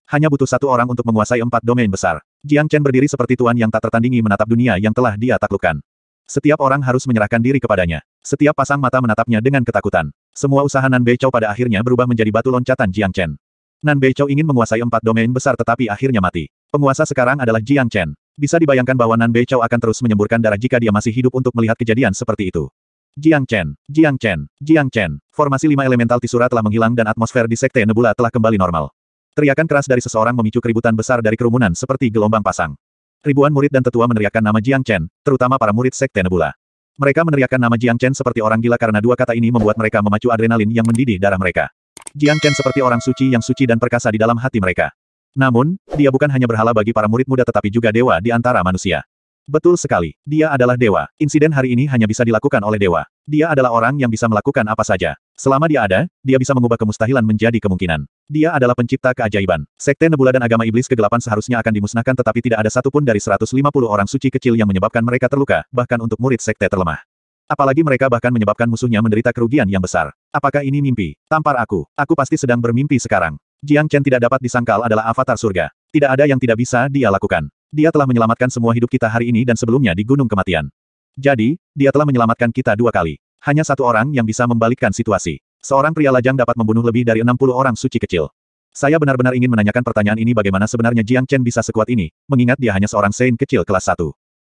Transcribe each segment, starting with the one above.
Hanya butuh satu orang untuk menguasai 4 domain besar. Jiang Chen berdiri seperti tuan yang tak tertandingi menatap dunia yang telah dia taklukkan. Setiap orang harus menyerahkan diri kepadanya. Setiap pasang mata menatapnya dengan ketakutan. Semua usaha Nan Beichou pada akhirnya berubah menjadi batu loncatan Jiang Chen. Nan Beichou ingin menguasai 4 domain besar tetapi akhirnya mati. Penguasa sekarang adalah Jiang Chen. Bisa dibayangkan bahwa Nan Beichou akan terus menyemburkan darah jika dia masih hidup untuk melihat kejadian seperti itu. Jiang Chen, Jiang Chen, Jiang Chen. Formasi 5 elemental Tisura telah menghilang dan atmosfer di Sekte Nebula telah kembali normal. Teriakan keras dari seseorang memicu keributan besar dari kerumunan seperti gelombang pasang. Ribuan murid dan tetua meneriakkan nama Jiang Chen, terutama para murid Sekte Nebula. Mereka meneriakkan nama Jiang Chen seperti orang gila karena dua kata ini membuat mereka memacu adrenalin yang mendidih darah mereka. Jiang Chen seperti orang suci yang suci dan perkasa di dalam hati mereka. Namun, dia bukan hanya berhala bagi para murid muda tetapi juga dewa di antara manusia. Betul sekali, dia adalah dewa. Insiden hari ini hanya bisa dilakukan oleh dewa. Dia adalah orang yang bisa melakukan apa saja. Selama dia ada, dia bisa mengubah kemustahilan menjadi kemungkinan. Dia adalah pencipta keajaiban. Sekte Nebula dan agama iblis kegelapan seharusnya akan dimusnahkan tetapi tidak ada satupun dari 150 orang suci kecil yang menyebabkan mereka terluka, bahkan untuk murid sekte terlemah. Apalagi mereka bahkan menyebabkan musuhnya menderita kerugian yang besar. Apakah ini mimpi? Tampar aku. Aku pasti sedang bermimpi sekarang. Jiang Chen tidak dapat disangkal adalah avatar surga. Tidak ada yang tidak bisa dia lakukan. Dia telah menyelamatkan semua hidup kita hari ini dan sebelumnya di Gunung Kematian. Jadi, dia telah menyelamatkan kita 2 kali. Hanya satu orang yang bisa membalikkan situasi. Seorang pria lajang dapat membunuh lebih dari 60 orang suci kecil. Saya benar-benar ingin menanyakan pertanyaan ini bagaimana sebenarnya Jiang Chen bisa sekuat ini, mengingat dia hanya seorang Saint kecil kelas 1.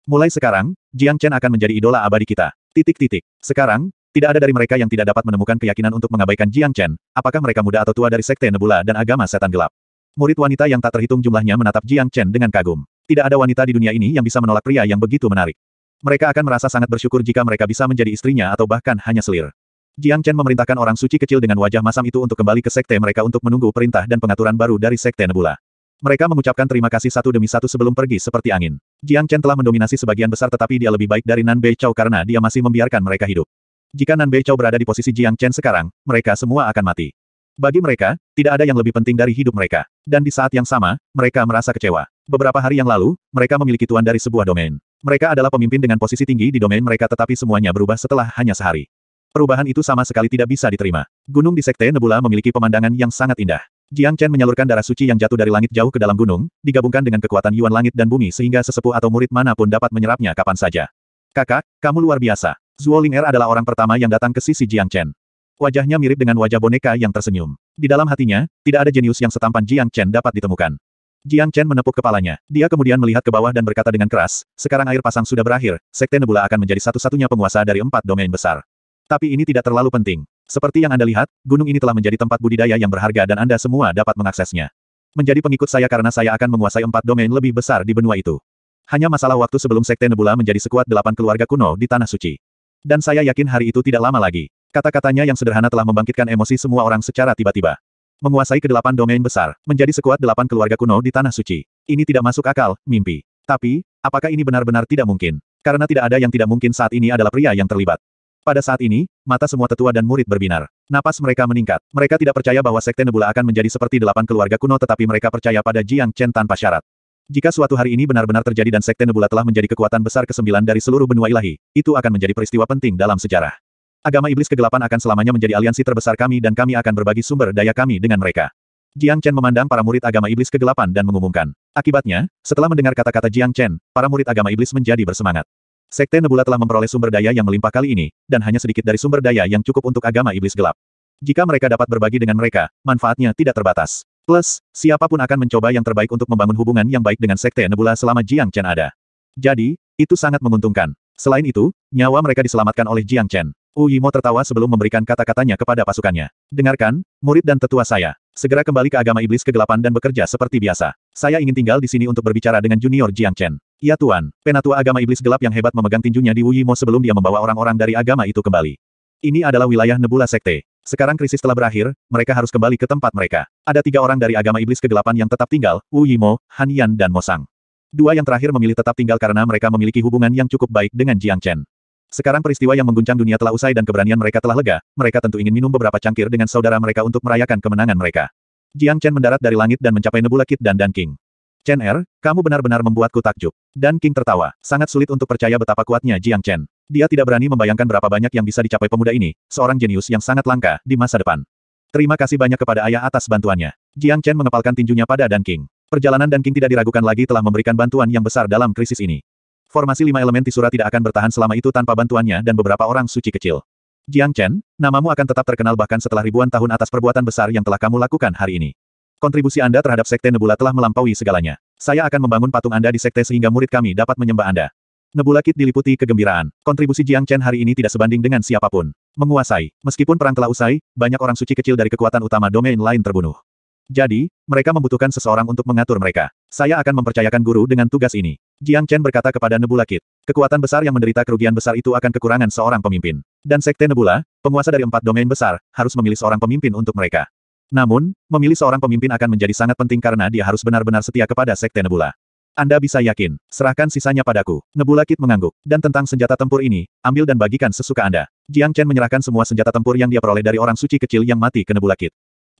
Mulai sekarang, Jiang Chen akan menjadi idola abadi kita. Sekarang, tidak ada dari mereka yang tidak dapat menemukan keyakinan untuk mengabaikan Jiang Chen, apakah mereka muda atau tua dari Sekte Nebula dan agama setan gelap. Murid wanita yang tak terhitung jumlahnya menatap Jiang Chen dengan kagum. Tidak ada wanita di dunia ini yang bisa menolak pria yang begitu menarik. Mereka akan merasa sangat bersyukur jika mereka bisa menjadi istrinya atau bahkan hanya selir. Jiang Chen memerintahkan orang suci kecil dengan wajah masam itu untuk kembali ke sekte mereka untuk menunggu perintah dan pengaturan baru dari Sekte Nebula. Mereka mengucapkan terima kasih satu demi satu sebelum pergi seperti angin. Jiang Chen telah mendominasi sebagian besar tetapi dia lebih baik dari Nan Beichou karena dia masih membiarkan mereka hidup. Jika Nan Beichou berada di posisi Jiang Chen sekarang, mereka semua akan mati. Bagi mereka, tidak ada yang lebih penting dari hidup mereka. Dan di saat yang sama, mereka merasa kecewa. Beberapa hari yang lalu, mereka memiliki tuan dari sebuah domain. Mereka adalah pemimpin dengan posisi tinggi di domain mereka tetapi semuanya berubah setelah hanya sehari. Perubahan itu sama sekali tidak bisa diterima. Gunung di Sekte Nebula memiliki pemandangan yang sangat indah. Jiang Chen menyalurkan darah suci yang jatuh dari langit jauh ke dalam gunung, digabungkan dengan kekuatan Yuan langit dan bumi sehingga sesepuh atau murid manapun dapat menyerapnya kapan saja. Kakak, kamu luar biasa. Zuo Ling'er adalah orang pertama yang datang ke sisi Jiang Chen. Wajahnya mirip dengan wajah boneka yang tersenyum. Di dalam hatinya, tidak ada jenius yang setampan Jiang Chen dapat ditemukan. Jiang Chen menepuk kepalanya. Dia kemudian melihat ke bawah dan berkata dengan keras, sekarang air pasang sudah berakhir, Sekte Nebula akan menjadi satu-satunya penguasa dari 4 domain besar. Tapi ini tidak terlalu penting. Seperti yang Anda lihat, gunung ini telah menjadi tempat budidaya yang berharga dan Anda semua dapat mengaksesnya. Menjadi pengikut saya karena saya akan menguasai 4 domain lebih besar di benua itu. Hanya masalah waktu sebelum Sekte Nebula menjadi sekuat 8 keluarga kuno di Tanah Suci. Dan saya yakin hari itu tidak lama lagi. Kata-katanya yang sederhana telah membangkitkan emosi semua orang secara tiba-tiba. Menguasai ke-8 domain besar, menjadi sekuat 8 keluarga kuno di Tanah Suci. Ini tidak masuk akal, mimpi. Tapi, apakah ini benar-benar tidak mungkin? Karena tidak ada yang tidak mungkin saat ini adalah pria yang terlibat. Pada saat ini, mata semua tetua dan murid berbinar. Napas mereka meningkat. Mereka tidak percaya bahwa Sekte Nebula akan menjadi seperti 8 keluarga kuno tetapi mereka percaya pada Jiang Chen tanpa syarat. Jika suatu hari ini benar-benar terjadi dan Sekte Nebula telah menjadi kekuatan besar ke-9 dari seluruh benua ilahi, itu akan menjadi peristiwa penting dalam sejarah. Agama iblis kegelapan akan selamanya menjadi aliansi terbesar kami dan kami akan berbagi sumber daya kami dengan mereka. Jiang Chen memandang para murid agama iblis kegelapan dan mengumumkan. Akibatnya, setelah mendengar kata-kata Jiang Chen, para murid agama iblis menjadi bersemangat. Sekte Nebula telah memperoleh sumber daya yang melimpah kali ini, dan hanya sedikit dari sumber daya yang cukup untuk agama iblis gelap. Jika mereka dapat berbagi dengan mereka, manfaatnya tidak terbatas. Plus, siapapun akan mencoba yang terbaik untuk membangun hubungan yang baik dengan Sekte Nebula selama Jiang Chen ada. Jadi, itu sangat menguntungkan. Selain itu, nyawa mereka diselamatkan oleh Jiang Chen. Wu Yimo tertawa sebelum memberikan kata-katanya kepada pasukannya. Dengarkan, murid dan tetua saya. Segera kembali ke agama iblis kegelapan dan bekerja seperti biasa. Saya ingin tinggal di sini untuk berbicara dengan junior Jiang Chen. Ya Tuan, penatua agama iblis gelap yang hebat memegang tinjunya di Wu Yimo sebelum dia membawa orang-orang dari agama itu kembali. Ini adalah wilayah Nebula Sekte. Sekarang krisis telah berakhir, mereka harus kembali ke tempat mereka. Ada 3 orang dari agama iblis kegelapan yang tetap tinggal, Wu Yimo, Han Yan dan Mo Sang. 2 yang terakhir memilih tetap tinggal karena mereka memiliki hubungan yang cukup baik dengan Jiang Chen. Sekarang peristiwa yang mengguncang dunia telah usai dan keberanian mereka telah lega, mereka tentu ingin minum beberapa cangkir dengan saudara mereka untuk merayakan kemenangan mereka. Jiang Chen mendarat dari langit dan mencapai Nebula Kid dan Dan King. Chen Er, kamu benar-benar membuatku takjub. Dan King tertawa, sangat sulit untuk percaya betapa kuatnya Jiang Chen. Dia tidak berani membayangkan berapa banyak yang bisa dicapai pemuda ini, seorang jenius yang sangat langka, di masa depan. Terima kasih banyak kepada ayah atas bantuannya. Jiang Chen mengepalkan tinjunya pada Dan King. Perjalanan Dan King tidak diragukan lagi telah memberikan bantuan yang besar dalam krisis ini. Formasi 5 elemen Tisura tidak akan bertahan selama itu tanpa bantuannya dan beberapa orang suci kecil. Jiang Chen, namamu akan tetap terkenal bahkan setelah ribuan tahun atas perbuatan besar yang telah kamu lakukan hari ini. Kontribusi Anda terhadap Sekte Nebula telah melampaui segalanya. Saya akan membangun patung Anda di Sekte sehingga murid kami dapat menyembah Anda. Nebula Kit diliputi kegembiraan. Kontribusi Jiang Chen hari ini tidak sebanding dengan siapapun. Menguasai. Meskipun perang telah usai, banyak orang suci kecil dari kekuatan utama domain lain terbunuh. Jadi, mereka membutuhkan seseorang untuk mengatur mereka. Saya akan mempercayakan guru dengan tugas ini. Jiang Chen berkata kepada Nebula Kit. Kekuatan besar yang menderita kerugian besar itu akan kekurangan seorang pemimpin. Dan Sekte Nebula, penguasa dari 4 domain besar, harus memilih seorang pemimpin untuk mereka. Namun, memilih seorang pemimpin akan menjadi sangat penting karena dia harus benar-benar setia kepada Sekte Nebula. Anda bisa yakin, serahkan sisanya padaku. Nebula Kit mengangguk. Dan tentang senjata tempur ini, ambil dan bagikan sesuka Anda. Jiang Chen menyerahkan semua senjata tempur yang dia peroleh dari orang suci kecil yang mati ke Nebula Kit.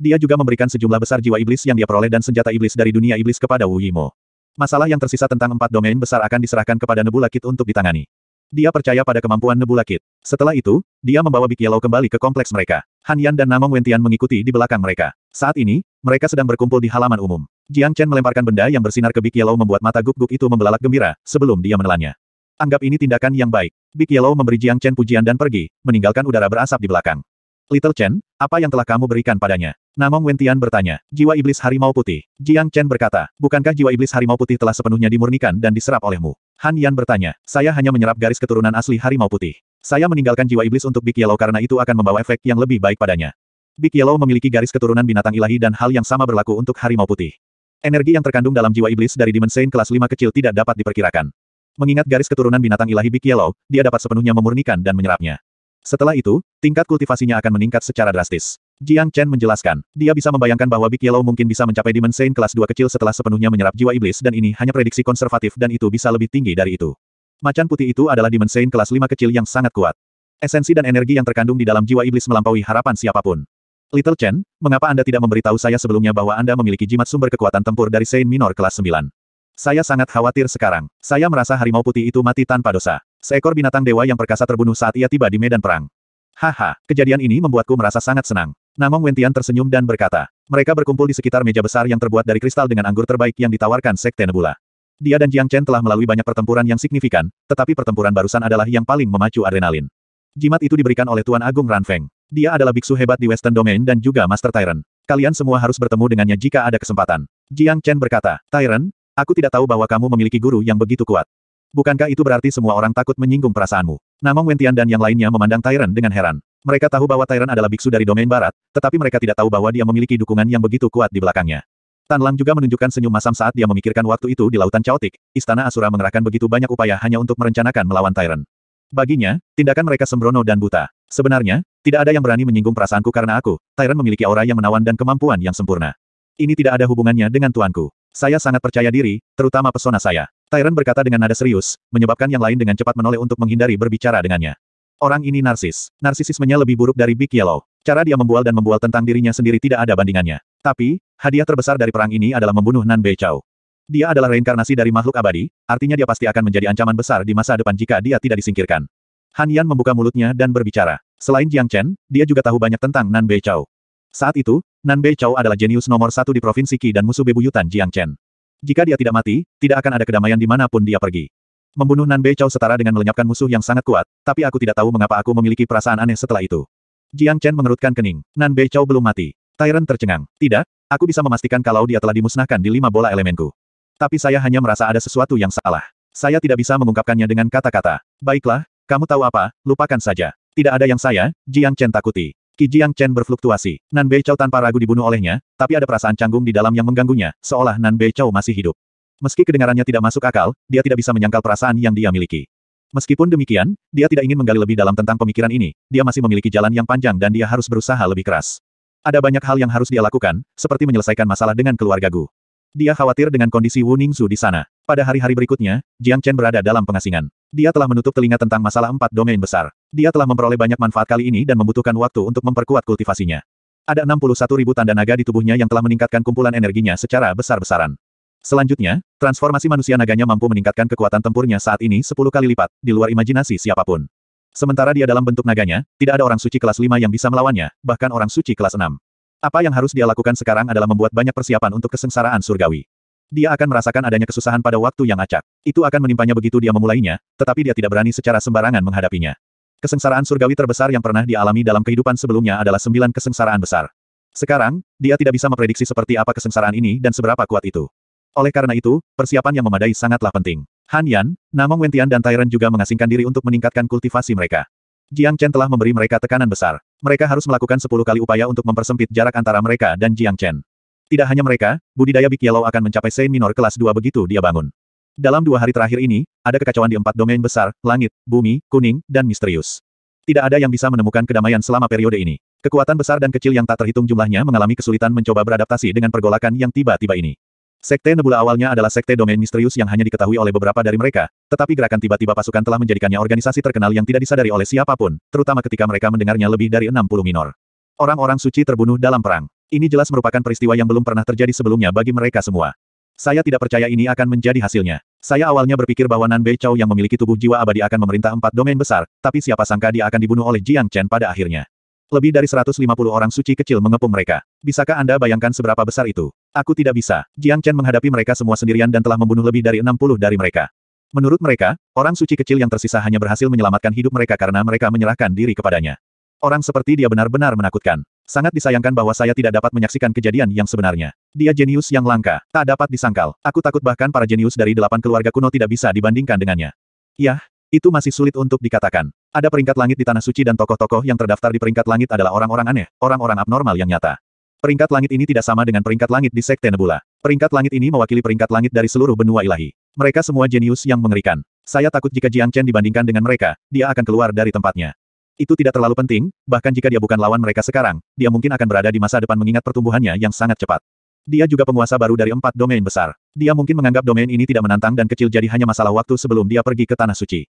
Dia juga memberikan sejumlah besar jiwa iblis yang dia peroleh dan senjata iblis dari dunia iblis kepada Wu Yimo. Masalah yang tersisa tentang 4 domain besar akan diserahkan kepada Nebula Kit untuk ditangani. Dia percaya pada kemampuan Nebula Kit. Setelah itu, dia membawa Big Yellow kembali ke kompleks mereka. Han Yan dan Namong Wentian mengikuti di belakang mereka. Saat ini, mereka sedang berkumpul di halaman umum. Jiang Chen melemparkan benda yang bersinar ke Big Yellow membuat mata guk-guk itu membelalak gembira, sebelum dia menelannya. Anggap ini tindakan yang baik. Big Yellow memberi Jiang Chen pujian dan pergi, meninggalkan udara berasap di belakang. Little Chen, apa yang telah kamu berikan padanya? Namong Wentian bertanya. Jiwa iblis harimau putih. Jiang Chen berkata, bukankah jiwa iblis harimau putih telah sepenuhnya dimurnikan dan diserap olehmu? Han Yan bertanya, saya hanya menyerap garis keturunan asli harimau putih. Saya meninggalkan jiwa iblis untuk Big Yellow karena itu akan membawa efek yang lebih baik padanya. Big Yellow memiliki garis keturunan binatang ilahi dan hal yang sama berlaku untuk harimau putih. Energi yang terkandung dalam jiwa iblis dari Dimensei kelas 5 kecil tidak dapat diperkirakan. Mengingat garis keturunan binatang ilahi Big Yellow, dia dapat sepenuhnya memurnikan dan menyerapnya. Setelah itu, tingkat kultivasinya akan meningkat secara drastis. Jiang Chen menjelaskan, dia bisa membayangkan bahwa Big Yellow mungkin bisa mencapai Dimensei kelas 2 kecil setelah sepenuhnya menyerap jiwa iblis dan ini hanya prediksi konservatif dan itu bisa lebih tinggi dari itu. Macan putih itu adalah Dimensei kelas 5 kecil yang sangat kuat. Esensi dan energi yang terkandung di dalam jiwa iblis melampaui harapan siapapun. Little Chen, mengapa Anda tidak memberitahu saya sebelumnya bahwa Anda memiliki jimat sumber kekuatan tempur dari Saint Minor kelas 9? Saya sangat khawatir sekarang. Saya merasa harimau putih itu mati tanpa dosa. Seekor binatang dewa yang perkasa terbunuh saat ia tiba di medan perang. Haha, kejadian ini membuatku merasa sangat senang. Namong Wentian tersenyum dan berkata, mereka berkumpul di sekitar meja besar yang terbuat dari kristal dengan anggur terbaik yang ditawarkan Sekte Nebula. Dia dan Jiang Chen telah melalui banyak pertempuran yang signifikan, tetapi pertempuran barusan adalah yang paling memacu adrenalin. Jimat itu diberikan oleh Tuan Agung Ran Feng. Dia adalah biksu hebat di Western Domain dan juga Master Tyrant. Kalian semua harus bertemu dengannya jika ada kesempatan. Jiang Chen berkata, Tyrant, aku tidak tahu bahwa kamu memiliki guru yang begitu kuat. Bukankah itu berarti semua orang takut menyinggung perasaanmu? Namong Wentian dan yang lainnya memandang Tyrant dengan heran. Mereka tahu bahwa Tyrant adalah biksu dari domain barat, tetapi mereka tidak tahu bahwa dia memiliki dukungan yang begitu kuat di belakangnya. Tan Lang juga menunjukkan senyum masam saat dia memikirkan waktu itu di Lautan Chaotic. Istana Asura mengerahkan begitu banyak upaya hanya untuk merencanakan melawan Tyrant. Baginya, tindakan mereka sembrono dan buta. Sebenarnya, tidak ada yang berani menyinggung perasaanku karena aku, Tyrant memiliki aura yang menawan dan kemampuan yang sempurna. Ini tidak ada hubungannya dengan tuanku. Saya sangat percaya diri, terutama pesona saya. Tyrant berkata dengan nada serius, menyebabkan yang lain dengan cepat menoleh untuk menghindari berbicara dengannya. Orang ini narsis. Narsisismenya lebih buruk dari Big Yellow. Cara dia membual dan membual tentang dirinya sendiri tidak ada bandingannya. Tapi, hadiah terbesar dari perang ini adalah membunuh Nan Beichao. Dia adalah reinkarnasi dari makhluk abadi, artinya dia pasti akan menjadi ancaman besar di masa depan jika dia tidak disingkirkan. Han Yan membuka mulutnya dan berbicara. Selain Jiang Chen, dia juga tahu banyak tentang Nan Beichao. Saat itu, Nan Beichao adalah jenius nomor 1 di Provinsi Qi dan musuh bebuyutan Jiang Chen. Jika dia tidak mati, tidak akan ada kedamaian dimanapun dia pergi. Membunuh Nan Beichao setara dengan melenyapkan musuh yang sangat kuat, tapi aku tidak tahu mengapa aku memiliki perasaan aneh setelah itu. Jiang Chen mengerutkan kening. Nan Beichao belum mati. Tyrant tercengang. Tidak, aku bisa memastikan kalau dia telah dimusnahkan di 5 bola elemenku. Tapi saya hanya merasa ada sesuatu yang salah. Saya tidak bisa mengungkapkannya dengan kata-kata. Baiklah, kamu tahu apa, lupakan saja. Tidak ada yang saya, Jiang Chen takuti. Qi Jiang Chen berfluktuasi. Nan Beichao tanpa ragu dibunuh olehnya, tapi ada perasaan canggung di dalam yang mengganggunya, seolah Nan Beichao masih hidup. Meski kedengarannya tidak masuk akal, dia tidak bisa menyangkal perasaan yang dia miliki. Meskipun demikian, dia tidak ingin menggali lebih dalam tentang pemikiran ini, dia masih memiliki jalan yang panjang dan dia harus berusaha lebih keras. Ada banyak hal yang harus dia lakukan, seperti menyelesaikan masalah dengan keluarga Gu. Dia khawatir dengan kondisi Wu Ningzu di sana. Pada hari-hari berikutnya, Jiang Chen berada dalam pengasingan. Dia telah menutup telinga tentang masalah 4 domain besar. Dia telah memperoleh banyak manfaat kali ini dan membutuhkan waktu untuk memperkuat kultivasinya. Ada 61.000 tanda naga di tubuhnya yang telah meningkatkan kumpulan energinya secara besar-besaran. Selanjutnya, transformasi manusia naganya mampu meningkatkan kekuatan tempurnya saat ini 10 kali lipat, di luar imajinasi siapapun. Sementara dia dalam bentuk naganya, tidak ada orang suci kelas 5 yang bisa melawannya, bahkan orang suci kelas 6. Apa yang harus dia lakukan sekarang adalah membuat banyak persiapan untuk kesengsaraan surgawi. Dia akan merasakan adanya kesusahan pada waktu yang acak. Itu akan menimpanya begitu dia memulainya, tetapi dia tidak berani secara sembarangan menghadapinya. Kesengsaraan surgawi terbesar yang pernah dialami dalam kehidupan sebelumnya adalah 9 kesengsaraan besar. Sekarang, dia tidak bisa memprediksi seperti apa kesengsaraan ini dan seberapa kuat itu. Oleh karena itu, persiapan yang memadai sangatlah penting. Han Yan, Namong Wentian dan Tyrant juga mengasingkan diri untuk meningkatkan kultivasi mereka. Jiang Chen telah memberi mereka tekanan besar. Mereka harus melakukan 10 kali upaya untuk mempersempit jarak antara mereka dan Jiang Chen. Tidak hanya mereka, budidaya Big Yellow akan mencapai Saint Minor kelas 2 begitu dia bangun. Dalam 2 hari terakhir ini, ada kekacauan di 4 domain besar, langit, bumi, kuning, dan misterius. Tidak ada yang bisa menemukan kedamaian selama periode ini. Kekuatan besar dan kecil yang tak terhitung jumlahnya mengalami kesulitan mencoba beradaptasi dengan pergolakan yang tiba-tiba ini. Sekte Nebula awalnya adalah sekte domain misterius yang hanya diketahui oleh beberapa dari mereka, tetapi gerakan tiba-tiba pasukan telah menjadikannya organisasi terkenal yang tidak disadari oleh siapapun, terutama ketika mereka mendengarnya lebih dari 60 minor. Orang-orang suci terbunuh dalam perang. Ini jelas merupakan peristiwa yang belum pernah terjadi sebelumnya bagi mereka semua. Saya tidak percaya ini akan menjadi hasilnya. Saya awalnya berpikir bahwa Nan Bei Chao yang memiliki tubuh jiwa abadi akan memerintah 4 domain besar, tapi siapa sangka dia akan dibunuh oleh Jiang Chen pada akhirnya. Lebih dari 150 orang suci kecil mengepung mereka. Bisakah Anda bayangkan seberapa besar itu? Aku tidak bisa. Jiang Chen menghadapi mereka semua sendirian dan telah membunuh lebih dari 60 dari mereka. Menurut mereka, orang suci kecil yang tersisa hanya berhasil menyelamatkan hidup mereka karena mereka menyerahkan diri kepadanya. Orang seperti dia benar-benar menakutkan. Sangat disayangkan bahwa saya tidak dapat menyaksikan kejadian yang sebenarnya. Dia jenius yang langka, tak dapat disangkal. Aku takut bahkan para jenius dari 8 keluarga kuno tidak bisa dibandingkan dengannya. Yah, itu masih sulit untuk dikatakan. Ada peringkat langit di Tanah Suci dan tokoh-tokoh yang terdaftar di peringkat langit adalah orang-orang aneh, orang-orang abnormal yang nyata. Peringkat langit ini tidak sama dengan peringkat langit di Sekte Nebula. Peringkat langit ini mewakili peringkat langit dari seluruh benua ilahi. Mereka semua jenius yang mengerikan. Saya takut jika Jiang Chen dibandingkan dengan mereka, dia akan keluar dari tempatnya. Itu tidak terlalu penting, bahkan jika dia bukan lawan mereka sekarang, dia mungkin akan berada di masa depan mengingat pertumbuhannya yang sangat cepat. Dia juga penguasa baru dari 4 domain besar. Dia mungkin menganggap domain ini tidak menantang dan kecil jadi hanya masalah waktu sebelum dia pergi ke Tanah Suci.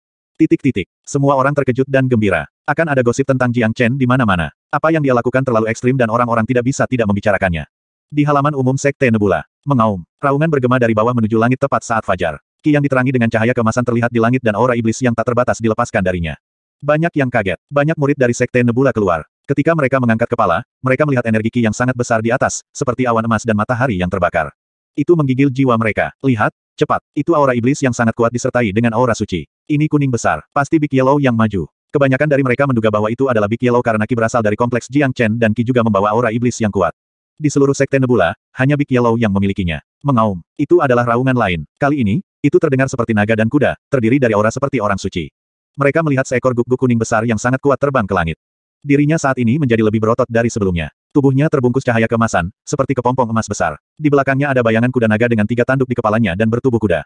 Semua orang terkejut dan gembira. Akan ada gosip tentang Jiang Chen di mana-mana. Apa yang dia lakukan terlalu ekstrim dan orang-orang tidak bisa tidak membicarakannya. Di halaman umum Sekte Nebula, mengaum. Raungan bergema dari bawah menuju langit tepat saat fajar. Ki yang diterangi dengan cahaya keemasan terlihat di langit dan aura iblis yang tak terbatas dilepaskan darinya. Banyak yang kaget. Banyak murid dari Sekte Nebula keluar. Ketika mereka mengangkat kepala, mereka melihat energi Ki yang sangat besar di atas, seperti awan emas dan matahari yang terbakar. Itu menggigil jiwa mereka. Lihat, cepat. Itu aura iblis yang sangat kuat disertai dengan aura suci. Ini kuning besar. Pasti Big Yellow yang maju. Kebanyakan dari mereka menduga bahwa itu adalah Big Yellow karena Ki berasal dari kompleks Jiang Chen dan Ki juga membawa aura iblis yang kuat. Di seluruh Sekte Nebula, hanya Big Yellow yang memilikinya. Mengaum. Itu adalah raungan lain. Kali ini, itu terdengar seperti naga dan kuda, terdiri dari aura seperti orang suci. Mereka melihat seekor guguk kuning besar yang sangat kuat terbang ke langit. Dirinya saat ini menjadi lebih berotot dari sebelumnya. Tubuhnya terbungkus cahaya keemasan, seperti kepompong emas besar. Di belakangnya ada bayangan kuda naga dengan 3 tanduk di kepalanya dan bertubuh kuda.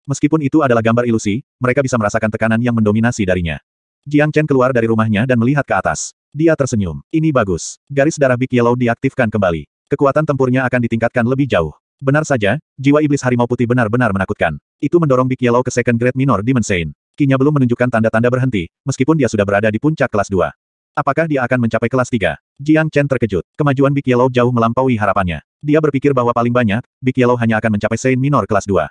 Meskipun itu adalah gambar ilusi, mereka bisa merasakan tekanan yang mendominasi darinya. Jiang Chen keluar dari rumahnya dan melihat ke atas. Dia tersenyum. Ini bagus. Garis darah Big Yellow diaktifkan kembali. Kekuatan tempurnya akan ditingkatkan lebih jauh. Benar saja, jiwa iblis harimau putih benar-benar menakutkan. Itu mendorong Big Yellow ke Second Grade Minor Demon Saint. Ki-nya belum menunjukkan tanda-tanda berhenti, meskipun dia sudah berada di puncak kelas 2. Apakah dia akan mencapai kelas 3? Jiang Chen terkejut. Kemajuan Big Yellow jauh melampaui harapannya. Dia berpikir bahwa paling banyak, Big Yellow hanya akan mencapai Saint Minor kelas 2.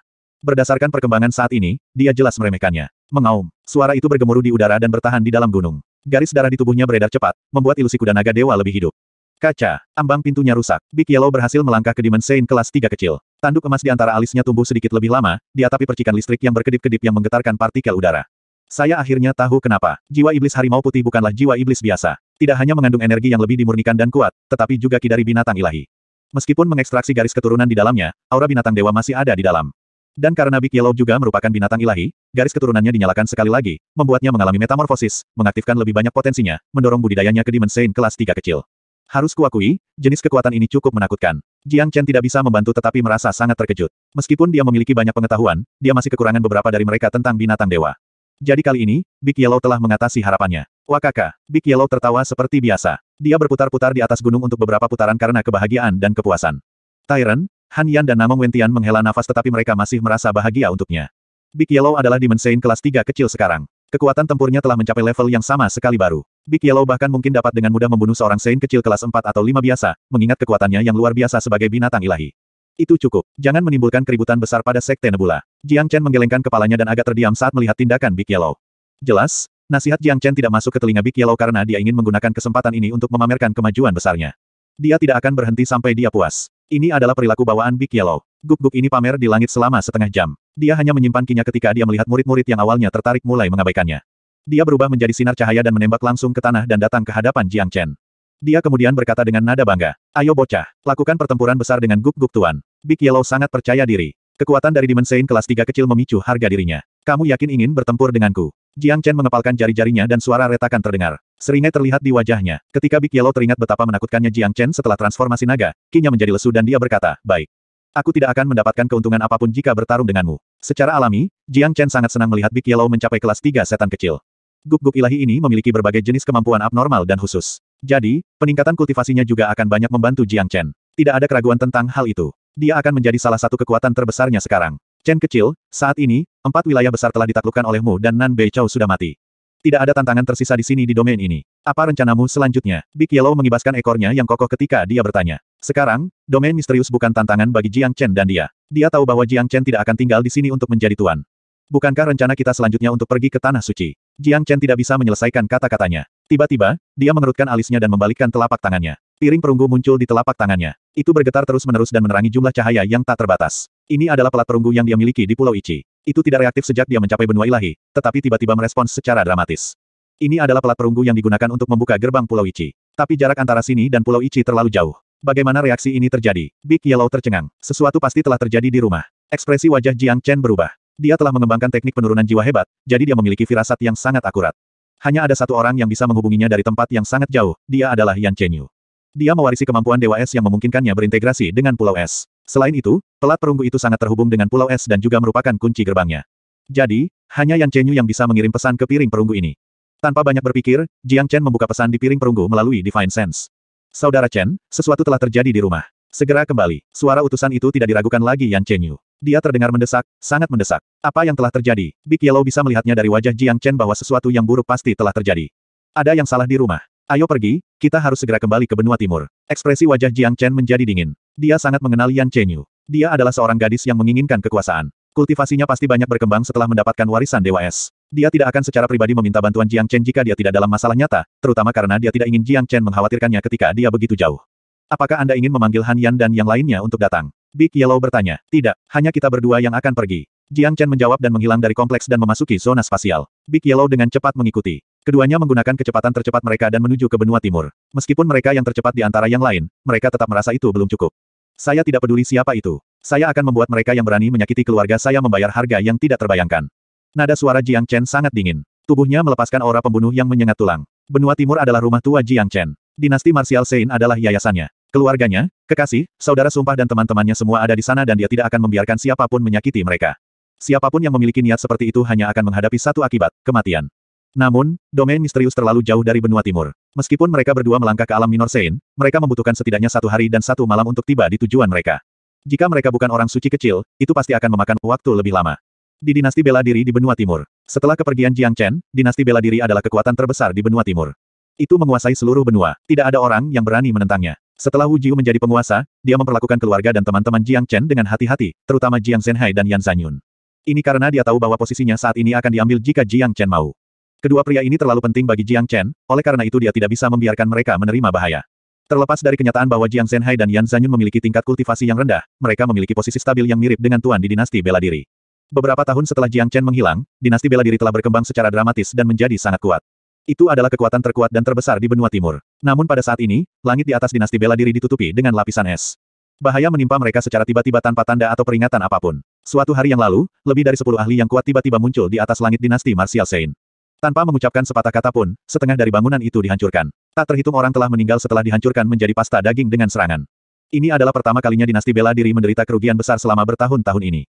Berdasarkan perkembangan saat ini, dia jelas meremehkannya. Mengaum. Suara itu bergemuruh di udara dan bertahan di dalam gunung. Garis darah di tubuhnya beredar cepat, membuat ilusi kuda naga dewa lebih hidup. Kaca. Ambang pintunya rusak. Big Yellow berhasil melangkah ke Demon Saint kelas 3 kecil. Tanduk emas di antara alisnya tumbuh sedikit lebih lama, diatapi percikan listrik yang berkedip-kedip yang menggetarkan partikel udara. Saya akhirnya tahu kenapa. Jiwa iblis harimau putih bukanlah jiwa iblis biasa. Tidak hanya mengandung energi yang lebih dimurnikan dan kuat, tetapi juga ki dari binatang ilahi. Meskipun mengekstraksi garis keturunan di dalamnya, aura binatang dewa masih ada di dalam. Dan karena Big Yellow juga merupakan binatang ilahi, garis keturunannya dinyalakan sekali lagi, membuatnya mengalami metamorfosis, mengaktifkan lebih banyak potensinya, mendorong budidayanya ke Demon Saint kelas 3 kecil. Harus kuakui, jenis kekuatan ini cukup menakutkan. Jiang Chen tidak bisa membantu tetapi merasa sangat terkejut. Meskipun dia memiliki banyak pengetahuan, dia masih kekurangan beberapa dari mereka tentang binatang dewa. Jadi kali ini, Big Yellow telah mengatasi harapannya. Wakaka, Big Yellow tertawa seperti biasa. Dia berputar-putar di atas gunung untuk beberapa putaran karena kebahagiaan dan kepuasan. Tyrant, Han Yan dan Namong Wentian menghela nafas tetapi mereka masih merasa bahagia untuknya. Big Yellow adalah Demon Saint kelas 3 kecil sekarang. Kekuatan tempurnya telah mencapai level yang sama sekali baru. Big Yellow bahkan mungkin dapat dengan mudah membunuh seorang Saint kecil kelas 4 atau 5 biasa, mengingat kekuatannya yang luar biasa sebagai binatang ilahi. Itu cukup. Jangan menimbulkan keributan besar pada Sekte Nebula. Jiang Chen menggelengkan kepalanya dan agak terdiam saat melihat tindakan Big Yellow. Jelas, nasihat Jiang Chen tidak masuk ke telinga Big Yellow karena dia ingin menggunakan kesempatan ini untuk memamerkan kemajuan besarnya. Dia tidak akan berhenti sampai dia puas. Ini adalah perilaku bawaan Big Yellow. Guk-guk ini pamer di langit selama setengah jam. Dia hanya menyimpan kinya ketika dia melihat murid-murid yang awalnya tertarik mulai mengabaikannya. Dia berubah menjadi sinar cahaya dan menembak langsung ke tanah dan datang ke hadapan Jiang Chen. Dia kemudian berkata dengan nada bangga, "Ayo bocah, lakukan pertempuran besar dengan Guk-guk Tuan." Big Yellow sangat percaya diri. Kekuatan dari Demon Saint kelas 3 kecil memicu harga dirinya. "Kamu yakin ingin bertempur denganku?" Jiang Chen mengepalkan jari-jarinya dan suara retakan terdengar. Seringai terlihat di wajahnya. Ketika Big Yellow teringat betapa menakutkannya Jiang Chen setelah transformasi naga, kinya menjadi lesu dan dia berkata, "Baik. Aku tidak akan mendapatkan keuntungan apapun jika bertarung denganmu." Secara alami, Jiang Chen sangat senang melihat Big Yellow mencapai kelas 3 setan kecil. Guk-guk ilahi ini memiliki berbagai jenis kemampuan abnormal dan khusus. Jadi, peningkatan kultivasinya juga akan banyak membantu Jiang Chen. Tidak ada keraguan tentang hal itu. Dia akan menjadi salah satu kekuatan terbesarnya sekarang. Chen kecil, saat ini, 4 wilayah besar telah ditaklukkan olehmu dan Nan Bei Chou sudah mati. Tidak ada tantangan tersisa di sini di domain ini. Apa rencanamu selanjutnya? Big Yellow mengibaskan ekornya yang kokoh ketika dia bertanya. Sekarang, domain misterius bukan tantangan bagi Jiang Chen dan dia. Dia tahu bahwa Jiang Chen tidak akan tinggal di sini untuk menjadi tuan. Bukankah rencana kita selanjutnya untuk pergi ke Tanah Suci? Jiang Chen tidak bisa menyelesaikan kata-katanya. Tiba-tiba, dia mengerutkan alisnya dan membalikkan telapak tangannya. Piring perunggu muncul di telapak tangannya. Itu bergetar terus-menerus dan menerangi jumlah cahaya yang tak terbatas. Ini adalah pelat perunggu yang dia miliki di Pulau Ichi. Itu tidak reaktif sejak dia mencapai benua ilahi, tetapi tiba-tiba merespons secara dramatis. Ini adalah pelat perunggu yang digunakan untuk membuka gerbang Pulau Ichi. Tapi jarak antara sini dan Pulau Ichi terlalu jauh. Bagaimana reaksi ini terjadi? Big Yellow tercengang. Sesuatu pasti telah terjadi di rumah. Ekspresi wajah Jiang Chen berubah. Dia telah mengembangkan teknik penurunan jiwa hebat, jadi dia memiliki firasat yang sangat akurat. Hanya ada satu orang yang bisa menghubunginya dari tempat yang sangat jauh, dia adalah Yan Chenyu. Dia mewarisi kemampuan Dewa Es yang memungkinkannya berintegrasi dengan Pulau Es. Selain itu, pelat perunggu itu sangat terhubung dengan Pulau Es dan juga merupakan kunci gerbangnya. Jadi, hanya Yan Chenyu yang bisa mengirim pesan ke piring perunggu ini. Tanpa banyak berpikir, Jiang Chen membuka pesan di piring perunggu melalui Divine Sense. "Saudara Chen, sesuatu telah terjadi di rumah. Segera kembali." Suara utusan itu tidak diragukan lagi Yan Chenyu. Dia terdengar mendesak, sangat mendesak. Apa yang telah terjadi? Big Yellow bisa melihatnya dari wajah Jiang Chen bahwa sesuatu yang buruk pasti telah terjadi. Ada yang salah di rumah. "Ayo pergi, kita harus segera kembali ke benua timur." Ekspresi wajah Jiang Chen menjadi dingin. Dia sangat mengenal Yan Chenyu. Dia adalah seorang gadis yang menginginkan kekuasaan. Kultivasinya pasti banyak berkembang setelah mendapatkan warisan Dewa Es. Dia tidak akan secara pribadi meminta bantuan Jiang Chen jika dia tidak dalam masalah nyata, terutama karena dia tidak ingin Jiang Chen mengkhawatirkannya ketika dia begitu jauh. "Apakah Anda ingin memanggil Han Yan dan yang lainnya untuk datang?" Big Yellow bertanya. "Tidak, hanya kita berdua yang akan pergi." Jiang Chen menjawab dan menghilang dari kompleks dan memasuki zona spasial. Big Yellow dengan cepat mengikuti. Keduanya menggunakan kecepatan tercepat mereka dan menuju ke benua timur. Meskipun mereka yang tercepat di antara yang lain, mereka tetap merasa itu belum cukup. "Saya tidak peduli siapa itu. Saya akan membuat mereka yang berani menyakiti keluarga saya membayar harga yang tidak terbayangkan." Nada suara Jiang Chen sangat dingin. Tubuhnya melepaskan aura pembunuh yang menyengat tulang. Benua timur adalah rumah tua Jiang Chen. Dinasti Martial Saint adalah yayasannya. Keluarganya, kekasih, saudara sumpah dan teman-temannya semua ada di sana dan dia tidak akan membiarkan siapapun menyakiti mereka. Siapapun yang memiliki niat seperti itu hanya akan menghadapi satu akibat, kematian. Namun, domain misterius terlalu jauh dari benua timur. Meskipun mereka berdua melangkah ke alam minor Saint, mereka membutuhkan setidaknya 1 hari dan 1 malam untuk tiba di tujuan mereka. Jika mereka bukan orang suci kecil, itu pasti akan memakan waktu lebih lama. Di dinasti bela diri di benua timur. Setelah kepergian Jiang Chen, dinasti bela diri adalah kekuatan terbesar di benua timur. Itu menguasai seluruh benua, tidak ada orang yang berani menentangnya. Setelah Wu Jiu menjadi penguasa, dia memperlakukan keluarga dan teman-teman Jiang Chen dengan hati-hati, terutama Jiang Zhenhai dan Yan Zanyun. Ini karena dia tahu bahwa posisinya saat ini akan diambil jika Jiang Chen mau. Kedua pria ini terlalu penting bagi Jiang Chen, oleh karena itu dia tidak bisa membiarkan mereka menerima bahaya. Terlepas dari kenyataan bahwa Jiang Zhenhai dan Yan Zanyun memiliki tingkat kultivasi yang rendah, mereka memiliki posisi stabil yang mirip dengan tuan di dinasti bela diri. Beberapa tahun setelah Jiang Chen menghilang, dinasti bela diri telah berkembang secara dramatis dan menjadi sangat kuat. Itu adalah kekuatan terkuat dan terbesar di benua timur. Namun pada saat ini, langit di atas dinasti bela diri ditutupi dengan lapisan es. Bahaya menimpa mereka secara tiba-tiba tanpa tanda atau peringatan apapun. Suatu hari yang lalu, lebih dari 10 ahli yang kuat tiba-tiba muncul di atas langit dinasti Martial Saint. Tanpa mengucapkan sepatah kata pun, setengah dari bangunan itu dihancurkan. Tak terhitung orang telah meninggal setelah dihancurkan menjadi pasta daging dengan serangan. Ini adalah pertama kalinya dinasti bela diri menderita kerugian besar selama bertahun-tahun ini.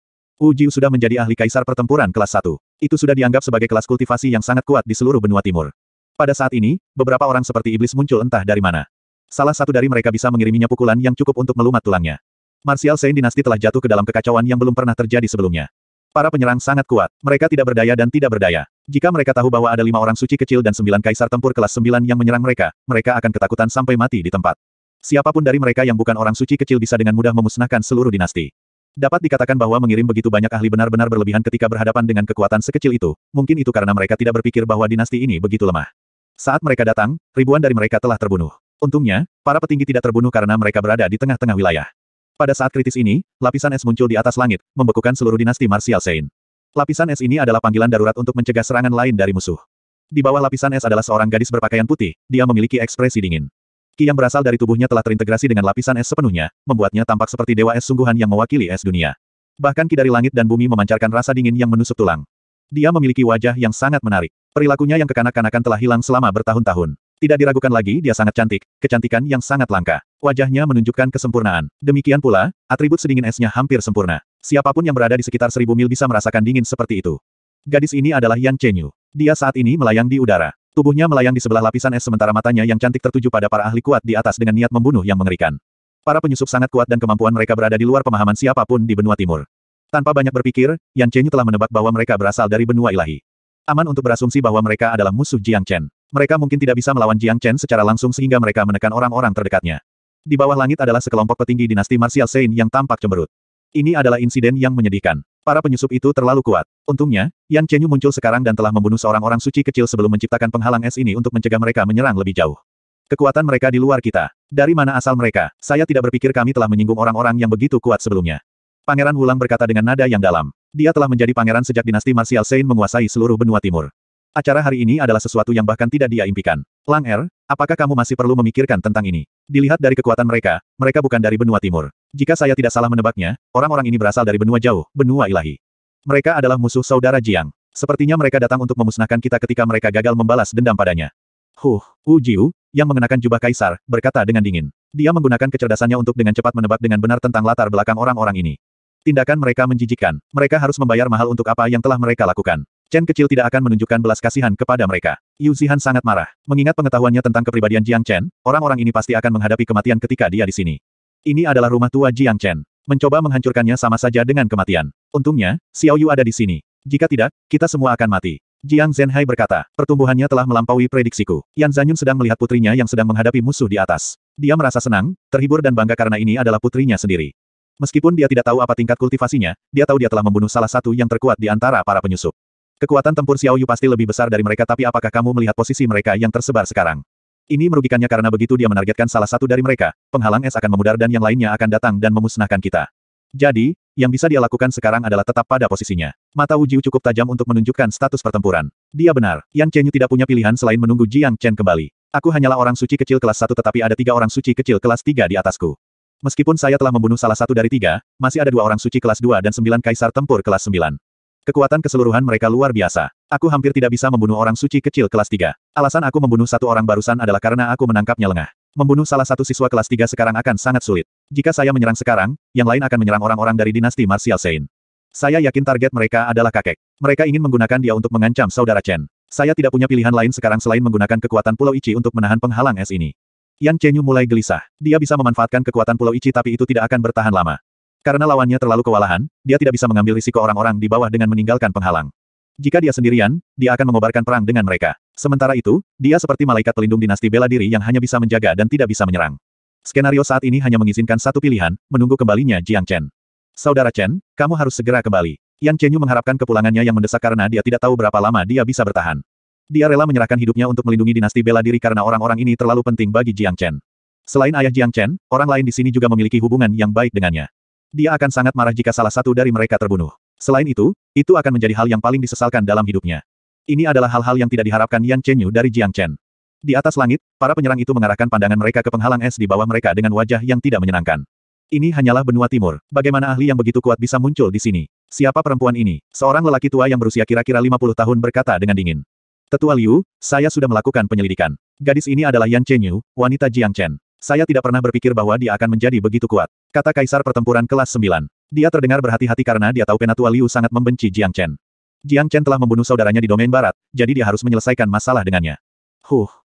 Wu Jiu sudah menjadi ahli kaisar pertempuran kelas 1. Itu sudah dianggap sebagai kelas kultivasi yang sangat kuat di seluruh benua timur. Pada saat ini, beberapa orang seperti iblis muncul entah dari mana. Salah satu dari mereka bisa mengiriminya pukulan yang cukup untuk melumat tulangnya. Martial Saint dinasti telah jatuh ke dalam kekacauan yang belum pernah terjadi sebelumnya. Para penyerang sangat kuat. Mereka tidak berdaya dan tidak berdaya. Jika mereka tahu bahwa ada 5 orang suci kecil dan 9 kaisar tempur kelas 9 yang menyerang mereka, mereka akan ketakutan sampai mati di tempat. Siapapun dari mereka yang bukan orang suci kecil bisa dengan mudah memusnahkan seluruh dinasti. Dapat dikatakan bahwa mengirim begitu banyak ahli benar-benar berlebihan ketika berhadapan dengan kekuatan sekecil itu, mungkin itu karena mereka tidak berpikir bahwa dinasti ini begitu lemah. Saat mereka datang, ribuan dari mereka telah terbunuh. Untungnya, para petinggi tidak terbunuh karena mereka berada di tengah-tengah wilayah. Pada saat kritis ini, lapisan es muncul di atas langit, membekukan seluruh dinasti marsial Sein. Lapisan es ini adalah panggilan darurat untuk mencegah serangan lain dari musuh. Di bawah lapisan es adalah seorang gadis berpakaian putih, dia memiliki ekspresi dingin. Ki yang berasal dari tubuhnya telah terintegrasi dengan lapisan es sepenuhnya, membuatnya tampak seperti dewa es sungguhan yang mewakili es dunia. Bahkan ki dari langit dan bumi memancarkan rasa dingin yang menusuk tulang. Dia memiliki wajah yang sangat menarik. Perilakunya yang kekanak-kanakan telah hilang selama bertahun-tahun. Tidak diragukan lagi dia sangat cantik, kecantikan yang sangat langka. Wajahnya menunjukkan kesempurnaan. Demikian pula, atribut sedingin esnya hampir sempurna. Siapapun yang berada di sekitar 1000 mil bisa merasakan dingin seperti itu. Gadis ini adalah Yan Chenyu. Dia saat ini melayang di udara. Tubuhnya melayang di sebelah lapisan es sementara matanya yang cantik tertuju pada para ahli kuat di atas dengan niat membunuh yang mengerikan. Para penyusup sangat kuat dan kemampuan mereka berada di luar pemahaman siapapun di benua timur. Tanpa banyak berpikir, Yan Chenyu telah menebak bahwa mereka berasal dari benua ilahi. Aman untuk berasumsi bahwa mereka adalah musuh Jiang Chen. Mereka mungkin tidak bisa melawan Jiang Chen secara langsung sehingga mereka menekan orang-orang terdekatnya. Di bawah langit adalah sekelompok petinggi dinasti marsial Sein yang tampak cemberut. Ini adalah insiden yang menyedihkan. Para penyusup itu terlalu kuat. Untungnya, Yan Chenyu muncul sekarang dan telah membunuh seorang orang suci kecil sebelum menciptakan penghalang es ini untuk mencegah mereka menyerang lebih jauh. Kekuatan mereka di luar kita. Dari mana asal mereka? Saya tidak berpikir kami telah menyinggung orang-orang yang begitu kuat sebelumnya. Pangeran Wulang berkata dengan nada yang dalam. Dia telah menjadi pangeran sejak dinasti marsial Sein menguasai seluruh benua timur. Acara hari ini adalah sesuatu yang bahkan tidak dia impikan. Lang Er, apakah kamu masih perlu memikirkan tentang ini? Dilihat dari kekuatan mereka, mereka bukan dari benua timur. Jika saya tidak salah menebaknya, orang-orang ini berasal dari benua jauh, benua ilahi. Mereka adalah musuh saudara Jiang. Sepertinya mereka datang untuk memusnahkan kita ketika mereka gagal membalas dendam padanya. Wu Jiu, yang mengenakan jubah kaisar, berkata dengan dingin. Dia menggunakan kecerdasannya untuk dengan cepat menebak dengan benar tentang latar belakang orang-orang ini. Tindakan mereka menjijikkan. Mereka harus membayar mahal untuk apa yang telah mereka lakukan. Chen kecil tidak akan menunjukkan belas kasihan kepada mereka. Yu Zihan sangat marah. Mengingat pengetahuannya tentang kepribadian Jiang Chen, orang-orang ini pasti akan menghadapi kematian ketika dia di sini. Ini adalah rumah tua Jiang Chen. Mencoba menghancurkannya sama saja dengan kematian. Untungnya, Xiao Yu ada di sini. Jika tidak, kita semua akan mati. Jiang Zhenhai berkata, pertumbuhannya telah melampaui prediksiku. Yan Zhanyun sedang melihat putrinya yang sedang menghadapi musuh di atas. Dia merasa senang, terhibur dan bangga karena ini adalah putrinya sendiri. Meskipun dia tidak tahu apa tingkat kultivasinya, dia tahu dia telah membunuh salah satu yang terkuat di antara para penyusup. Kekuatan tempur Xiao Yu pasti lebih besar dari mereka tapi apakah kamu melihat posisi mereka yang tersebar sekarang? Ini merugikannya karena begitu dia menargetkan salah satu dari mereka, penghalang es akan memudar dan yang lainnya akan datang dan memusnahkan kita. Jadi, yang bisa dia lakukan sekarang adalah tetap pada posisinya. Mata Wu Jiu cukup tajam untuk menunjukkan status pertempuran. Dia benar, Yan Chenyu tidak punya pilihan selain menunggu Jiang Chen kembali. Aku hanyalah orang suci kecil kelas 1 tetapi ada 3 orang suci kecil kelas 3 di atasku. Meskipun saya telah membunuh salah satu dari 3, masih ada 2 orang suci kelas 2 dan 9 kaisar tempur kelas 9. Kekuatan keseluruhan mereka luar biasa. Aku hampir tidak bisa membunuh orang suci kecil kelas 3. Alasan aku membunuh satu orang barusan adalah karena aku menangkapnya lengah. Membunuh salah satu siswa kelas 3 sekarang akan sangat sulit. Jika saya menyerang sekarang, yang lain akan menyerang orang-orang dari dinasti marsial Sein. Saya yakin target mereka adalah kakek. Mereka ingin menggunakan dia untuk mengancam saudara Chen. Saya tidak punya pilihan lain sekarang selain menggunakan kekuatan Pulau Ichi untuk menahan penghalang es ini. Yan Chenyu mulai gelisah. Dia bisa memanfaatkan kekuatan Pulau Ichi tapi itu tidak akan bertahan lama. Karena lawannya terlalu kewalahan, dia tidak bisa mengambil risiko orang-orang di bawah dengan meninggalkan penghalang. Jika dia sendirian, dia akan mengobarkan perang dengan mereka. Sementara itu, dia seperti malaikat pelindung dinasti bela diri yang hanya bisa menjaga dan tidak bisa menyerang. Skenario saat ini hanya mengizinkan satu pilihan, menunggu kembalinya Jiang Chen. Saudara Chen, kamu harus segera kembali. Yan Chenyu mengharapkan kepulangannya yang mendesak karena dia tidak tahu berapa lama dia bisa bertahan. Dia rela menyerahkan hidupnya untuk melindungi dinasti bela diri karena orang-orang ini terlalu penting bagi Jiang Chen. Selain ayah Jiang Chen, orang lain di sini juga memiliki hubungan yang baik dengannya. Dia akan sangat marah jika salah satu dari mereka terbunuh. Selain itu akan menjadi hal yang paling disesalkan dalam hidupnya. Ini adalah hal-hal yang tidak diharapkan Yan Chenyu dari Jiang Chen. Di atas langit, para penyerang itu mengarahkan pandangan mereka ke penghalang es di bawah mereka dengan wajah yang tidak menyenangkan. Ini hanyalah benua timur. Bagaimana ahli yang begitu kuat bisa muncul di sini? Siapa perempuan ini? Seorang lelaki tua yang berusia kira-kira 50 tahun berkata dengan dingin. Tetua Liu, saya sudah melakukan penyelidikan. Gadis ini adalah Yan Chenyu, wanita Jiang Chen. Saya tidak pernah berpikir bahwa dia akan menjadi begitu kuat. Kata Kaisar Pertempuran kelas 9. Dia terdengar berhati-hati karena dia tahu Penatua Liu sangat membenci Jiang Chen. Jiang Chen telah membunuh saudaranya di domain barat, jadi dia harus menyelesaikan masalah dengannya.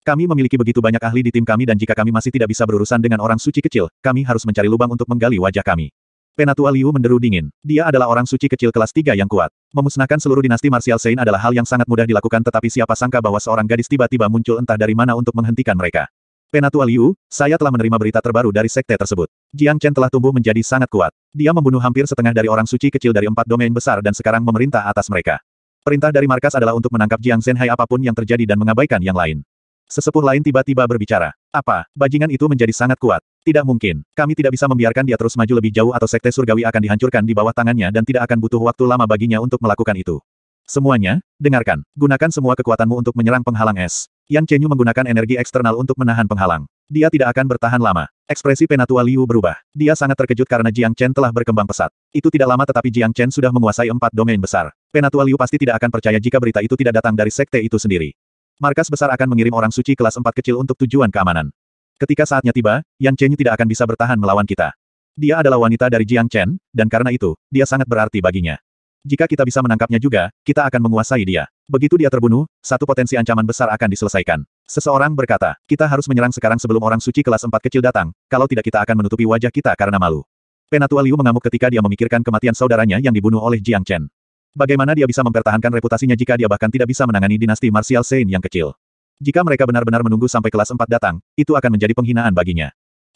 Kami memiliki begitu banyak ahli di tim kami dan jika kami masih tidak bisa berurusan dengan orang suci kecil, kami harus mencari lubang untuk menggali wajah kami. Penatua Liu menderu dingin. Dia adalah orang suci kecil kelas 3 yang kuat. Memusnahkan seluruh dinasti marsial Sein adalah hal yang sangat mudah dilakukan tetapi siapa sangka bahwa seorang gadis tiba-tiba muncul entah dari mana untuk menghentikan mereka. Penatua Liu, saya telah menerima berita terbaru dari sekte tersebut. Jiang Chen telah tumbuh menjadi sangat kuat. Dia membunuh hampir setengah dari orang suci kecil dari 4 domain besar dan sekarang memerintah atas mereka. Perintah dari markas adalah untuk menangkap Jiang Zhenhai apapun yang terjadi dan mengabaikan yang lain. Sesepuh lain tiba-tiba berbicara. Apa, bajingan itu menjadi sangat kuat? Tidak mungkin. Kami tidak bisa membiarkan dia terus maju lebih jauh atau Sekte Surgawi akan dihancurkan di bawah tangannya dan tidak akan butuh waktu lama baginya untuk melakukan itu. Semuanya, dengarkan. Gunakan semua kekuatanmu untuk menyerang penghalang es. Yan Chenyu menggunakan energi eksternal untuk menahan penghalang. Dia tidak akan bertahan lama. Ekspresi Penatua Liu berubah. Dia sangat terkejut karena Jiang Chen telah berkembang pesat. Itu tidak lama tetapi Jiang Chen sudah menguasai 4 domain besar. Penatua Liu pasti tidak akan percaya jika berita itu tidak datang dari sekte itu sendiri. Markas besar akan mengirim orang suci kelas 4 kecil untuk tujuan keamanan. Ketika saatnya tiba, Yan Chenyu tidak akan bisa bertahan melawan kita. Dia adalah wanita dari Jiang Chen, dan karena itu, dia sangat berarti baginya. Jika kita bisa menangkapnya juga, kita akan menguasai dia. Begitu dia terbunuh, satu potensi ancaman besar akan diselesaikan. Seseorang berkata, kita harus menyerang sekarang sebelum orang suci kelas 4 kecil datang, kalau tidak kita akan menutupi wajah kita karena malu. Penatua Liu mengamuk ketika dia memikirkan kematian saudaranya yang dibunuh oleh Jiang Chen. Bagaimana dia bisa mempertahankan reputasinya jika dia bahkan tidak bisa menangani dinasti martial Sein yang kecil? Jika mereka benar-benar menunggu sampai kelas 4 datang, itu akan menjadi penghinaan baginya.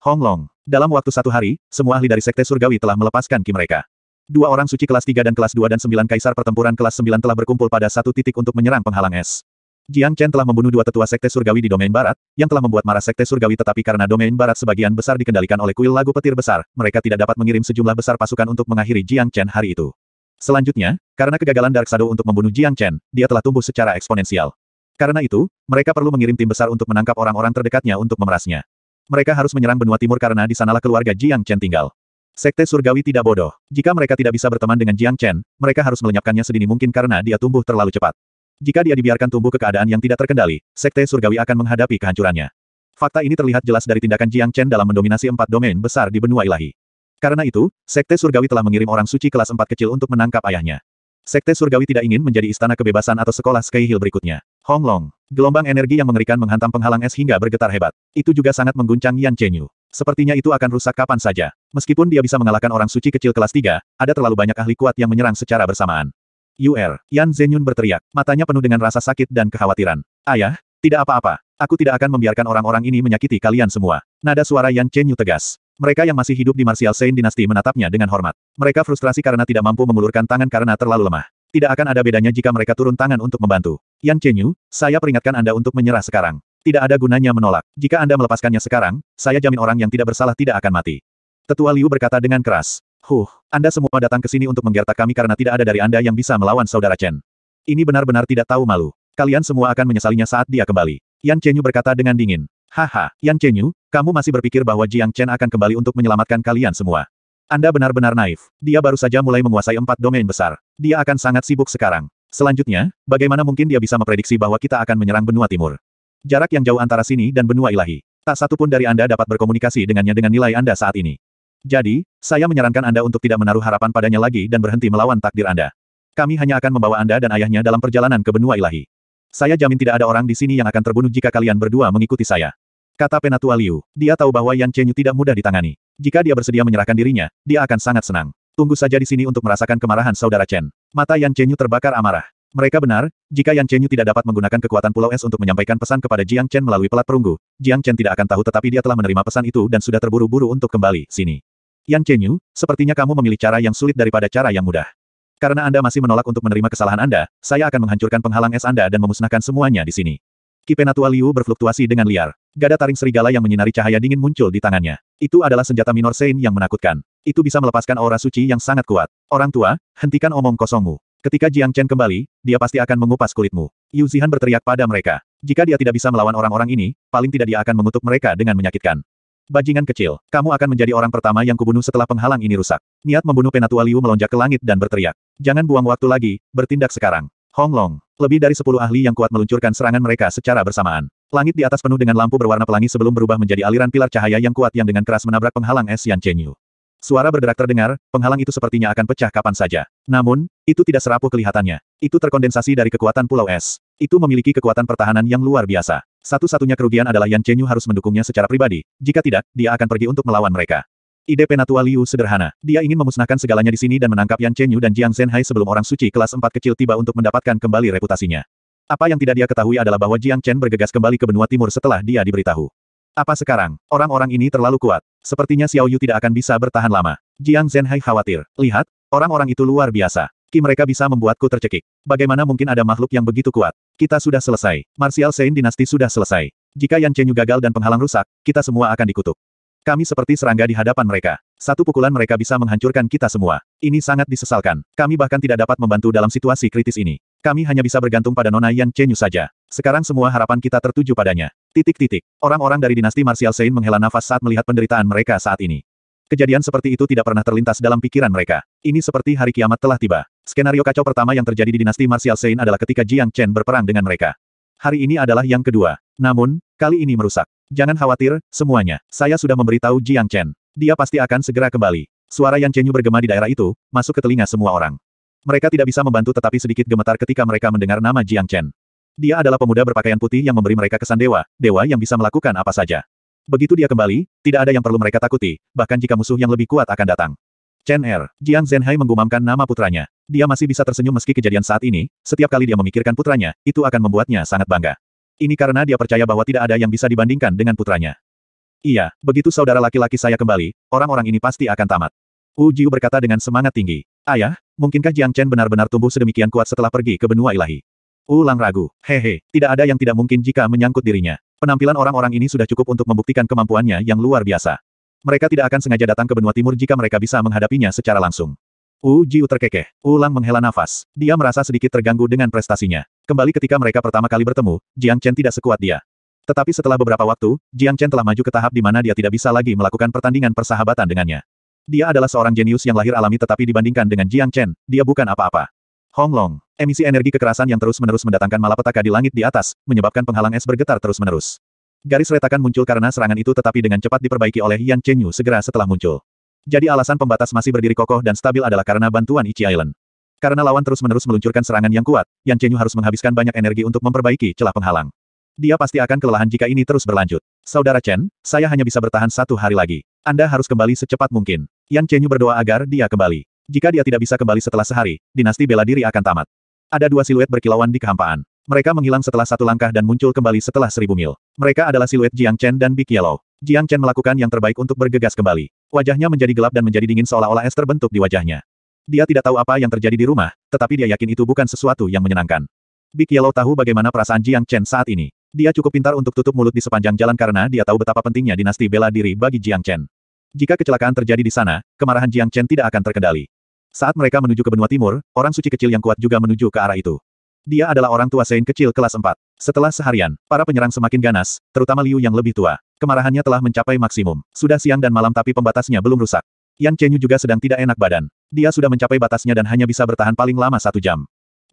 Hong Long, dalam waktu 1 hari, semua ahli dari Sekte Surgawi telah melepaskan ki mereka. 2 orang suci kelas 3 dan kelas 2 dan 9 kaisar pertempuran kelas 9 telah berkumpul pada satu titik untuk menyerang penghalang es. Jiang Chen telah membunuh 2 tetua Sekte Surgawi di domain barat, yang telah membuat marah Sekte Surgawi tetapi karena domain barat sebagian besar dikendalikan oleh kuil lagu petir besar, mereka tidak dapat mengirim sejumlah besar pasukan untuk mengakhiri Jiang Chen hari itu. Selanjutnya, karena kegagalan Dark Shadow untuk membunuh Jiang Chen, dia telah tumbuh secara eksponensial. Karena itu, mereka perlu mengirim tim besar untuk menangkap orang-orang terdekatnya untuk memerasnya. Mereka harus menyerang benua timur karena di sanalah keluarga Jiang Chen tinggal. Sekte Surgawi tidak bodoh. Jika mereka tidak bisa berteman dengan Jiang Chen, mereka harus melenyapkannya sedini mungkin karena dia tumbuh terlalu cepat. Jika dia dibiarkan tumbuh ke keadaan yang tidak terkendali, Sekte Surgawi akan menghadapi kehancurannya. Fakta ini terlihat jelas dari tindakan Jiang Chen dalam mendominasi 4 domain besar di benua ilahi. Karena itu, Sekte Surgawi telah mengirim orang suci kelas 4 kecil untuk menangkap ayahnya. Sekte Surgawi tidak ingin menjadi istana kebebasan atau sekolah Sky Hill berikutnya. Hong Long, gelombang energi yang mengerikan menghantam penghalang es hingga bergetar hebat. Itu juga sangat mengguncang Yan Chenyu. Sepertinya itu akan rusak kapan saja. Meskipun dia bisa mengalahkan orang suci kecil kelas 3, ada terlalu banyak ahli kuat yang menyerang secara bersamaan. Yan Zhenyun berteriak, matanya penuh dengan rasa sakit dan kekhawatiran. Ayah, tidak apa-apa. Aku tidak akan membiarkan orang-orang ini menyakiti kalian semua. Nada suara Yan Chenyu tegas. Mereka yang masih hidup di Martial Sein Dynasty menatapnya dengan hormat. Mereka frustrasi karena tidak mampu mengulurkan tangan karena terlalu lemah. Tidak akan ada bedanya jika mereka turun tangan untuk membantu. Yan Chenyu, saya peringatkan Anda untuk menyerah sekarang. Tidak ada gunanya menolak. Jika Anda melepaskannya sekarang, saya jamin orang yang tidak bersalah tidak akan mati. Tetua Liu berkata dengan keras. Anda semua datang ke sini untuk menggertak kami karena tidak ada dari Anda yang bisa melawan saudara Chen. Ini benar-benar tidak tahu malu. Kalian semua akan menyesalinya saat dia kembali. Yan Chenyu berkata dengan dingin. Haha, Yan Chenyu, kamu masih berpikir bahwa Jiang Chen akan kembali untuk menyelamatkan kalian semua. Anda benar-benar naif. Dia baru saja mulai menguasai 4 domain besar. Dia akan sangat sibuk sekarang. Selanjutnya, bagaimana mungkin dia bisa memprediksi bahwa kita akan menyerang benua timur? Jarak yang jauh antara sini dan benua ilahi. Tak satu pun dari Anda dapat berkomunikasi dengannya dengan nilai Anda saat ini. Jadi, saya menyarankan Anda untuk tidak menaruh harapan padanya lagi dan berhenti melawan takdir Anda. Kami hanya akan membawa Anda dan ayahnya dalam perjalanan ke benua ilahi. Saya jamin tidak ada orang di sini yang akan terbunuh jika kalian berdua mengikuti saya. Kata Penatua Liu. Dia tahu bahwa Yan Chenyu tidak mudah ditangani. Jika dia bersedia menyerahkan dirinya, dia akan sangat senang. Tunggu saja di sini untuk merasakan kemarahan saudara Chen. Mata Yan Chenyu terbakar amarah. Mereka benar, jika Yan Chenyu tidak dapat menggunakan kekuatan Pulau Es untuk menyampaikan pesan kepada Jiang Chen melalui pelat perunggu, Jiang Chen tidak akan tahu tetapi dia telah menerima pesan itu dan sudah terburu-buru untuk kembali sini. Yan Chenyu, sepertinya kamu memilih cara yang sulit daripada cara yang mudah. Karena Anda masih menolak untuk menerima kesalahan Anda, saya akan menghancurkan penghalang es Anda dan memusnahkan semuanya di sini. Ki Penatua Liu berfluktuasi dengan liar. Gada taring serigala yang menyinari cahaya dingin muncul di tangannya. Itu adalah senjata minor Sein yang menakutkan. Itu bisa melepaskan aura suci yang sangat kuat. Orang tua, hentikan omong kosongmu. Ketika Jiang Chen kembali, dia pasti akan mengupas kulitmu. Yu Zihan berteriak pada mereka. Jika dia tidak bisa melawan orang-orang ini, paling tidak dia akan mengutuk mereka dengan menyakitkan. Bajingan kecil, kamu akan menjadi orang pertama yang kubunuh setelah penghalang ini rusak. Niat membunuh Penatua Liu melonjak ke langit dan berteriak. Jangan buang waktu lagi, bertindak sekarang. Hong Long, lebih dari 10 ahli yang kuat meluncurkan serangan mereka secara bersamaan. Langit di atas penuh dengan lampu berwarna pelangi sebelum berubah menjadi aliran pilar cahaya yang kuat yang dengan keras menabrak penghalang es Yan Chenyu. Suara berderak terdengar, penghalang itu sepertinya akan pecah kapan saja. Namun, itu tidak serapuh kelihatannya. Itu terkondensasi dari kekuatan Pulau Es. Itu memiliki kekuatan pertahanan yang luar biasa. Satu-satunya kerugian adalah Yan Chenyu harus mendukungnya secara pribadi. Jika tidak, dia akan pergi untuk melawan mereka. Ide Penatua Liu sederhana. Dia ingin memusnahkan segalanya di sini dan menangkap Yan Chenyu dan Jiang Zhenhai sebelum orang suci kelas 4 kecil tiba untuk mendapatkan kembali reputasinya. Apa yang tidak dia ketahui adalah bahwa Jiang Chen bergegas kembali ke benua timur setelah dia diberitahu. Apa sekarang? Orang-orang ini terlalu kuat. Sepertinya Xiao Yu tidak akan bisa bertahan lama. Jiang Zhenhai khawatir. Lihat, orang-orang itu luar biasa. Ki mereka bisa membuatku tercekik. Bagaimana mungkin ada makhluk yang begitu kuat? Kita sudah selesai. Martial Sein Dynasty sudah selesai. Jika Yan Chenyu gagal dan penghalang rusak, kita semua akan dikutuk. Kami seperti serangga di hadapan mereka. Satu pukulan mereka bisa menghancurkan kita semua. Ini sangat disesalkan. Kami bahkan tidak dapat membantu dalam situasi kritis ini. Kami hanya bisa bergantung pada Nona Yan Chenyu saja. Sekarang semua harapan kita tertuju padanya. Orang-orang dari dinasti Martial Saint menghela nafas saat melihat penderitaan mereka saat ini. Kejadian seperti itu tidak pernah terlintas dalam pikiran mereka. Ini seperti hari kiamat telah tiba. Skenario kacau pertama yang terjadi di dinasti Martial Saint adalah ketika Jiang Chen berperang dengan mereka. Hari ini adalah yang kedua. Namun, kali ini merusak. Jangan khawatir, semuanya. Saya sudah memberitahu Jiang Chen. Dia pasti akan segera kembali. Suara Yan Chenyu bergema di daerah itu, masuk ke telinga semua orang. Mereka tidak bisa membantu tetapi sedikit gemetar ketika mereka mendengar nama Jiang Chen. Dia adalah pemuda berpakaian putih yang memberi mereka kesan dewa, dewa yang bisa melakukan apa saja. Begitu dia kembali, tidak ada yang perlu mereka takuti, bahkan jika musuh yang lebih kuat akan datang. Chen Er, Jiang Zhenhai menggumamkan nama putranya. Dia masih bisa tersenyum meski kejadian saat ini, setiap kali dia memikirkan putranya, itu akan membuatnya sangat bangga. Ini karena dia percaya bahwa tidak ada yang bisa dibandingkan dengan putranya. Iya, begitu saudara laki-laki saya kembali, orang-orang ini pasti akan tamat. Wu Jiu berkata dengan semangat tinggi. Ayah, mungkinkah Jiang Chen benar-benar tumbuh sedemikian kuat setelah pergi ke benua ilahi? Wu Lang ragu. Hehe, tidak ada yang tidak mungkin jika menyangkut dirinya. Penampilan orang-orang ini sudah cukup untuk membuktikan kemampuannya yang luar biasa. Mereka tidak akan sengaja datang ke benua timur jika mereka bisa menghadapinya secara langsung. Wu Jiu terkekeh. Wu Lang menghela nafas. Dia merasa sedikit terganggu dengan prestasinya. Kembali ketika mereka pertama kali bertemu, Jiang Chen tidak sekuat dia. Tetapi setelah beberapa waktu, Jiang Chen telah maju ke tahap di mana dia tidak bisa lagi melakukan pertandingan persahabatan dengannya. Dia adalah seorang jenius yang lahir alami tetapi dibandingkan dengan Jiang Chen, dia bukan apa-apa. Hong Long. Emisi energi kekerasan yang terus-menerus mendatangkan malapetaka di langit di atas, menyebabkan penghalang es bergetar terus-menerus. Garis retakan muncul karena serangan itu tetapi dengan cepat diperbaiki oleh Yan Chenyu segera setelah muncul. Jadi alasan pembatas masih berdiri kokoh dan stabil adalah karena bantuan Ichi Island. Karena lawan terus-menerus meluncurkan serangan yang kuat, Yan Chenyu harus menghabiskan banyak energi untuk memperbaiki celah penghalang. Dia pasti akan kelelahan jika ini terus berlanjut. Saudara Chen, saya hanya bisa bertahan 1 hari lagi. Anda harus kembali secepat mungkin. Yan Chenyu berdoa agar dia kembali. Jika dia tidak bisa kembali setelah sehari, dinasti bela diri akan tamat. Ada 2 siluet berkilauan di kehampaan. Mereka menghilang setelah 1 langkah dan muncul kembali setelah 1000 mil. Mereka adalah siluet Jiang Chen dan Big Yellow. Jiang Chen melakukan yang terbaik untuk bergegas kembali. Wajahnya menjadi gelap dan menjadi dingin seolah-olah es terbentuk di wajahnya. Dia tidak tahu apa yang terjadi di rumah, tetapi dia yakin itu bukan sesuatu yang menyenangkan. Big Yellow tahu bagaimana perasaan Jiang Chen saat ini. Dia cukup pintar untuk tutup mulut di sepanjang jalan karena dia tahu betapa pentingnya dinasti bela diri bagi Jiang Chen. Jika kecelakaan terjadi di sana, kemarahan Jiang Chen tidak akan terkendali. Saat mereka menuju ke benua timur, orang suci kecil yang kuat juga menuju ke arah itu. Dia adalah orang tua Saint kecil kelas 4. Setelah seharian, para penyerang semakin ganas, terutama Liu yang lebih tua. Kemarahannya telah mencapai maksimum. Sudah siang dan malam tapi pembatasnya belum rusak. Yan Chenyu juga sedang tidak enak badan. Dia sudah mencapai batasnya dan hanya bisa bertahan paling lama 1 jam.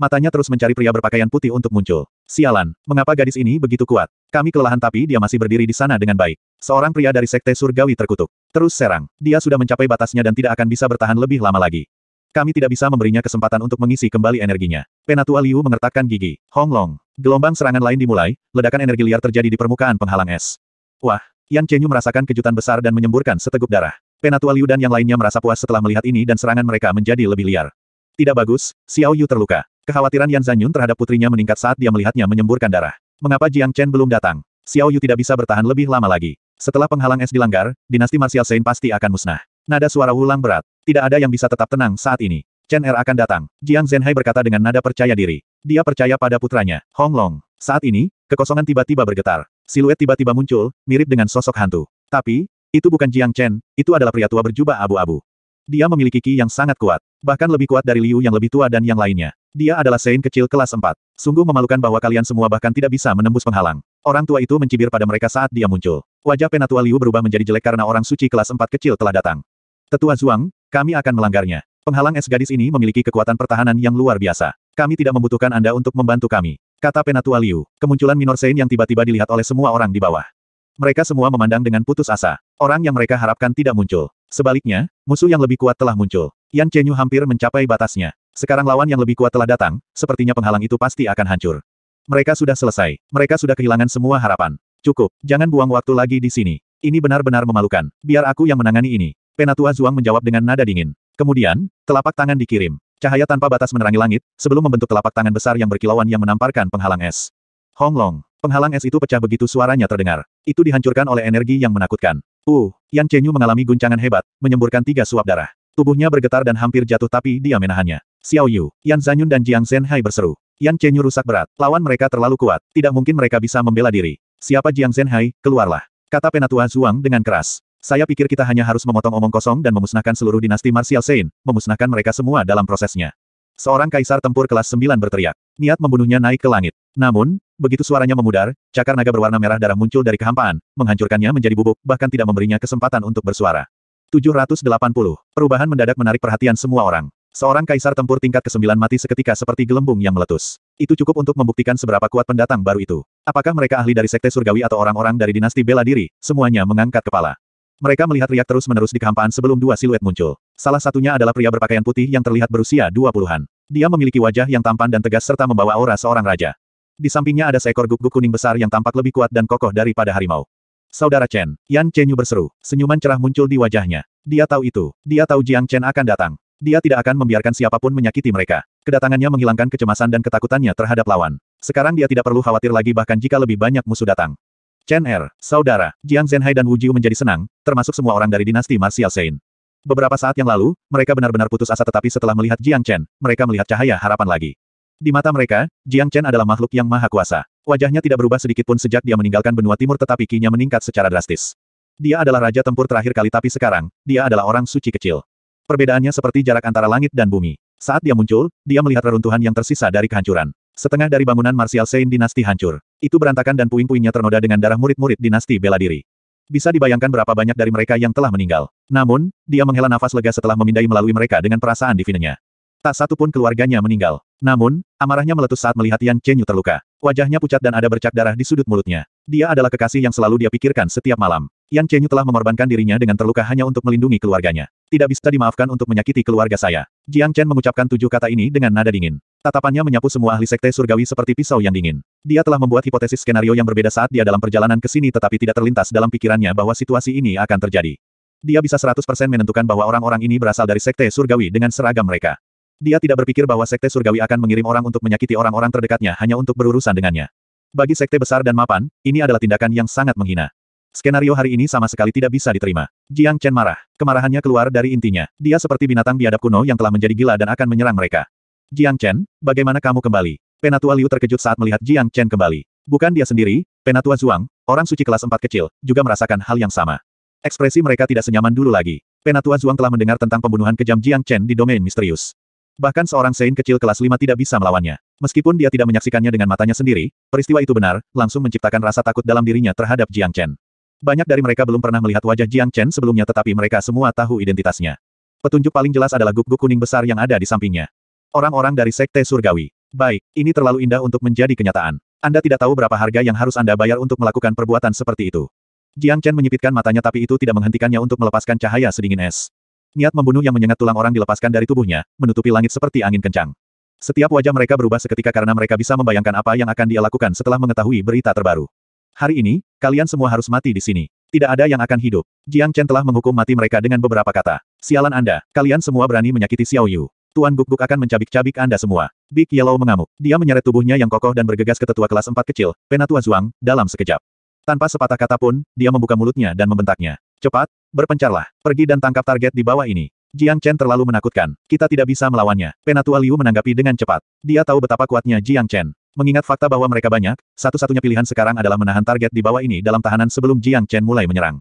Matanya terus mencari pria berpakaian putih untuk muncul. Sialan, mengapa gadis ini begitu kuat? Kami kelelahan tapi dia masih berdiri di sana dengan baik. Seorang pria dari sekte surgawi terkutuk. Terus serang. Dia sudah mencapai batasnya dan tidak akan bisa bertahan lebih lama lagi. Kami tidak bisa memberinya kesempatan untuk mengisi kembali energinya. Penatua Liu mengertakkan gigi. Hong Long. Gelombang serangan lain dimulai, ledakan energi liar terjadi di permukaan penghalang es. Wah, Yan Chenyu merasakan kejutan besar dan menyemburkan seteguk darah. Penatua Liu dan yang lainnya merasa puas setelah melihat ini dan serangan mereka menjadi lebih liar. Tidak bagus, Xiao Yu terluka. Kekhawatiran Yan Zanyun terhadap putrinya meningkat saat dia melihatnya menyemburkan darah. Mengapa Jiang Chen belum datang? Xiao Yu tidak bisa bertahan lebih lama lagi. Setelah penghalang es dilanggar, dinasti Martial Saint pasti akan musnah. Nada suara Wu Lang berat. Tidak ada yang bisa tetap tenang saat ini. Chen Er akan datang. Jiang Zhenhai berkata dengan nada percaya diri. Dia percaya pada putranya, Hong Long. Saat ini, kekosongan tiba-tiba bergetar. Siluet tiba-tiba muncul, mirip dengan sosok hantu. Tapi, itu bukan Jiang Chen, itu adalah pria tua berjubah abu-abu. Dia memiliki ki yang sangat kuat. Bahkan lebih kuat dari Liu yang lebih tua dan yang lainnya. Dia adalah Saint kecil kelas 4. Sungguh memalukan bahwa kalian semua bahkan tidak bisa menembus penghalang. Orang tua itu mencibir pada mereka saat dia muncul. Wajah Penatua Liu berubah menjadi jelek karena orang suci kelas 4 kecil telah datang. Tetua Zhuang, kami akan melanggarnya. Penghalang es gadis ini memiliki kekuatan pertahanan yang luar biasa. Kami tidak membutuhkan Anda untuk membantu kami. Kata Penatua Liu. Kemunculan Minor Saint yang tiba-tiba dilihat oleh semua orang di bawah. Mereka semua memandang dengan putus asa. Orang yang mereka harapkan tidak muncul. Sebaliknya, musuh yang lebih kuat telah muncul. Yan Chenyu hampir mencapai batasnya. Sekarang lawan yang lebih kuat telah datang, sepertinya penghalang itu pasti akan hancur. Mereka sudah selesai. Mereka sudah kehilangan semua harapan. Cukup, jangan buang waktu lagi di sini. Ini benar-benar memalukan. Biar aku yang menangani ini. Penatua Zhuang menjawab dengan nada dingin. Kemudian, telapak tangan dikirim. Cahaya tanpa batas menerangi langit, sebelum membentuk telapak tangan besar yang berkilauan yang menamparkan penghalang es. Hong Long. Penghalang es itu pecah begitu suaranya terdengar. Itu dihancurkan oleh energi yang menakutkan. Yan Chenyu mengalami guncangan hebat, menyemburkan 3 suap darah. Tubuhnya bergetar dan hampir jatuh tapi dia menahannya. Xiao Yu, Yan Zanyun dan Jiang Zhenhai berseru. Yan Chenyu rusak berat. Lawan mereka terlalu kuat. Tidak mungkin mereka bisa membela diri. Siapa Jiang Zhenhai, keluarlah. Kata Penatua Zhuang dengan keras. Saya pikir kita hanya harus memotong omong kosong dan memusnahkan seluruh dinasti martial Sein, memusnahkan mereka semua dalam prosesnya. Seorang kaisar tempur kelas 9 berteriak. Niat membunuhnya naik ke langit. Namun, begitu suaranya memudar, cakar naga berwarna merah darah muncul dari kehampaan, menghancurkannya menjadi bubuk, bahkan tidak memberinya kesempatan untuk bersuara. 780. Perubahan mendadak menarik perhatian semua orang. Seorang kaisar tempur tingkat ke-9 mati seketika seperti gelembung yang meletus. Itu cukup untuk membuktikan seberapa kuat pendatang baru itu. Apakah mereka ahli dari Sekte Surgawi atau orang-orang dari dinasti bela diri? Semuanya mengangkat kepala. Mereka melihat riak terus-menerus di kehampaan sebelum dua siluet muncul. Salah satunya adalah pria berpakaian putih yang terlihat berusia 20-an. Dia memiliki wajah yang tampan dan tegas serta membawa aura seorang raja. Di sampingnya ada seekor guguk kuning besar yang tampak lebih kuat dan kokoh daripada harimau. Saudara Chen, Yan Chenyu berseru. Senyuman cerah muncul di wajahnya. Dia tahu itu. Dia tahu Jiang Chen akan datang. Dia tidak akan membiarkan siapapun menyakiti mereka. Kedatangannya menghilangkan kecemasan dan ketakutannya terhadap lawan. Sekarang dia tidak perlu khawatir lagi bahkan jika lebih banyak musuh datang. Chen saudara, Jiang Zhenhai dan Wu Jiu menjadi senang, termasuk semua orang dari dinasti martial Sein. Beberapa saat yang lalu, mereka benar-benar putus asa tetapi setelah melihat Jiang Chen, mereka melihat cahaya harapan lagi. Di mata mereka, Jiang Chen adalah makhluk yang maha kuasa. Wajahnya tidak berubah sedikit pun sejak dia meninggalkan benua timur tetapi ki-nya meningkat secara drastis. Dia adalah raja tempur terakhir kali tapi sekarang, dia adalah orang suci kecil. Perbedaannya seperti jarak antara langit dan bumi. Saat dia muncul, dia melihat reruntuhan yang tersisa dari kehancuran. Setengah dari bangunan martial Sein dinasti hancur. Itu berantakan dan puing-puingnya ternoda dengan darah murid-murid dinasti bela diri. Bisa dibayangkan berapa banyak dari mereka yang telah meninggal. Namun, dia menghela nafas lega setelah memindai melalui mereka dengan perasaan divinenya. Tak satu pun keluarganya meninggal. Namun, amarahnya meletus saat melihat Yan Chenyu terluka. Wajahnya pucat dan ada bercak darah di sudut mulutnya. Dia adalah kekasih yang selalu dia pikirkan setiap malam. Yan Chenyu telah mengorbankan dirinya dengan terluka hanya untuk melindungi keluarganya. Tidak bisa dimaafkan untuk menyakiti keluarga saya. Jiang Chen mengucapkan 7 kata ini dengan nada dingin. Tatapannya menyapu semua ahli sekte surgawi seperti pisau yang dingin. Dia telah membuat hipotesis skenario yang berbeda saat dia dalam perjalanan ke sini tetapi tidak terlintas dalam pikirannya bahwa situasi ini akan terjadi. Dia bisa 100% menentukan bahwa orang-orang ini berasal dari sekte surgawi dengan seragam mereka. Dia tidak berpikir bahwa sekte surgawi akan mengirim orang untuk menyakiti orang-orang terdekatnya hanya untuk berurusan dengannya. Bagi sekte besar dan mapan, ini adalah tindakan yang sangat menghina. Skenario hari ini sama sekali tidak bisa diterima. Jiang Chen marah. Kemarahannya keluar dari intinya. Dia seperti binatang biadab kuno yang telah menjadi gila dan akan menyerang mereka. Jiang Chen, bagaimana kamu kembali? Penatua Liu terkejut saat melihat Jiang Chen kembali. Bukan dia sendiri, Penatua Zhuang, orang suci kelas 4 kecil, juga merasakan hal yang sama. Ekspresi mereka tidak senyaman dulu lagi. Penatua Zhuang telah mendengar tentang pembunuhan kejam Jiang Chen di domain misterius. Bahkan seorang Sein kecil kelas 5 tidak bisa melawannya. Meskipun dia tidak menyaksikannya dengan matanya sendiri, peristiwa itu benar, langsung menciptakan rasa takut dalam dirinya terhadap Jiang Chen. Banyak dari mereka belum pernah melihat wajah Jiang Chen sebelumnya tetapi mereka semua tahu identitasnya. Petunjuk paling jelas adalah guguk kuning besar yang ada di sampingnya. Orang-orang dari Sekte Surgawi. Baik, ini terlalu indah untuk menjadi kenyataan. Anda tidak tahu berapa harga yang harus Anda bayar untuk melakukan perbuatan seperti itu. Jiang Chen menyipitkan matanya tapi itu tidak menghentikannya untuk melepaskan cahaya sedingin es. Niat membunuh yang menyengat tulang orang dilepaskan dari tubuhnya, menutupi langit seperti angin kencang. Setiap wajah mereka berubah seketika karena mereka bisa membayangkan apa yang akan dia lakukan setelah mengetahui berita terbaru. Hari ini, kalian semua harus mati di sini. Tidak ada yang akan hidup. Jiang Chen telah menghukum mati mereka dengan beberapa kata. Sialan Anda, kalian semua berani menyakiti Xiao Yu. Tuan Guk Guk akan mencabik-cabik Anda semua. Big Yellow mengamuk. Dia menyeret tubuhnya yang kokoh dan bergegas ke tetua kelas 4 kecil, Penatua Zhuang, dalam sekejap. Tanpa sepatah kata pun, dia membuka mulutnya dan membentaknya. Cepat, berpencarlah. Pergi dan tangkap target di bawah ini. Jiang Chen terlalu menakutkan. Kita tidak bisa melawannya. Penatua Liu menanggapi dengan cepat. Dia tahu betapa kuatnya Jiang Chen. Mengingat fakta bahwa mereka banyak, satu-satunya pilihan sekarang adalah menahan target di bawah ini dalam tahanan sebelum Jiang Chen mulai menyerang.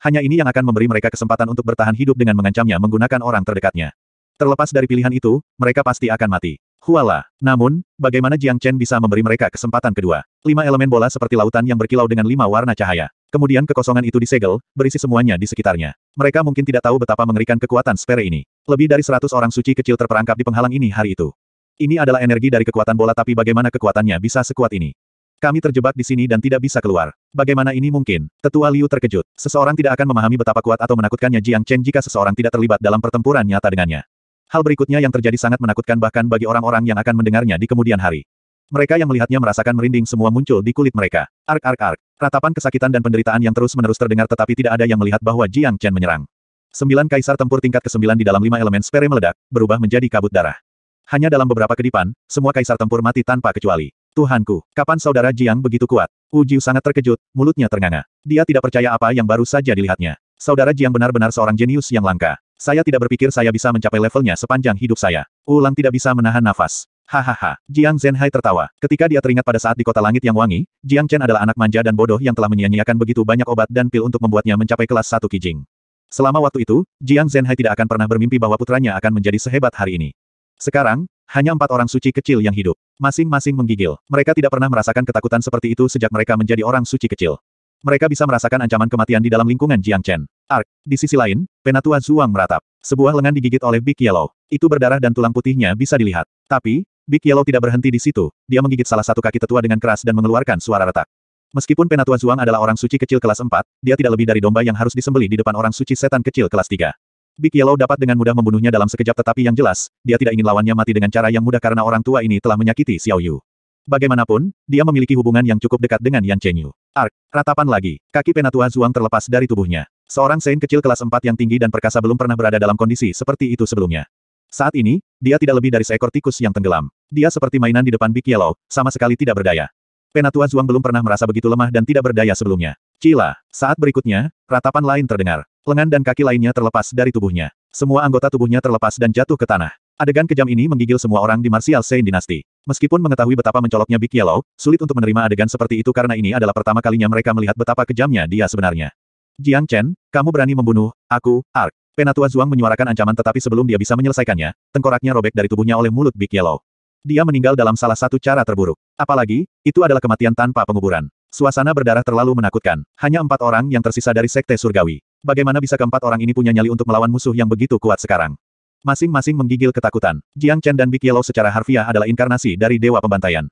Hanya ini yang akan memberi mereka kesempatan untuk bertahan hidup dengan mengancamnya menggunakan orang terdekatnya. Terlepas dari pilihan itu, mereka pasti akan mati. Huala. Namun, bagaimana Jiang Chen bisa memberi mereka kesempatan kedua? 5 elemen bola seperti lautan yang berkilau dengan 5 warna cahaya. Kemudian kekosongan itu disegel, berisi semuanya di sekitarnya. Mereka mungkin tidak tahu betapa mengerikan kekuatan Sphère ini. Lebih dari 100 orang suci kecil terperangkap di penghalang ini hari itu. Ini adalah energi dari kekuatan bola tapi bagaimana kekuatannya bisa sekuat ini? Kami terjebak di sini dan tidak bisa keluar. Bagaimana ini mungkin? Tetua Liu terkejut. Seseorang tidak akan memahami betapa kuat atau menakutkannya Jiang Chen jika seseorang tidak terlibat dalam pertempuran nyata dengannya. Hal berikutnya yang terjadi sangat menakutkan bahkan bagi orang-orang yang akan mendengarnya di kemudian hari. Mereka yang melihatnya merasakan merinding semua muncul di kulit mereka. Ark. Ratapan kesakitan dan penderitaan yang terus-menerus terdengar tetapi tidak ada yang melihat bahwa Jiang Chen menyerang. 9 kaisar tempur tingkat ke-9 di dalam 5 elemen Sphère meledak, berubah menjadi kabut darah. Hanya dalam beberapa kedipan, semua kaisar tempur mati tanpa kecuali. Tuhanku, kapan saudara Jiang begitu kuat? Wu Jiu sangat terkejut, mulutnya ternganga. Dia tidak percaya apa yang baru saja dilihatnya. Saudara Jiang benar-benar seorang jenius yang langka. Saya tidak berpikir saya bisa mencapai levelnya sepanjang hidup saya. Ulang tidak bisa menahan nafas. Hahaha, Jiang Zhenhai tertawa. Ketika dia teringat pada saat di kota langit yang wangi, Jiang Chen adalah anak manja dan bodoh yang telah menyia-nyiakan begitu banyak obat dan pil untuk membuatnya mencapai kelas 1 Qijing. Selama waktu itu, Jiang Zhenhai tidak akan pernah bermimpi bahwa putranya akan menjadi sehebat hari ini. Sekarang, hanya 4 orang suci kecil yang hidup. Masing-masing menggigil. Mereka tidak pernah merasakan ketakutan seperti itu sejak mereka menjadi orang suci kecil. Mereka bisa merasakan ancaman kematian di dalam lingkungan Jiang Chen. Ark. Di sisi lain, Penatua Zhuang meratap. Sebuah lengan digigit oleh Big Yellow. Itu berdarah dan tulang putihnya bisa dilihat. Tapi, Big Yellow tidak berhenti di situ. Dia menggigit salah satu kaki tetua dengan keras dan mengeluarkan suara retak. Meskipun Penatua Zhuang adalah orang suci kecil kelas 4, dia tidak lebih dari domba yang harus disembelih di depan orang suci setan kecil kelas 3. Big Yellow dapat dengan mudah membunuhnya dalam sekejap tetapi yang jelas, dia tidak ingin lawannya mati dengan cara yang mudah karena orang tua ini telah menyakiti Xiao Yu. Bagaimanapun, dia memiliki hubungan yang cukup dekat dengan Yan Chenyu. Ark. Ratapan lagi. Kaki Penatua Zhuang terlepas dari tubuhnya. Seorang Saint kecil kelas 4 yang tinggi dan perkasa belum pernah berada dalam kondisi seperti itu sebelumnya. Saat ini, dia tidak lebih dari seekor tikus yang tenggelam. Dia seperti mainan di depan Big Yellow, sama sekali tidak berdaya. Penatua Zhuang belum pernah merasa begitu lemah dan tidak berdaya sebelumnya. Cila. Saat berikutnya, ratapan lain terdengar. Lengan dan kaki lainnya terlepas dari tubuhnya. Semua anggota tubuhnya terlepas dan jatuh ke tanah. Adegan kejam ini menggigil semua orang di Martial Saint Dynasty. Meskipun mengetahui betapa mencoloknya Big Yellow, sulit untuk menerima adegan seperti itu karena ini adalah pertama kalinya mereka melihat betapa kejamnya dia sebenarnya. Jiang Chen, kamu berani membunuh aku, Ark. Penatua Zhuang menyuarakan ancaman tetapi sebelum dia bisa menyelesaikannya, tengkoraknya robek dari tubuhnya oleh mulut Big Yellow. Dia meninggal dalam salah satu cara terburuk. Apalagi, itu adalah kematian tanpa penguburan. Suasana berdarah terlalu menakutkan. Hanya 4 orang yang tersisa dari Sekte Surgawi. Bagaimana bisa keempat orang ini punya nyali untuk melawan musuh yang begitu kuat sekarang? Masing-masing menggigil ketakutan. Jiang Chen dan Big Yellow secara harfiah adalah inkarnasi dari Dewa Pembantaian.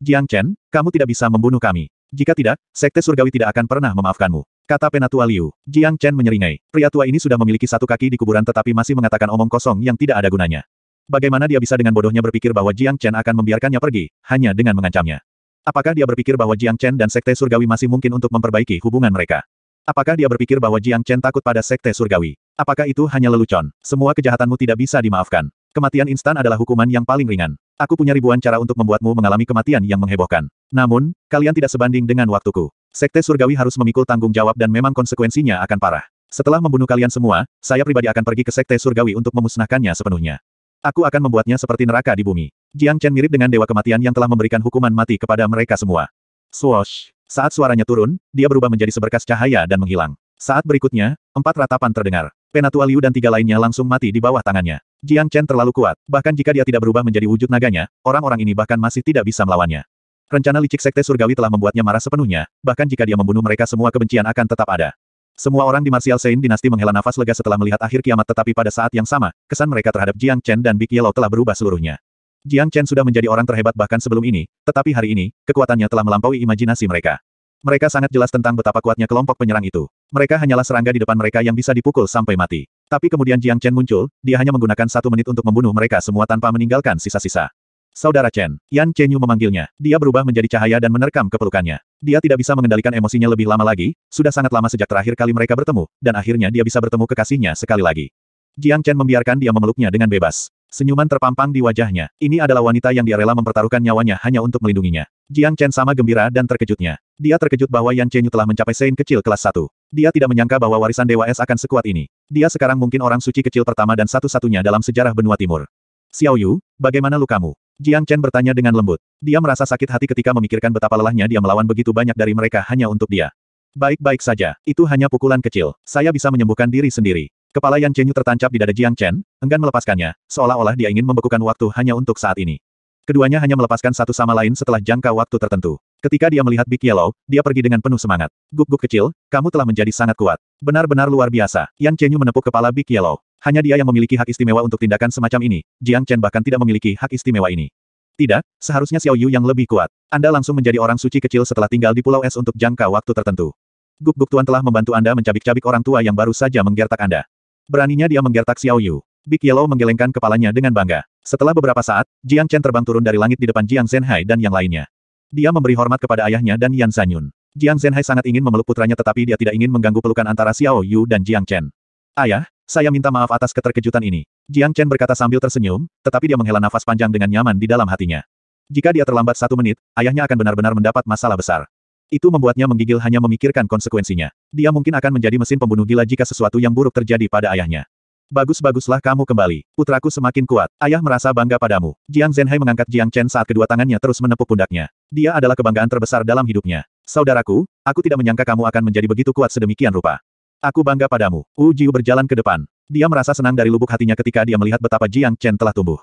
Jiang Chen, kamu tidak bisa membunuh kami. Jika tidak, Sekte Surgawi tidak akan pernah memaafkanmu. Kata Penatua Liu. Jiang Chen menyeringai. Pria tua ini sudah memiliki satu kaki di kuburan tetapi masih mengatakan omong kosong yang tidak ada gunanya. Bagaimana dia bisa dengan bodohnya berpikir bahwa Jiang Chen akan membiarkannya pergi, hanya dengan mengancamnya? Apakah dia berpikir bahwa Jiang Chen dan Sekte Surgawi masih mungkin untuk memperbaiki hubungan mereka? Apakah dia berpikir bahwa Jiang Chen takut pada Sekte Surgawi? Apakah itu hanya lelucon? Semua kejahatanmu tidak bisa dimaafkan. Kematian instan adalah hukuman yang paling ringan. Aku punya ribuan cara untuk membuatmu mengalami kematian yang menghebohkan. Namun, kalian tidak sebanding dengan waktuku. Sekte Surgawi harus memikul tanggung jawab dan memang konsekuensinya akan parah. Setelah membunuh kalian semua, saya pribadi akan pergi ke Sekte Surgawi untuk memusnahkannya sepenuhnya. Aku akan membuatnya seperti neraka di bumi. Jiang Chen mirip dengan Dewa Kematian yang telah memberikan hukuman mati kepada mereka semua. Swoosh! Saat suaranya turun, dia berubah menjadi seberkas cahaya dan menghilang. Saat berikutnya, 4 ratapan terdengar. Penatua Liu dan 3 lainnya langsung mati di bawah tangannya. Jiang Chen terlalu kuat, bahkan jika dia tidak berubah menjadi wujud naganya, orang-orang ini bahkan masih tidak bisa melawannya. Rencana licik Sekte Surgawi telah membuatnya marah sepenuhnya, bahkan jika dia membunuh mereka semua kebencian akan tetap ada. Semua orang di Martial Saint Dynasty menghela nafas lega setelah melihat akhir kiamat tetapi pada saat yang sama, kesan mereka terhadap Jiang Chen dan Big Yellow telah berubah seluruhnya. Jiang Chen sudah menjadi orang terhebat bahkan sebelum ini, tetapi hari ini, kekuatannya telah melampaui imajinasi mereka. Mereka sangat jelas tentang betapa kuatnya kelompok penyerang itu. Mereka hanyalah serangga di depan mereka yang bisa dipukul sampai mati. Tapi kemudian Jiang Chen muncul, dia hanya menggunakan 1 menit untuk membunuh mereka semua tanpa meninggalkan sisa-sisa. Saudara Chen, Yan Chenyu memanggilnya. Dia berubah menjadi cahaya dan menerkam kepelukannya. Dia tidak bisa mengendalikan emosinya lebih lama lagi, sudah sangat lama sejak terakhir kali mereka bertemu, dan akhirnya dia bisa bertemu kekasihnya sekali lagi. Jiang Chen membiarkan dia memeluknya dengan bebas. Senyuman terpampang di wajahnya. Ini adalah wanita yang dia rela mempertaruhkan nyawanya hanya untuk melindunginya. Jiang Chen sama gembira dan terkejutnya. Dia terkejut bahwa Yan Chenyu telah mencapai Saint kecil kelas 1. Dia tidak menyangka bahwa warisan Dewa Es akan sekuat ini. Dia sekarang mungkin orang suci kecil pertama dan satu-satunya dalam sejarah benua timur. Xiao Yu, bagaimana lukamu? Jiang Chen bertanya dengan lembut. Dia merasa sakit hati ketika memikirkan betapa lelahnya dia melawan begitu banyak dari mereka hanya untuk dia. Baik-baik saja, itu hanya pukulan kecil. Saya bisa menyembuhkan diri sendiri. Kepala Yan Chenyu tertancap di dada Jiang Chen, enggan melepaskannya, seolah-olah dia ingin membekukan waktu hanya untuk saat ini. Keduanya hanya melepaskan satu sama lain setelah jangka waktu tertentu. Ketika dia melihat Big Yellow, dia pergi dengan penuh semangat. Guk-guk kecil, kamu telah menjadi sangat kuat. Benar-benar luar biasa. Yan Chenyu menepuk kepala Big Yellow. Hanya dia yang memiliki hak istimewa untuk tindakan semacam ini. Jiang Chen bahkan tidak memiliki hak istimewa ini. Tidak, seharusnya Xiao Yu yang lebih kuat. Anda langsung menjadi orang suci kecil setelah tinggal di Pulau Es untuk jangka waktu tertentu. Guk-guk Tuan telah membantu Anda mencabik-cabik orang tua yang baru saja menggertak Anda. Beraninya dia menggertak Xiao Yu. Big Yellow menggelengkan kepalanya dengan bangga. Setelah beberapa saat, Jiang Chen terbang turun dari langit di depan Jiang Zhenhai dan yang lainnya. Dia memberi hormat kepada ayahnya dan Yan Zanyun. Jiang Zhenhai sangat ingin memeluk putranya tetapi dia tidak ingin mengganggu pelukan antara Xiao Yu dan Jiang Chen. Ayah, saya minta maaf atas keterkejutan ini. Jiang Chen berkata sambil tersenyum, tetapi dia menghela nafas panjang dengan nyaman di dalam hatinya. Jika dia terlambat 1 menit, ayahnya akan benar-benar mendapat masalah besar. Itu membuatnya menggigil hanya memikirkan konsekuensinya. Dia mungkin akan menjadi mesin pembunuh gila jika sesuatu yang buruk terjadi pada ayahnya. Bagus-baguslah kamu kembali. Putraku semakin kuat. Ayah merasa bangga padamu. Jiang Zhenhai mengangkat Jiang Chen saat kedua tangannya terus menepuk pundaknya. Dia adalah kebanggaan terbesar dalam hidupnya. Saudaraku, aku tidak menyangka kamu akan menjadi begitu kuat sedemikian rupa. Aku bangga padamu. Wu Jiu berjalan ke depan. Dia merasa senang dari lubuk hatinya ketika dia melihat betapa Jiang Chen telah tumbuh.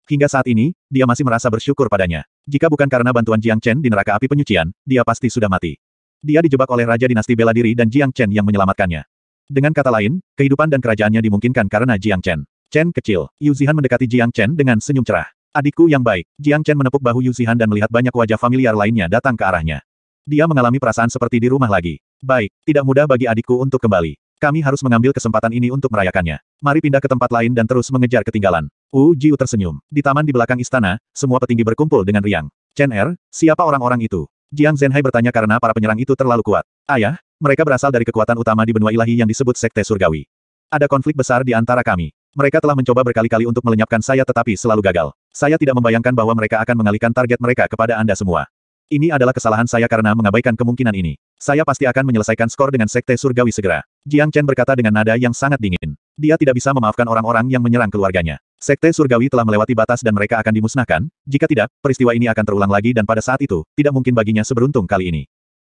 Hingga saat ini, dia masih merasa bersyukur padanya. Jika bukan karena bantuan Jiang Chen di neraka api penyucian, dia pasti sudah mati. Dia dijebak oleh Raja Dinasti Bela Diri dan Jiang Chen yang menyelamatkannya. Dengan kata lain, kehidupan dan kerajaannya dimungkinkan karena Jiang Chen. Chen kecil. Yu Zihan mendekati Jiang Chen dengan senyum cerah. Adikku yang baik. Jiang Chen menepuk bahu Yu Zihan dan melihat banyak wajah familiar lainnya datang ke arahnya. Dia mengalami perasaan seperti di rumah lagi. Baik, tidak mudah bagi adikku untuk kembali. Kami harus mengambil kesempatan ini untuk merayakannya. Mari pindah ke tempat lain dan terus mengejar ketinggalan. Wu Jiu tersenyum. Di taman di belakang istana, semua petinggi berkumpul dengan riang. Chen siapa orang-orang itu? Jiang Zhenhai bertanya karena para penyerang itu terlalu kuat. Ayah, mereka berasal dari kekuatan utama di benua ilahi yang disebut Sekte Surgawi. Ada konflik besar di antara kami. Mereka telah mencoba berkali-kali untuk melenyapkan saya tetapi selalu gagal. Saya tidak membayangkan bahwa mereka akan mengalihkan target mereka kepada Anda semua. Ini adalah kesalahan saya karena mengabaikan kemungkinan ini. Saya pasti akan menyelesaikan skor dengan Sekte Surgawi segera. Jiang Chen berkata dengan nada yang sangat dingin. Dia tidak bisa memaafkan orang-orang yang menyerang keluarganya. Sekte Surgawi telah melewati batas dan mereka akan dimusnahkan. Jika tidak, peristiwa ini akan terulang lagi dan pada saat itu, tidak mungkin baginya seberuntung kali ini.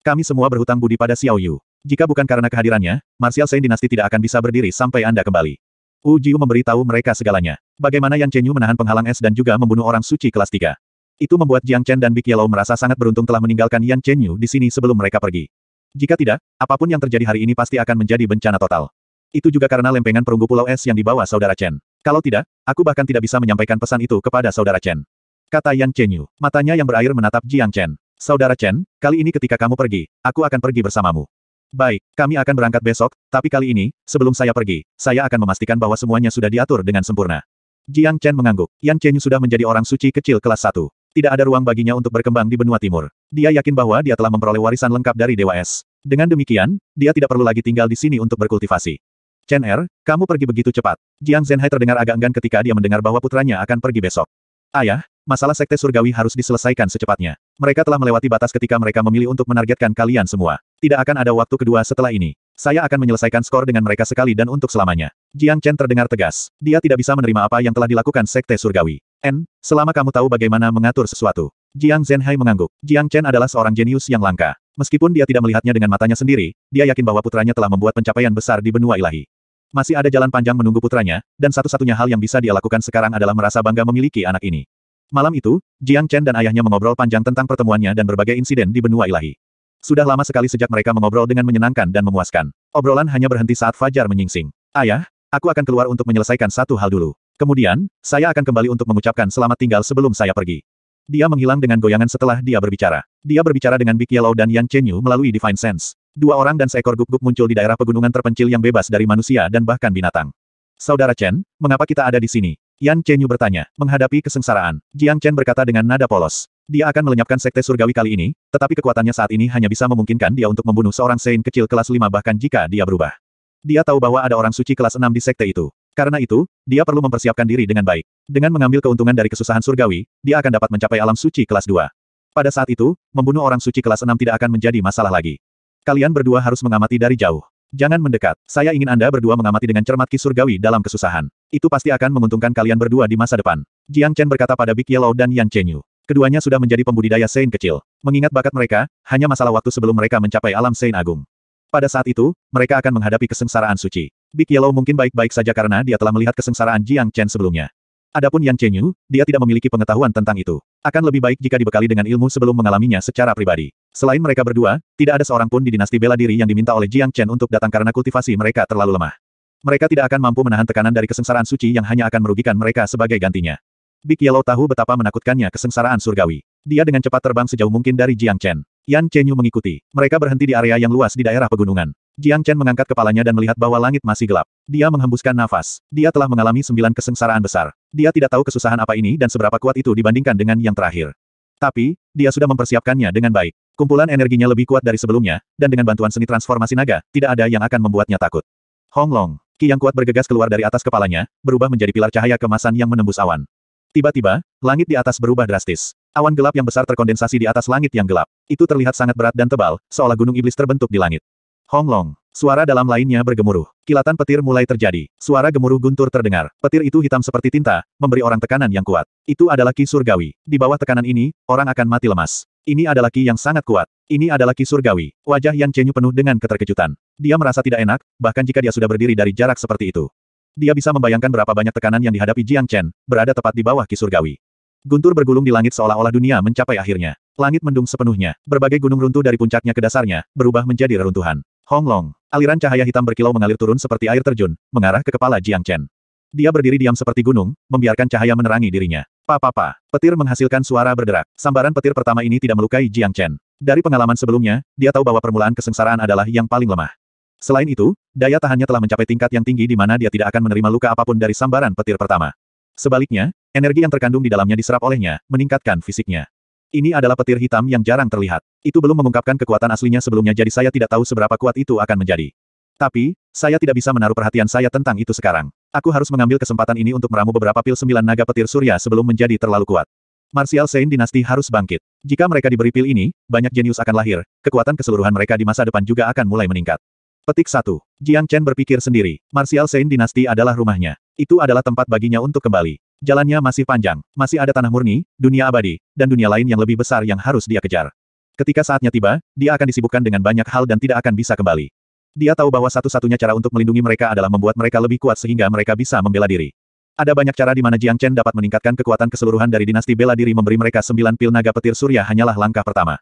Kami semua berhutang budi pada Xiao Yu. Jika bukan karena kehadirannya, Martial Saint Dynasty tidak akan bisa berdiri sampai Anda kembali. Wu Jiu memberitahu mereka segalanya. Bagaimana Yan Chenyu menahan penghalang es dan juga membunuh orang suci kelas 3. Itu membuat Jiang Chen dan Big Yellow merasa sangat beruntung telah meninggalkan Yan Chenyu di sini sebelum mereka pergi. Jika tidak, apapun yang terjadi hari ini pasti akan menjadi bencana total. Itu juga karena lempengan perunggu pulau es yang dibawa saudara Chen. Kalau tidak, aku bahkan tidak bisa menyampaikan pesan itu kepada saudara Chen. Kata Yan Chenyu. Matanya yang berair menatap Jiang Chen. Saudara Chen, kali ini ketika kamu pergi, aku akan pergi bersamamu. Baik, kami akan berangkat besok, tapi kali ini, sebelum saya pergi, saya akan memastikan bahwa semuanya sudah diatur dengan sempurna. Jiang Chen mengangguk. Yan Chenyu sudah menjadi orang suci kecil kelas 1. Tidak ada ruang baginya untuk berkembang di benua timur. Dia yakin bahwa dia telah memperoleh warisan lengkap dari Dewa Es. Dengan demikian, dia tidak perlu lagi tinggal di sini untuk berkultivasi. Chen kamu pergi begitu cepat. Jiang Zhenhai terdengar agak enggan ketika dia mendengar bahwa putranya akan pergi besok. Ayah, masalah Sekte Surgawi harus diselesaikan secepatnya. Mereka telah melewati batas ketika mereka memilih untuk menargetkan kalian semua. Tidak akan ada waktu kedua setelah ini. Saya akan menyelesaikan skor dengan mereka sekali dan untuk selamanya. Jiang Chen terdengar tegas. Dia tidak bisa menerima apa yang telah dilakukan Sekte Surgawi. Selama kamu tahu bagaimana mengatur sesuatu. Jiang Zhenhai mengangguk. Jiang Chen adalah seorang jenius yang langka. Meskipun dia tidak melihatnya dengan matanya sendiri, dia yakin bahwa putranya telah membuat pencapaian besar di benua ilahi. Masih ada jalan panjang menunggu putranya, dan satu-satunya hal yang bisa dia lakukan sekarang adalah merasa bangga memiliki anak ini. Malam itu, Jiang Chen dan ayahnya mengobrol panjang tentang pertemuannya dan berbagai insiden di benua ilahi. Sudah lama sekali sejak mereka mengobrol dengan menyenangkan dan memuaskan. Obrolan hanya berhenti saat fajar menyingsing. Ayah, aku akan keluar untuk menyelesaikan satu hal dulu. Kemudian, saya akan kembali untuk mengucapkan selamat tinggal sebelum saya pergi. Dia menghilang dengan goyangan setelah dia berbicara. Dia berbicara dengan Big Yellow dan Yan Chenyu melalui Divine Sense. Dua orang dan seekor guguk muncul di daerah pegunungan terpencil yang bebas dari manusia dan bahkan binatang. Saudara Chen, mengapa kita ada di sini? Yan Chenyu bertanya, menghadapi kesengsaraan. Jiang Chen berkata dengan nada polos. Dia akan melenyapkan Sekte Surgawi kali ini, tetapi kekuatannya saat ini hanya bisa memungkinkan dia untuk membunuh seorang Saint kecil kelas 5 bahkan jika dia berubah. Dia tahu bahwa ada orang suci kelas 6 di Sekte itu. Karena itu, dia perlu mempersiapkan diri dengan baik. Dengan mengambil keuntungan dari kesusahan surgawi, dia akan dapat mencapai alam suci kelas 2. Pada saat itu, membunuh orang suci kelas 6 tidak akan menjadi masalah lagi. Kalian berdua harus mengamati dari jauh. Jangan mendekat. Saya ingin Anda berdua mengamati dengan cermat Ki Surgawi dalam kesusahan. Itu pasti akan menguntungkan kalian berdua di masa depan. Jiang Chen berkata pada Big Yellow dan Yan Chenyu. Keduanya sudah menjadi pembudidaya Saint kecil. Mengingat bakat mereka, hanya masalah waktu sebelum mereka mencapai alam Saint Agung. Pada saat itu, mereka akan menghadapi kesengsaraan suci. Big Yellow mungkin baik-baik saja karena dia telah melihat kesengsaraan Jiang Chen sebelumnya. Adapun Yan Chenyu, dia tidak memiliki pengetahuan tentang itu. Akan lebih baik jika dibekali dengan ilmu sebelum mengalaminya secara pribadi. Selain mereka berdua, tidak ada seorang pun di dinasti bela diri yang diminta oleh Jiang Chen untuk datang karena kultivasi mereka terlalu lemah. Mereka tidak akan mampu menahan tekanan dari kesengsaraan suci yang hanya akan merugikan mereka sebagai gantinya. Big Yellow tahu betapa menakutkannya kesengsaraan surgawi. Dia dengan cepat terbang sejauh mungkin dari Jiang Chen. Yan Chenyu mengikuti. Mereka berhenti di area yang luas di daerah pegunungan. Jiang Chen mengangkat kepalanya dan melihat bahwa langit masih gelap. Dia menghembuskan nafas. Dia telah mengalami 9 kesengsaraan besar. Dia tidak tahu kesusahan apa ini dan seberapa kuat itu dibandingkan dengan yang terakhir. Tapi, dia sudah mempersiapkannya dengan baik. Kumpulan energinya lebih kuat dari sebelumnya, dan dengan bantuan seni transformasi naga, tidak ada yang akan membuatnya takut. Hong Long, ki yang kuat bergegas keluar dari atas kepalanya, berubah menjadi pilar cahaya kemasan yang menembus awan. Tiba-tiba, langit di atas berubah drastis. Awan gelap yang besar terkondensasi di atas langit yang gelap. Itu terlihat sangat berat dan tebal, seolah gunung iblis terbentuk di langit. Hong Long. Suara dalam lainnya bergemuruh. Kilatan petir mulai terjadi. Suara gemuruh guntur terdengar. Petir itu hitam seperti tinta, memberi orang tekanan yang kuat. Itu adalah ki surgawi. Di bawah tekanan ini, orang akan mati lemas. Ini adalah ki yang sangat kuat. Ini adalah ki surgawi. Wajah Yan Chenyu penuh dengan keterkejutan. Dia merasa tidak enak, bahkan jika dia sudah berdiri dari jarak seperti itu. Dia bisa membayangkan berapa banyak tekanan yang dihadapi Jiang Chen, berada tepat di bawah ki surgawi. Guntur bergulung di langit seolah-olah dunia mencapai akhirnya. Langit mendung sepenuhnya. Berbagai gunung runtuh dari puncaknya ke dasarnya, berubah menjadi reruntuhan. Hong Long. Aliran cahaya hitam berkilau mengalir turun seperti air terjun, mengarah ke kepala Jiang Chen. Dia berdiri diam seperti gunung, membiarkan cahaya menerangi dirinya. Papa. Petir menghasilkan suara berderak. Sambaran petir pertama ini tidak melukai Jiang Chen. Dari pengalaman sebelumnya, dia tahu bahwa permulaan kesengsaraan adalah yang paling lemah. Selain itu, daya tahannya telah mencapai tingkat yang tinggi di mana dia tidak akan menerima luka apapun dari sambaran petir pertama. Sebaliknya, energi yang terkandung di dalamnya diserap olehnya, meningkatkan fisiknya. Ini adalah petir hitam yang jarang terlihat. Itu belum mengungkapkan kekuatan aslinya sebelumnya, jadi saya tidak tahu seberapa kuat itu akan menjadi. Tapi, saya tidak bisa menaruh perhatian saya tentang itu sekarang. Aku harus mengambil kesempatan ini untuk meramu beberapa pil 9 naga petir surya sebelum menjadi terlalu kuat. Martial Saint dinasti harus bangkit. Jika mereka diberi pil ini, banyak jenius akan lahir, kekuatan keseluruhan mereka di masa depan juga akan mulai meningkat. Petik 1. Jiang Chen berpikir sendiri. Martial Saint dinasti adalah rumahnya. Itu adalah tempat baginya untuk kembali. Jalannya masih panjang, masih ada tanah murni, dunia abadi, dan dunia lain yang lebih besar yang harus dia kejar. Ketika saatnya tiba, dia akan disibukkan dengan banyak hal dan tidak akan bisa kembali. Dia tahu bahwa satu-satunya cara untuk melindungi mereka adalah membuat mereka lebih kuat sehingga mereka bisa membela diri. Ada banyak cara di mana Jiang Chen dapat meningkatkan kekuatan keseluruhan dari dinasti bela diri. Memberi mereka 9 pil naga petir surya hanyalah langkah pertama.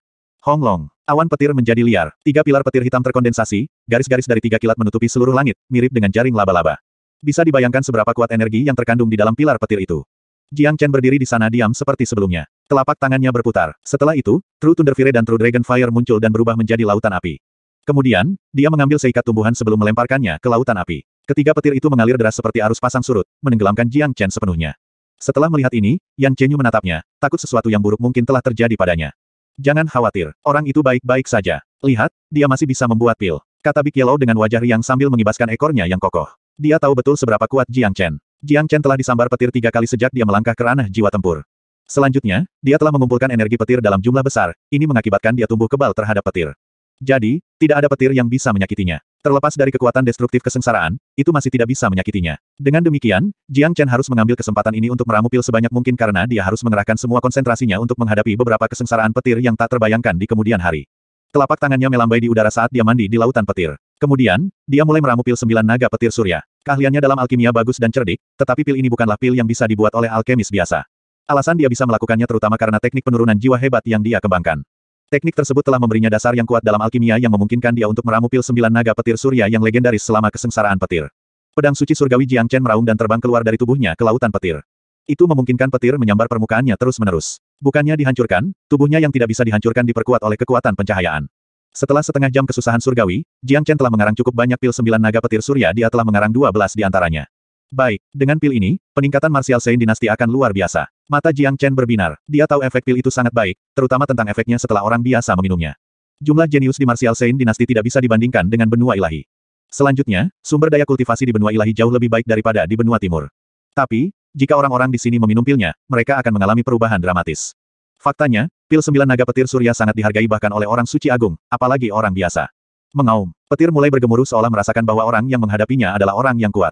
Hong Long. Awan petir menjadi liar. 3 pilar petir hitam terkondensasi, garis-garis dari 3 kilat menutupi seluruh langit, mirip dengan jaring laba-laba. Bisa dibayangkan seberapa kuat energi yang terkandung di dalam pilar petir itu. Jiang Chen berdiri di sana diam seperti sebelumnya. Telapak tangannya berputar. Setelah itu, True Thunder Fire dan True Dragon Fire muncul dan berubah menjadi lautan api. Kemudian, dia mengambil seikat tumbuhan sebelum melemparkannya ke lautan api. Ketiga petir itu mengalir deras seperti arus pasang surut, menenggelamkan Jiang Chen sepenuhnya. Setelah melihat ini, Yan Chenyu menatapnya, takut sesuatu yang buruk mungkin telah terjadi padanya. Jangan khawatir, orang itu baik-baik saja. Lihat, dia masih bisa membuat pil, kata Big Yellow dengan wajah riang sambil mengibaskan ekornya yang kokoh. Dia tahu betul seberapa kuat Jiang Chen. Jiang Chen telah disambar petir 3 kali sejak dia melangkah ke ranah jiwa tempur. Selanjutnya, dia telah mengumpulkan energi petir dalam jumlah besar, ini mengakibatkan dia tumbuh kebal terhadap petir. Jadi, tidak ada petir yang bisa menyakitinya. Terlepas dari kekuatan destruktif kesengsaraan, itu masih tidak bisa menyakitinya. Dengan demikian, Jiang Chen harus mengambil kesempatan ini untuk meramu pil sebanyak mungkin karena dia harus mengerahkan semua konsentrasinya untuk menghadapi beberapa kesengsaraan petir yang tak terbayangkan di kemudian hari. Telapak tangannya melambai di udara saat dia mandi di lautan petir. Kemudian, dia mulai meramu pil 9 naga petir surya. Keahliannya dalam alkimia bagus dan cerdik, tetapi pil ini bukanlah pil yang bisa dibuat oleh alkemis biasa. Alasan dia bisa melakukannya terutama karena teknik penurunan jiwa hebat yang dia kembangkan. Teknik tersebut telah memberinya dasar yang kuat dalam alkimia yang memungkinkan dia untuk meramu pil 9 naga petir surya yang legendaris selama kesengsaraan petir. Pedang suci surgawi Jiang Chen meraung dan terbang keluar dari tubuhnya ke lautan petir. Itu memungkinkan petir menyambar permukaannya terus-menerus. Bukannya dihancurkan, tubuhnya yang tidak bisa dihancurkan diperkuat oleh kekuatan pencahayaan. Setelah setengah jam kesusahan surgawi, Jiang Chen telah mengarang cukup banyak pil 9 naga petir surya. Dia telah mengarang 12 di antaranya. Baik, dengan pil ini, peningkatan Martial Saint dinasti akan luar biasa. Mata Jiang Chen berbinar. Dia tahu efek pil itu sangat baik, terutama tentang efeknya setelah orang biasa meminumnya. Jumlah jenius di Martial Saint dinasti tidak bisa dibandingkan dengan benua ilahi. Selanjutnya, sumber daya kultivasi di benua ilahi jauh lebih baik daripada di benua timur. Tapi, jika orang-orang di sini meminum pilnya, mereka akan mengalami perubahan dramatis. Faktanya, pil 9 naga petir surya sangat dihargai bahkan oleh orang suci agung, apalagi orang biasa. Mengaum, petir mulai bergemuruh seolah merasakan bahwa orang yang menghadapinya adalah orang yang kuat.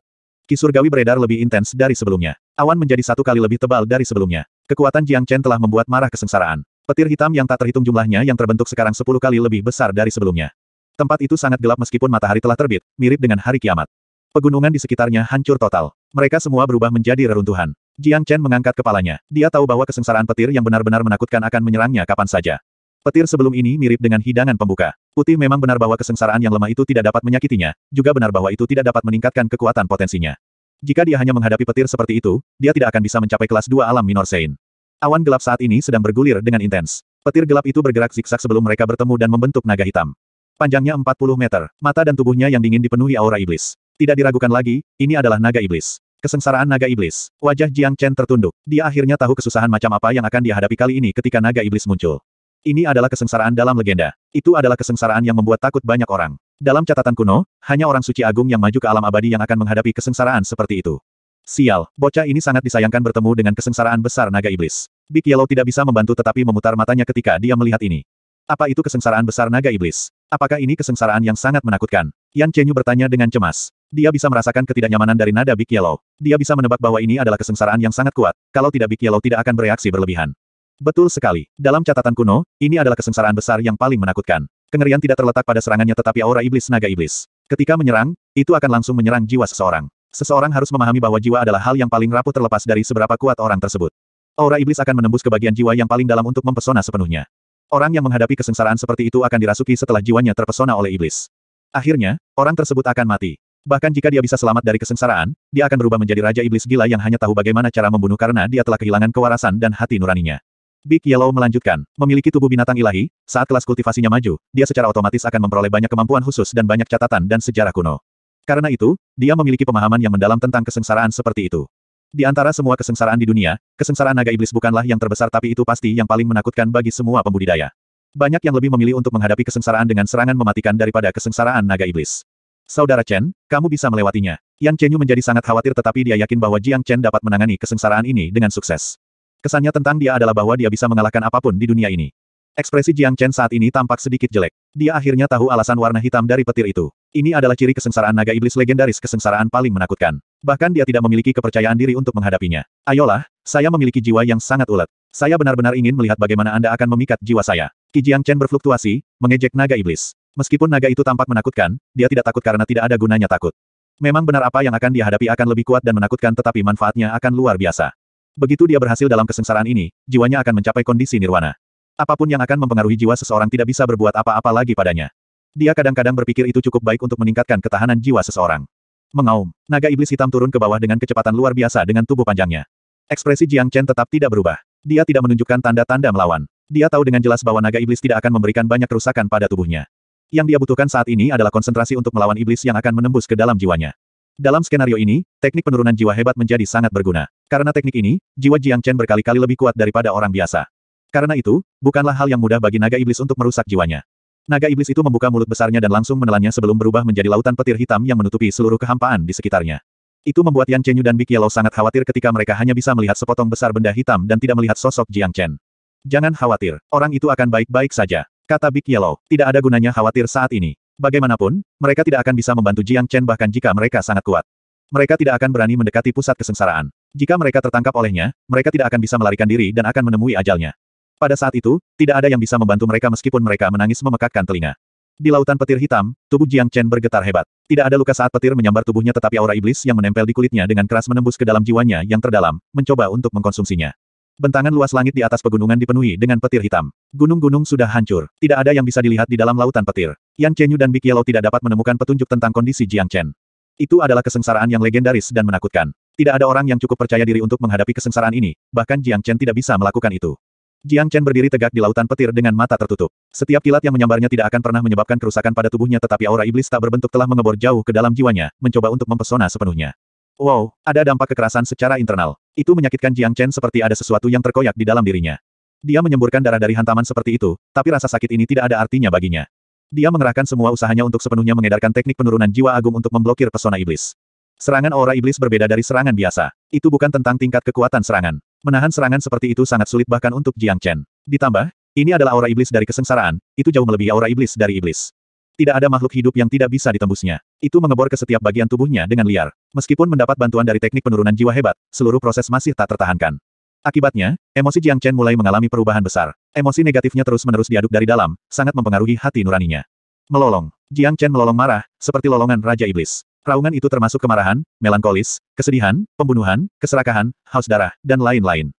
Ki surgawi beredar lebih intens dari sebelumnya. Awan menjadi 1 kali lebih tebal dari sebelumnya. Kekuatan Jiang Chen telah membuat marah kesengsaraan. Petir hitam yang tak terhitung jumlahnya yang terbentuk sekarang 10 kali lebih besar dari sebelumnya. Tempat itu sangat gelap meskipun matahari telah terbit, mirip dengan hari kiamat. Pegunungan di sekitarnya hancur total. Mereka semua berubah menjadi reruntuhan. Jiang Chen mengangkat kepalanya. Dia tahu bahwa kesengsaraan petir yang benar-benar menakutkan akan menyerangnya kapan saja. Petir sebelum ini mirip dengan hidangan pembuka. Putih memang benar bahwa kesengsaraan yang lemah itu tidak dapat menyakitinya, juga benar bahwa itu tidak dapat meningkatkan kekuatan potensinya. Jika dia hanya menghadapi petir seperti itu, dia tidak akan bisa mencapai kelas 2 alam minor Sein. Awan gelap saat ini sedang bergulir dengan intens. Petir gelap itu bergerak zigzag sebelum mereka bertemu dan membentuk naga hitam. Panjangnya 40 meter, mata dan tubuhnya yang dingin dipenuhi aura iblis. Tidak diragukan lagi, ini adalah naga iblis. Kesengsaraan naga iblis. Wajah Jiang Chen tertunduk. Dia akhirnya tahu kesusahan macam apa yang akan dia hadapi kali ini ketika naga iblis muncul. Ini adalah kesengsaraan dalam legenda. Itu adalah kesengsaraan yang membuat takut banyak orang. Dalam catatan kuno, hanya orang suci agung yang maju ke alam abadi yang akan menghadapi kesengsaraan seperti itu. Sial, bocah ini sangat disayangkan bertemu dengan kesengsaraan besar naga iblis. Big Yellow tidak bisa membantu tetapi memutar matanya ketika dia melihat ini. Apa itu kesengsaraan besar naga iblis? Apakah ini kesengsaraan yang sangat menakutkan? Yan Chenyu bertanya dengan cemas. Dia bisa merasakan ketidaknyamanan dari nada Big Yellow. Dia bisa menebak bahwa ini adalah kesengsaraan yang sangat kuat, kalau tidak Big Yellow tidak akan bereaksi berlebihan. Betul sekali. Dalam catatan kuno, ini adalah kesengsaraan besar yang paling menakutkan. Kengerian tidak terletak pada serangannya tetapi aura iblis naga iblis. Ketika menyerang, itu akan langsung menyerang jiwa seseorang. Seseorang harus memahami bahwa jiwa adalah hal yang paling rapuh terlepas dari seberapa kuat orang tersebut. Aura iblis akan menembus ke bagian jiwa yang paling dalam untuk mempesona sepenuhnya. Orang yang menghadapi kesengsaraan seperti itu akan dirasuki setelah jiwanya terpesona oleh iblis. Akhirnya, orang tersebut akan mati. Bahkan jika dia bisa selamat dari kesengsaraan, dia akan berubah menjadi raja iblis gila yang hanya tahu bagaimana cara membunuh karena dia telah kehilangan kewarasan dan hati nuraninya. Big Yellow melanjutkan, memiliki tubuh binatang ilahi, saat kelas kultivasinya maju, dia secara otomatis akan memperoleh banyak kemampuan khusus dan banyak catatan dan sejarah kuno. Karena itu, dia memiliki pemahaman yang mendalam tentang kesengsaraan seperti itu. Di antara semua kesengsaraan di dunia, kesengsaraan naga iblis bukanlah yang terbesar tapi itu pasti yang paling menakutkan bagi semua pembudidaya. Banyak yang lebih memilih untuk menghadapi kesengsaraan dengan serangan mematikan daripada kesengsaraan naga iblis. Saudara Chen, kamu bisa melewatinya. Yan Chenyu menjadi sangat khawatir tetapi dia yakin bahwa Jiang Chen dapat menangani kesengsaraan ini dengan sukses. Kesannya tentang dia adalah bahwa dia bisa mengalahkan apapun di dunia ini. Ekspresi Jiang Chen saat ini tampak sedikit jelek. Dia akhirnya tahu alasan warna hitam dari petir itu. Ini adalah ciri kesengsaraan naga iblis legendaris, kesengsaraan paling menakutkan. Bahkan dia tidak memiliki kepercayaan diri untuk menghadapinya. Ayolah, saya memiliki jiwa yang sangat ulet. Saya benar-benar ingin melihat bagaimana Anda akan memikat jiwa saya. Qi Jiang Chen berfluktuasi, mengejek naga iblis. Meskipun naga itu tampak menakutkan, dia tidak takut karena tidak ada gunanya takut. Memang benar apa yang akan dia hadapi akan lebih kuat dan menakutkan tetapi manfaatnya akan luar biasa. Begitu dia berhasil dalam kesengsaraan ini, jiwanya akan mencapai kondisi nirwana. Apapun yang akan mempengaruhi jiwa seseorang tidak bisa berbuat apa-apa lagi padanya. Dia kadang-kadang berpikir itu cukup baik untuk meningkatkan ketahanan jiwa seseorang. Mengaum, naga iblis hitam turun ke bawah dengan kecepatan luar biasa dengan tubuh panjangnya. Ekspresi Jiang Chen tetap tidak berubah. Dia tidak menunjukkan tanda-tanda melawan. Dia tahu dengan jelas bahwa naga iblis tidak akan memberikan banyak kerusakan pada tubuhnya. Yang dia butuhkan saat ini adalah konsentrasi untuk melawan iblis yang akan menembus ke dalam jiwanya. Dalam skenario ini, teknik penurunan jiwa hebat menjadi sangat berguna. Karena teknik ini, jiwa Jiang Chen berkali-kali lebih kuat daripada orang biasa. Karena itu, bukanlah hal yang mudah bagi naga iblis untuk merusak jiwanya. Naga iblis itu membuka mulut besarnya dan langsung menelannya sebelum berubah menjadi lautan petir hitam yang menutupi seluruh kehampaan di sekitarnya. Itu membuat Yan Chenyu dan Big Yellow sangat khawatir ketika mereka hanya bisa melihat sepotong besar benda hitam dan tidak melihat sosok Jiang Chen. Jangan khawatir, orang itu akan baik-baik saja, kata Big Yellow. Tidak ada gunanya khawatir saat ini. Bagaimanapun, mereka tidak akan bisa membantu Jiang Chen bahkan jika mereka sangat kuat. Mereka tidak akan berani mendekati pusat kesengsaraan. Jika mereka tertangkap olehnya, mereka tidak akan bisa melarikan diri dan akan menemui ajalnya. Pada saat itu, tidak ada yang bisa membantu mereka meskipun mereka menangis memekakkan telinga. Di lautan petir hitam, tubuh Jiang Chen bergetar hebat. Tidak ada luka saat petir menyambar tubuhnya tetapi aura iblis yang menempel di kulitnya dengan keras menembus ke dalam jiwanya yang terdalam, mencoba untuk mengkonsumsinya. Bentangan luas langit di atas pegunungan dipenuhi dengan petir hitam. Gunung-gunung sudah hancur. Tidak ada yang bisa dilihat di dalam lautan petir. Yan Chenyu dan Big Yellow tidak dapat menemukan petunjuk tentang kondisi Jiang Chen. Itu adalah kesengsaraan yang legendaris dan menakutkan. Tidak ada orang yang cukup percaya diri untuk menghadapi kesengsaraan ini, bahkan Jiang Chen tidak bisa melakukan itu. Jiang Chen berdiri tegak di lautan petir dengan mata tertutup. Setiap kilat yang menyambarnya tidak akan pernah menyebabkan kerusakan pada tubuhnya tetapi aura iblis tak berbentuk telah mengebor jauh ke dalam jiwanya, mencoba untuk mempesona sepenuhnya. Wow, ada dampak kekerasan secara internal. Itu menyakitkan Jiang Chen seperti ada sesuatu yang terkoyak di dalam dirinya. Dia menyemburkan darah dari hantaman seperti itu, tapi rasa sakit ini tidak ada artinya baginya. Dia mengerahkan semua usahanya untuk sepenuhnya mengedarkan teknik penurunan jiwa agung untuk memblokir pesona iblis. Serangan aura iblis berbeda dari serangan biasa. Itu bukan tentang tingkat kekuatan serangan. Menahan serangan seperti itu sangat sulit bahkan untuk Jiang Chen. Ditambah, ini adalah aura iblis dari kesengsaraan, itu jauh melebihi aura iblis dari iblis. Tidak ada makhluk hidup yang tidak bisa ditembusnya. Itu mengebor ke setiap bagian tubuhnya dengan liar. Meskipun mendapat bantuan dari teknik penurunan jiwa hebat, seluruh proses masih tak tertahankan. Akibatnya, emosi Jiang Chen mulai mengalami perubahan besar. Emosi negatifnya terus-menerus diaduk dari dalam, sangat mempengaruhi hati nuraninya. Melolong. Jiang Chen melolong marah, seperti lolongan Raja Iblis. Raungan itu termasuk kemarahan, melankolis, kesedihan, pembunuhan, keserakahan, haus darah, dan lain-lain.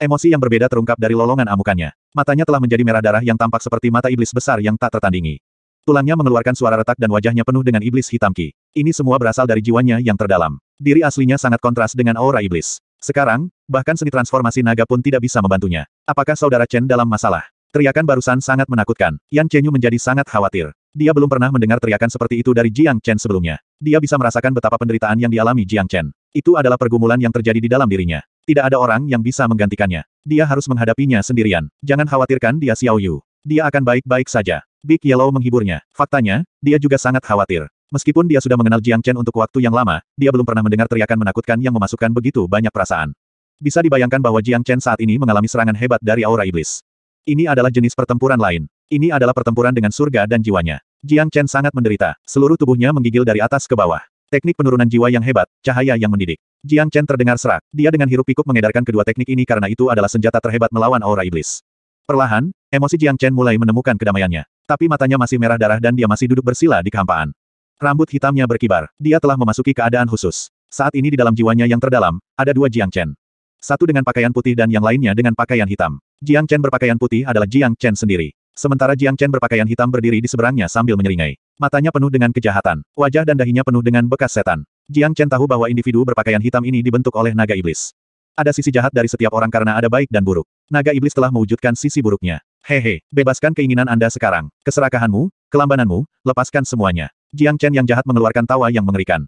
Emosi yang berbeda terungkap dari lolongan amukannya. Matanya telah menjadi merah darah yang tampak seperti mata iblis besar yang tak tertandingi. Tulangnya mengeluarkan suara retak dan wajahnya penuh dengan iblis hitam Qi. Ini semua berasal dari jiwanya yang terdalam. Diri aslinya sangat kontras dengan aura iblis. Sekarang, bahkan seni transformasi naga pun tidak bisa membantunya. Apakah saudara Chen dalam masalah? Teriakan barusan sangat menakutkan. Yan Chenyu menjadi sangat khawatir. Dia belum pernah mendengar teriakan seperti itu dari Jiang Chen sebelumnya. Dia bisa merasakan betapa penderitaan yang dialami Jiang Chen. Itu adalah pergumulan yang terjadi di dalam dirinya. Tidak ada orang yang bisa menggantikannya. Dia harus menghadapinya sendirian. Jangan khawatirkan dia Xiao Yu. Dia akan baik-baik saja. Big Yellow menghiburnya. Faktanya, dia juga sangat khawatir. Meskipun dia sudah mengenal Jiang Chen untuk waktu yang lama, dia belum pernah mendengar teriakan menakutkan yang memasukkan begitu banyak perasaan. Bisa dibayangkan bahwa Jiang Chen saat ini mengalami serangan hebat dari aura iblis. Ini adalah jenis pertempuran lain. Ini adalah pertempuran dengan surga dan jiwanya. Jiang Chen sangat menderita. Seluruh tubuhnya menggigil dari atas ke bawah. Teknik penurunan jiwa yang hebat, cahaya yang mendidik. Jiang Chen terdengar serak. Dia dengan hiruk-pikuk mengedarkan kedua teknik ini karena itu adalah senjata terhebat melawan aura iblis. Perlahan, emosi Jiang Chen mulai menemukan kedamaiannya. Tapi matanya masih merah darah dan dia masih duduk bersila di kehampaan. Rambut hitamnya berkibar. Dia telah memasuki keadaan khusus. Saat ini di dalam jiwanya yang terdalam, ada dua Jiang Chen. Satu dengan pakaian putih dan yang lainnya dengan pakaian hitam. Jiang Chen berpakaian putih adalah Jiang Chen sendiri. Sementara Jiang Chen berpakaian hitam berdiri di seberangnya sambil menyeringai. Matanya penuh dengan kejahatan. Wajah dan dahinya penuh dengan bekas setan. Jiang Chen tahu bahwa individu berpakaian hitam ini dibentuk oleh naga iblis. Ada sisi jahat dari setiap orang karena ada baik dan buruk. Naga iblis telah mewujudkan sisi buruknya. Hehe, bebaskan keinginan Anda sekarang. Keserakahanmu, kelambananmu, lepaskan semuanya. Jiang Chen yang jahat mengeluarkan tawa yang mengerikan.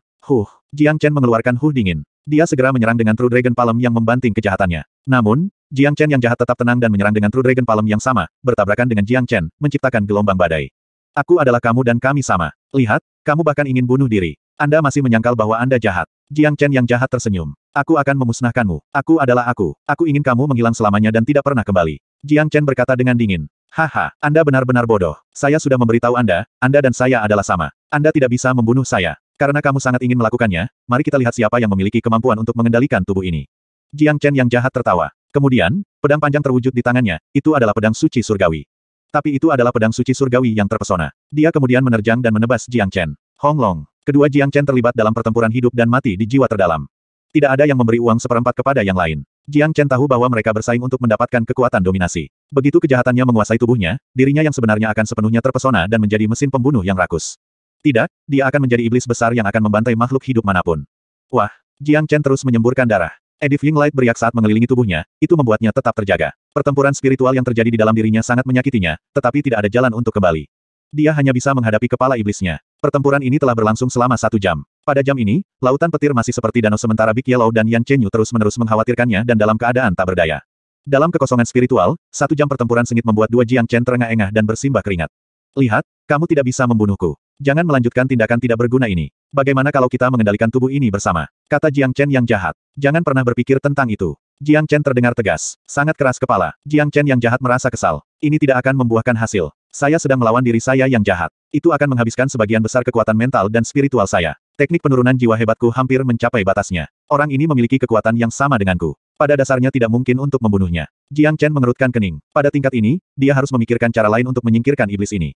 Jiang Chen mengeluarkan dingin. Dia segera menyerang dengan True Dragon Palm yang membanting kejahatannya. Namun, Jiang Chen yang jahat tetap tenang dan menyerang dengan True Dragon Palm yang sama, bertabrakan dengan Jiang Chen, menciptakan gelombang badai. Aku adalah kamu dan kami sama. Lihat, kamu bahkan ingin bunuh diri. Anda masih menyangkal bahwa Anda jahat. Jiang Chen yang jahat tersenyum. Aku akan memusnahkanmu. Aku adalah aku. Aku ingin kamu menghilang selamanya dan tidak pernah kembali. Jiang Chen berkata dengan dingin. Haha, Anda benar-benar bodoh. Saya sudah memberitahu Anda dan saya adalah sama. Anda tidak bisa membunuh saya. Karena kamu sangat ingin melakukannya, mari kita lihat siapa yang memiliki kemampuan untuk mengendalikan tubuh ini. Jiang Chen yang jahat tertawa. Kemudian, pedang panjang terwujud di tangannya, itu adalah pedang suci surgawi. Tapi itu adalah pedang suci surgawi yang terpesona. Dia kemudian menerjang dan menebas Jiang Chen. Hong Long. Kedua Jiang Chen terlibat dalam pertempuran hidup dan mati di jiwa terdalam. Tidak ada yang memberi uang seperempat kepada yang lain. Jiang Chen tahu bahwa mereka bersaing untuk mendapatkan kekuatan dominasi. Begitu kejahatannya menguasai tubuhnya, dirinya yang sebenarnya akan sepenuhnya terpesona dan menjadi mesin pembunuh yang rakus. Tidak, dia akan menjadi iblis besar yang akan membantai makhluk hidup manapun. Wah, Jiang Chen terus menyemburkan darah. Edif Ying Light beriak saat mengelilingi tubuhnya, itu membuatnya tetap terjaga. Pertempuran spiritual yang terjadi di dalam dirinya sangat menyakitinya, tetapi tidak ada jalan untuk kembali. Dia hanya bisa menghadapi kepala iblisnya. Pertempuran ini telah berlangsung selama 1 jam. Pada jam ini, lautan petir masih seperti danau sementara Big Yellow dan Yan Chenyu terus-menerus mengkhawatirkannya dan dalam keadaan tak berdaya. Dalam kekosongan spiritual, 1 jam pertempuran sengit membuat dua Jiang Chen terengah-engah dan bersimbah keringat. Lihat, kamu tidak bisa membunuhku. Jangan melanjutkan tindakan tidak berguna ini. Bagaimana kalau kita mengendalikan tubuh ini bersama? Kata Jiang Chen yang jahat. Jangan pernah berpikir tentang itu. Jiang Chen terdengar tegas. Sangat keras kepala. Jiang Chen yang jahat merasa kesal. Ini tidak akan membuahkan hasil. Saya sedang melawan diri saya yang jahat. Itu akan menghabiskan sebagian besar kekuatan mental dan spiritual saya. Teknik penurunan jiwa hebatku hampir mencapai batasnya. Orang ini memiliki kekuatan yang sama denganku. Pada dasarnya tidak mungkin untuk membunuhnya. Jiang Chen mengerutkan kening. Pada tingkat ini, dia harus memikirkan cara lain untuk menyingkirkan iblis ini.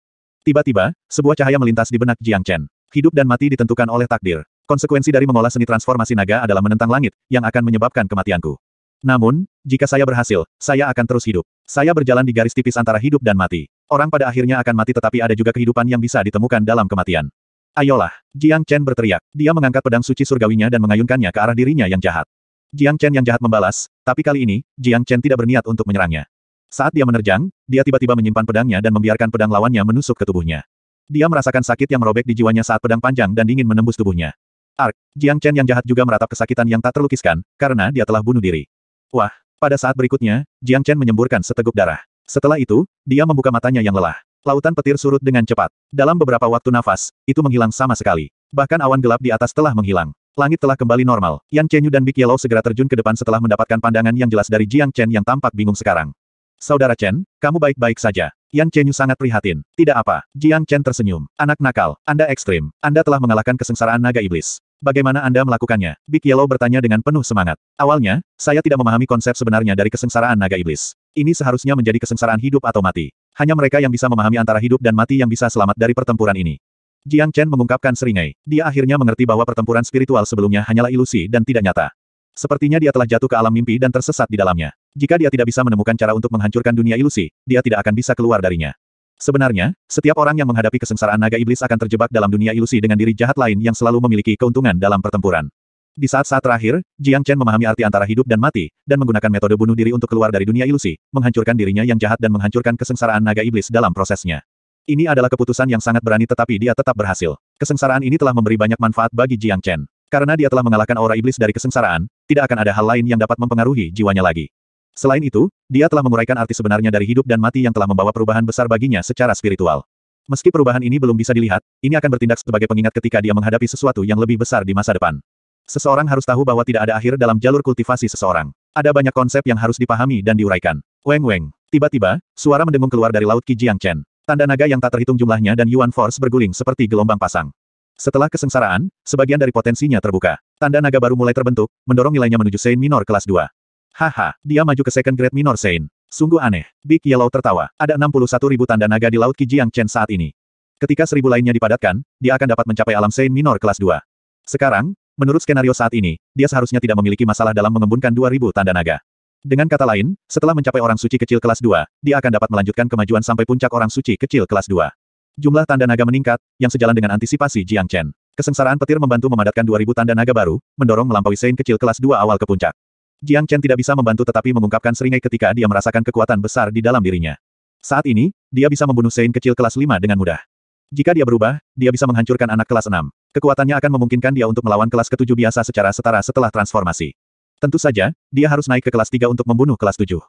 Tiba-tiba, sebuah cahaya melintas di benak Jiang Chen. Hidup dan mati ditentukan oleh takdir. Konsekuensi dari mengolah seni transformasi naga adalah menentang langit, yang akan menyebabkan kematianku. Namun, jika saya berhasil, saya akan terus hidup. Saya berjalan di garis tipis antara hidup dan mati. Orang pada akhirnya akan mati tetapi ada juga kehidupan yang bisa ditemukan dalam kematian. Ayolah, Jiang Chen berteriak. Dia mengangkat pedang suci surgawinya dan mengayunkannya ke arah dirinya yang jahat. Jiang Chen yang jahat membalas, tapi kali ini, Jiang Chen tidak berniat untuk menyerangnya. Saat dia menerjang, dia tiba-tiba menyimpan pedangnya dan membiarkan pedang lawannya menusuk ke tubuhnya. Dia merasakan sakit yang merobek di jiwanya saat pedang panjang dan dingin menembus tubuhnya. Jiang Chen yang jahat juga meratap kesakitan yang tak terlukiskan, karena dia telah bunuh diri. Wah, pada saat berikutnya, Jiang Chen menyemburkan seteguk darah. Setelah itu, dia membuka matanya yang lelah. Lautan petir surut dengan cepat. Dalam beberapa waktu nafas, itu menghilang sama sekali. Bahkan awan gelap di atas telah menghilang. Langit telah kembali normal. Yan Chenyu dan Big Yellow segera terjun ke depan setelah mendapatkan pandangan yang jelas dari Jiang Chen yang tampak bingung sekarang. Saudara Chen, kamu baik-baik saja. Yan Chenyu sangat prihatin. Tidak apa. Jiang Chen tersenyum. Anak nakal, Anda ekstrim. Anda telah mengalahkan kesengsaraan naga iblis. Bagaimana Anda melakukannya? Big Yellow bertanya dengan penuh semangat. Awalnya, saya tidak memahami konsep sebenarnya dari kesengsaraan naga iblis. Ini seharusnya menjadi kesengsaraan hidup atau mati. Hanya mereka yang bisa memahami antara hidup dan mati yang bisa selamat dari pertempuran ini. Jiang Chen mengungkapkan seringai. Dia akhirnya mengerti bahwa pertempuran spiritual sebelumnya hanyalah ilusi dan tidak nyata. Sepertinya dia telah jatuh ke alam mimpi dan tersesat di dalamnya. Jika dia tidak bisa menemukan cara untuk menghancurkan dunia ilusi, dia tidak akan bisa keluar darinya. Sebenarnya, setiap orang yang menghadapi kesengsaraan naga iblis akan terjebak dalam dunia ilusi dengan diri jahat lain yang selalu memiliki keuntungan dalam pertempuran. Di saat-saat terakhir, Jiang Chen memahami arti antara hidup dan mati, dan menggunakan metode bunuh diri untuk keluar dari dunia ilusi, menghancurkan dirinya yang jahat dan menghancurkan kesengsaraan naga iblis dalam prosesnya. Ini adalah keputusan yang sangat berani tetapi dia tetap berhasil. Kesengsaraan ini telah memberi banyak manfaat bagi Jiang Chen. Karena dia telah mengalahkan aura iblis dari kesengsaraan, tidak akan ada hal lain yang dapat mempengaruhi jiwanya lagi. Selain itu, dia telah menguraikan arti sebenarnya dari hidup dan mati yang telah membawa perubahan besar baginya secara spiritual. Meski perubahan ini belum bisa dilihat, ini akan bertindak sebagai pengingat ketika dia menghadapi sesuatu yang lebih besar di masa depan. Seseorang harus tahu bahwa tidak ada akhir dalam jalur kultivasi seseorang. Ada banyak konsep yang harus dipahami dan diuraikan. Weng Weng. Tiba-tiba, suara mendengung keluar dari laut Qi Jiang Chen. Tanda naga yang tak terhitung jumlahnya dan Yuan Force berguling seperti gelombang pasang. Setelah kesengsaraan, sebagian dari potensinya terbuka. Tanda naga baru mulai terbentuk, mendorong nilainya menuju Sein Minor kelas 2. Haha, dia maju ke Second Grade Minor Sein. Sungguh aneh. Big Yellow tertawa. Ada 61.000 tanda naga di Laut Qijiang Chen saat ini. Ketika 1.000 lainnya dipadatkan, dia akan dapat mencapai alam Sein Minor kelas 2. Sekarang, menurut skenario saat ini, dia seharusnya tidak memiliki masalah dalam mengembunkan 2.000 tanda naga. Dengan kata lain, setelah mencapai orang suci kecil kelas 2, dia akan dapat melanjutkan kemajuan sampai puncak orang suci kecil kelas 2. Jumlah tanda naga meningkat, yang sejalan dengan antisipasi Jiang Chen. Kesengsaraan petir membantu memadatkan 2.000 tanda naga baru, mendorong melampaui Sein kecil kelas 2 awal ke puncak. Jiang Chen tidak bisa membantu tetapi mengungkapkan seringai ketika dia merasakan kekuatan besar di dalam dirinya. Saat ini, dia bisa membunuh Sein kecil kelas 5 dengan mudah. Jika dia berubah, dia bisa menghancurkan anak kelas 6. Kekuatannya akan memungkinkan dia untuk melawan kelas ke-7 biasa secara setara setelah transformasi. Tentu saja, dia harus naik ke kelas 3 untuk membunuh kelas 7.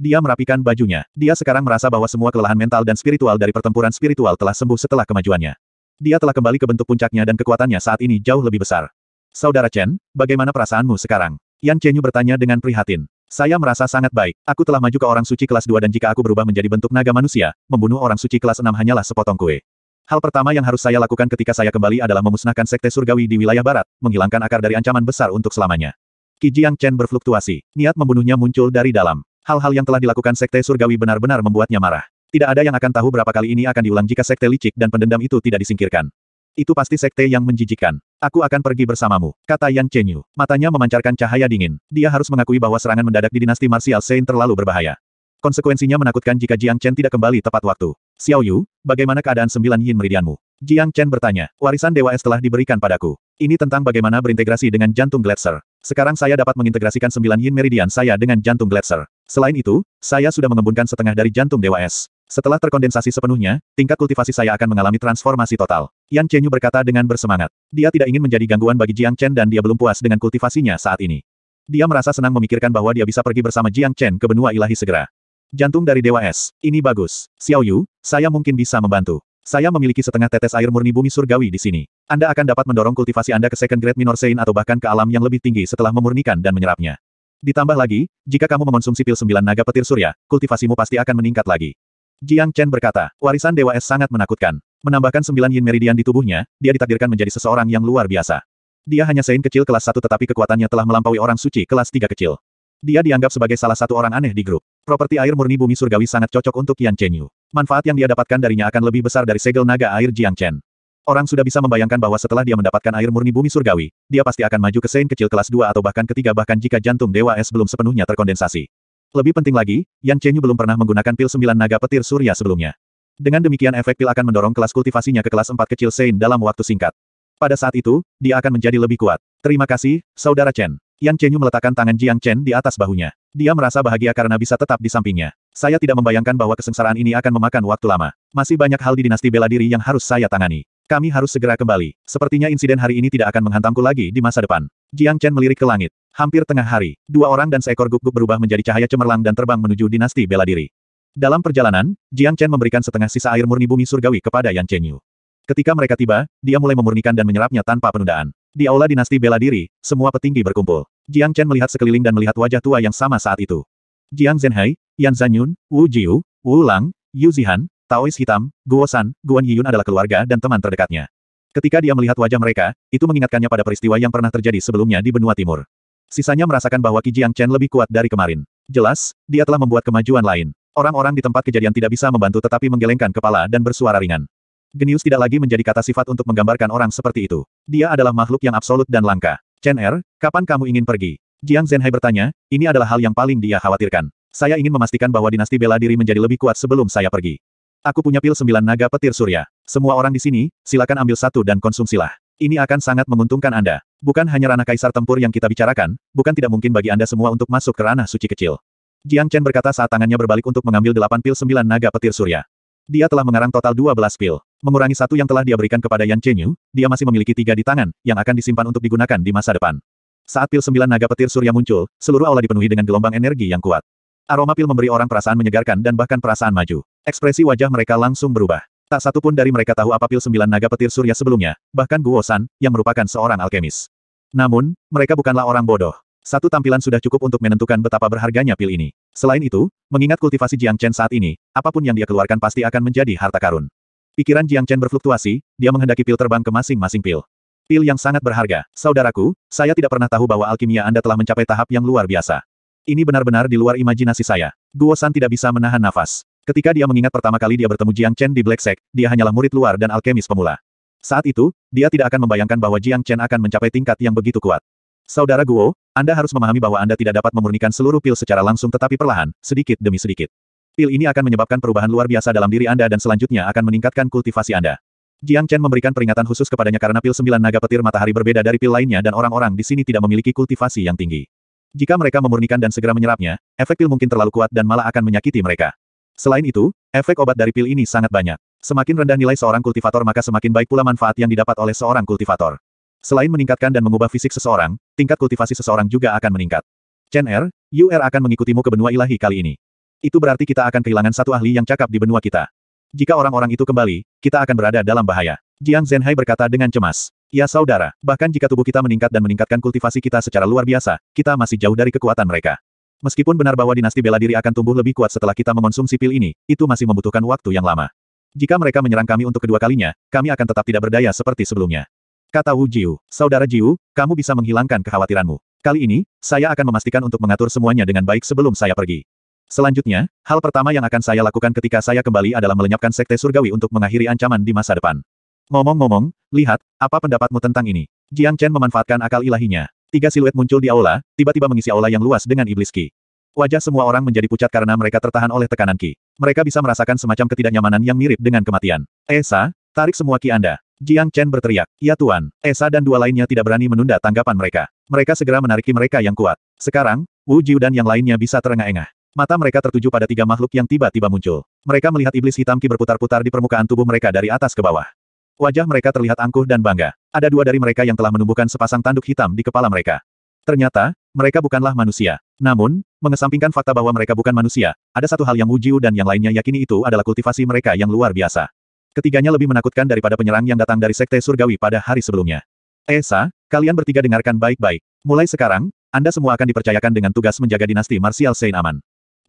Dia merapikan bajunya. Dia sekarang merasa bahwa semua kelelahan mental dan spiritual dari pertempuran spiritual telah sembuh setelah kemajuannya. Dia telah kembali ke bentuk puncaknya dan kekuatannya saat ini jauh lebih besar. Saudara Chen, bagaimana perasaanmu sekarang? Yan Chenyu bertanya dengan prihatin. Saya merasa sangat baik. Aku telah maju ke orang suci kelas 2 dan jika aku berubah menjadi bentuk naga manusia, membunuh orang suci kelas 6 hanyalah sepotong kue. Hal pertama yang harus saya lakukan ketika saya kembali adalah memusnahkan sekte surgawi di wilayah barat, menghilangkan akar dari ancaman besar untuk selamanya. Qijiang Chen berfluktuasi. Niat membunuhnya muncul dari dalam. Hal-hal yang telah dilakukan sekte surgawi benar-benar membuatnya marah. Tidak ada yang akan tahu berapa kali ini akan diulang jika sekte licik dan pendendam itu tidak disingkirkan. Itu pasti sekte yang menjijikkan. Aku akan pergi bersamamu, kata Yan Chenyu. Matanya memancarkan cahaya dingin. Dia harus mengakui bahwa serangan mendadak di dinasti martial Sein terlalu berbahaya. Konsekuensinya menakutkan jika Jiang Chen tidak kembali tepat waktu. Xiao Yu, bagaimana keadaan 9 yin meridianmu? Jiang Chen bertanya. Warisan Dewa Es telah diberikan padaku. Ini tentang bagaimana berintegrasi dengan jantung Gletser. Sekarang saya dapat mengintegrasikan 9 yin meridian saya dengan jantung Gletser. Selain itu, saya sudah mengembunkan setengah dari jantung Dewa Es. Setelah terkondensasi sepenuhnya, tingkat kultivasi saya akan mengalami transformasi total. Yan Chenyu berkata dengan bersemangat. Dia tidak ingin menjadi gangguan bagi Jiang Chen dan dia belum puas dengan kultivasinya saat ini. Dia merasa senang memikirkan bahwa dia bisa pergi bersama Jiang Chen ke benua ilahi segera. Jantung dari Dewa Es. Ini bagus. Xiao Yu, saya mungkin bisa membantu. Saya memiliki setengah tetes air murni bumi surgawi di sini. Anda akan dapat mendorong kultivasi Anda ke Second Grade Minor Sein atau bahkan ke alam yang lebih tinggi setelah memurnikan dan menyerapnya. Ditambah lagi, jika kamu mengonsumsi pil 9 naga petir surya, kultivasimu pasti akan meningkat lagi. Jiang Chen berkata, warisan Dewa Es sangat menakutkan. Menambahkan 9 yin meridian di tubuhnya, dia ditakdirkan menjadi seseorang yang luar biasa. Dia hanya Sein kecil kelas 1 tetapi kekuatannya telah melampaui orang suci kelas 3 kecil. Dia dianggap sebagai salah satu orang aneh di grup. Properti air murni bumi surgawi sangat cocok untuk Yan Chenyu. Manfaat yang dia dapatkan darinya akan lebih besar dari segel naga air Jiang Chen. Orang sudah bisa membayangkan bahwa setelah dia mendapatkan air murni bumi surgawi, dia pasti akan maju ke Sein kecil kelas 2 atau bahkan ketiga bahkan jika jantung Dewa Es belum sepenuhnya terkondensasi. Lebih penting lagi, Yan Chenyu belum pernah menggunakan pil 9 naga petir surya sebelumnya. Dengan demikian efek pil akan mendorong kelas kultivasinya ke kelas 4 kecil Sein dalam waktu singkat. Pada saat itu, dia akan menjadi lebih kuat. Terima kasih, Saudara Chen. Yan Chenyu meletakkan tangan Jiang Chen di atas bahunya. Dia merasa bahagia karena bisa tetap di sampingnya. Saya tidak membayangkan bahwa kesengsaraan ini akan memakan waktu lama. Masih banyak hal di dinasti bela diri yang harus saya tangani. Kami harus segera kembali. Sepertinya insiden hari ini tidak akan menghantamku lagi di masa depan. Jiang Chen melirik ke langit. Hampir tengah hari, 2 orang dan seekor guguk berubah menjadi cahaya cemerlang dan terbang menuju dinasti bela diri. Dalam perjalanan, Jiang Chen memberikan setengah sisa air murni bumi surgawi kepada Yan Chenyu. Ketika mereka tiba, dia mulai memurnikan dan menyerapnya tanpa penundaan. Di aula dinasti bela diri, semua petinggi berkumpul. Jiang Chen melihat sekeliling dan melihat wajah tua yang sama saat itu. Jiang Zhenhai, Yan Zhanyun, Wu Jiu, Wu Lang, Yu Zihan, Taois Hitam, Guo San, Guan Yiyun adalah keluarga dan teman terdekatnya. Ketika dia melihat wajah mereka, itu mengingatkannya pada peristiwa yang pernah terjadi sebelumnya di benua timur. Sisanya merasakan bahwa Jiang Chen lebih kuat dari kemarin. Jelas, dia telah membuat kemajuan lain. Orang-orang di tempat kejadian tidak bisa membantu tetapi menggelengkan kepala dan bersuara ringan. Genius tidak lagi menjadi kata sifat untuk menggambarkan orang seperti itu. Dia adalah makhluk yang absolut dan langka. Chen Er, kapan kamu ingin pergi? Jiang Zhenhai bertanya, ini adalah hal yang paling dia khawatirkan. Saya ingin memastikan bahwa dinasti bela diri menjadi lebih kuat sebelum saya pergi. Aku punya pil 9 naga petir surya. Semua orang di sini, silakan ambil satu dan konsumsilah. Ini akan sangat menguntungkan Anda. Bukan hanya ranah kaisar tempur yang kita bicarakan, bukan tidak mungkin bagi Anda semua untuk masuk ke ranah suci kecil. Jiang Chen berkata saat tangannya berbalik untuk mengambil 8 pil 9 naga petir surya. Dia telah mengarang total 12 pil. Mengurangi satu yang telah dia berikan kepada Yan Chenyu, dia masih memiliki 3 di tangan, yang akan disimpan untuk digunakan di masa depan. Saat pil 9 naga petir surya muncul, seluruh aula dipenuhi dengan gelombang energi yang kuat. Aroma pil memberi orang perasaan menyegarkan dan bahkan perasaan maju. Ekspresi wajah mereka langsung berubah. Tak satu pun dari mereka tahu apa pil 9 naga petir surya sebelumnya, bahkan Guo San, yang merupakan seorang alkemis. Namun, mereka bukanlah orang bodoh. Satu tampilan sudah cukup untuk menentukan betapa berharganya pil ini. Selain itu, mengingat kultivasi Jiang Chen saat ini, apapun yang dia keluarkan pasti akan menjadi harta karun. Pikiran Jiang Chen berfluktuasi, dia menghendaki pil terbang ke masing-masing pil. Pil yang sangat berharga. Saudaraku, saya tidak pernah tahu bahwa alkimia Anda telah mencapai tahap yang luar biasa. Ini benar-benar di luar imajinasi saya. Guo San tidak bisa menahan nafas. Ketika dia mengingat pertama kali dia bertemu Jiang Chen di Black Sect, dia hanyalah murid luar dan alkemis pemula. Saat itu, dia tidak akan membayangkan bahwa Jiang Chen akan mencapai tingkat yang begitu kuat. Saudara Guo, Anda harus memahami bahwa Anda tidak dapat memurnikan seluruh pil secara langsung tetapi perlahan, sedikit demi sedikit. Pil ini akan menyebabkan perubahan luar biasa dalam diri Anda dan selanjutnya akan meningkatkan kultivasi Anda. Jiang Chen memberikan peringatan khusus kepadanya karena pil 9 naga petir matahari berbeda dari pil lainnya dan orang-orang di sini tidak memiliki kultivasi yang tinggi. Jika mereka memurnikan dan segera menyerapnya, efek pil mungkin terlalu kuat dan malah akan menyakiti mereka. Selain itu, efek obat dari pil ini sangat banyak. Semakin rendah nilai seorang kultivator maka semakin baik pula manfaat yang didapat oleh seorang kultivator. Selain meningkatkan dan mengubah fisik seseorang, tingkat kultivasi seseorang juga akan meningkat. Chen Er, Yu Er akan mengikutimu ke benua ilahi kali ini. Itu berarti kita akan kehilangan satu ahli yang cakap di benua kita. Jika orang-orang itu kembali, kita akan berada dalam bahaya. Jiang Zhenhai berkata dengan cemas. Ya saudara, bahkan jika tubuh kita meningkat dan meningkatkan kultivasi kita secara luar biasa, kita masih jauh dari kekuatan mereka. Meskipun benar bahwa dinasti bela diri akan tumbuh lebih kuat setelah kita mengonsumsi pil ini, itu masih membutuhkan waktu yang lama. Jika mereka menyerang kami untuk kedua kalinya, kami akan tetap tidak berdaya seperti sebelumnya. Kata Wu Jiu, saudara Jiu, kamu bisa menghilangkan kekhawatiranmu. Kali ini, saya akan memastikan untuk mengatur semuanya dengan baik sebelum saya pergi. Selanjutnya, hal pertama yang akan saya lakukan ketika saya kembali adalah melenyapkan Sekte Surgawi untuk mengakhiri ancaman di masa depan. Ngomong-ngomong, lihat, apa pendapatmu tentang ini? Jiang Chen memanfaatkan akal ilahinya. 3 siluet muncul di aula, tiba-tiba mengisi aula yang luas dengan iblis Qi. Wajah semua orang menjadi pucat karena mereka tertahan oleh tekanan Qi. Mereka bisa merasakan semacam ketidaknyamanan yang mirip dengan kematian. Esa, tarik semua Qi Anda. Jiang Chen berteriak, ya Tuan. Esa dan 2 lainnya tidak berani menunda tanggapan mereka. Mereka segera menarik Qi mereka yang kuat. Sekarang, Wu Jiu dan yang lainnya bisa terengah-engah. Mata mereka tertuju pada 3 makhluk yang tiba-tiba muncul. Mereka melihat iblis hitam Qi berputar-putar di permukaan tubuh mereka dari atas ke bawah. Wajah mereka terlihat angkuh dan bangga. Ada 2 dari mereka yang telah menumbuhkan sepasang tanduk hitam di kepala mereka. Ternyata, mereka bukanlah manusia. Namun, mengesampingkan fakta bahwa mereka bukan manusia, ada satu hal yang Wu Jiu dan yang lainnya yakini itu adalah kultivasi mereka yang luar biasa. Ketiganya lebih menakutkan daripada penyerang yang datang dari Sekte Surgawi pada hari sebelumnya. Esa, kalian bertiga dengarkan baik-baik. Mulai sekarang, Anda semua akan dipercayakan dengan tugas menjaga dinasti Martial Saint aman.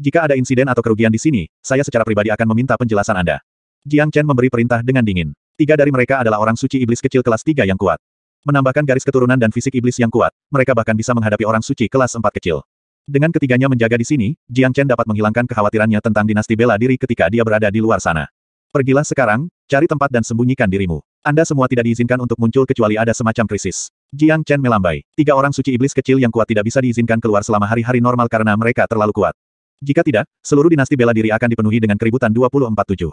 Jika ada insiden atau kerugian di sini, saya secara pribadi akan meminta penjelasan Anda. Jiang Chen memberi perintah dengan dingin. 3 dari mereka adalah orang suci iblis kecil kelas 3 yang kuat. Menambahkan garis keturunan dan fisik iblis yang kuat, mereka bahkan bisa menghadapi orang suci kelas 4 kecil. Dengan ketiganya menjaga di sini, Jiang Chen dapat menghilangkan kekhawatirannya tentang dinasti bela diri ketika dia berada di luar sana. Pergilah sekarang, cari tempat dan sembunyikan dirimu. Anda semua tidak diizinkan untuk muncul kecuali ada semacam krisis. Jiang Chen melambai. 3 orang suci iblis kecil yang kuat tidak bisa diizinkan keluar selama hari-hari normal karena mereka terlalu kuat. Jika tidak, seluruh dinasti bela diri akan dipenuhi dengan keributan 24/7.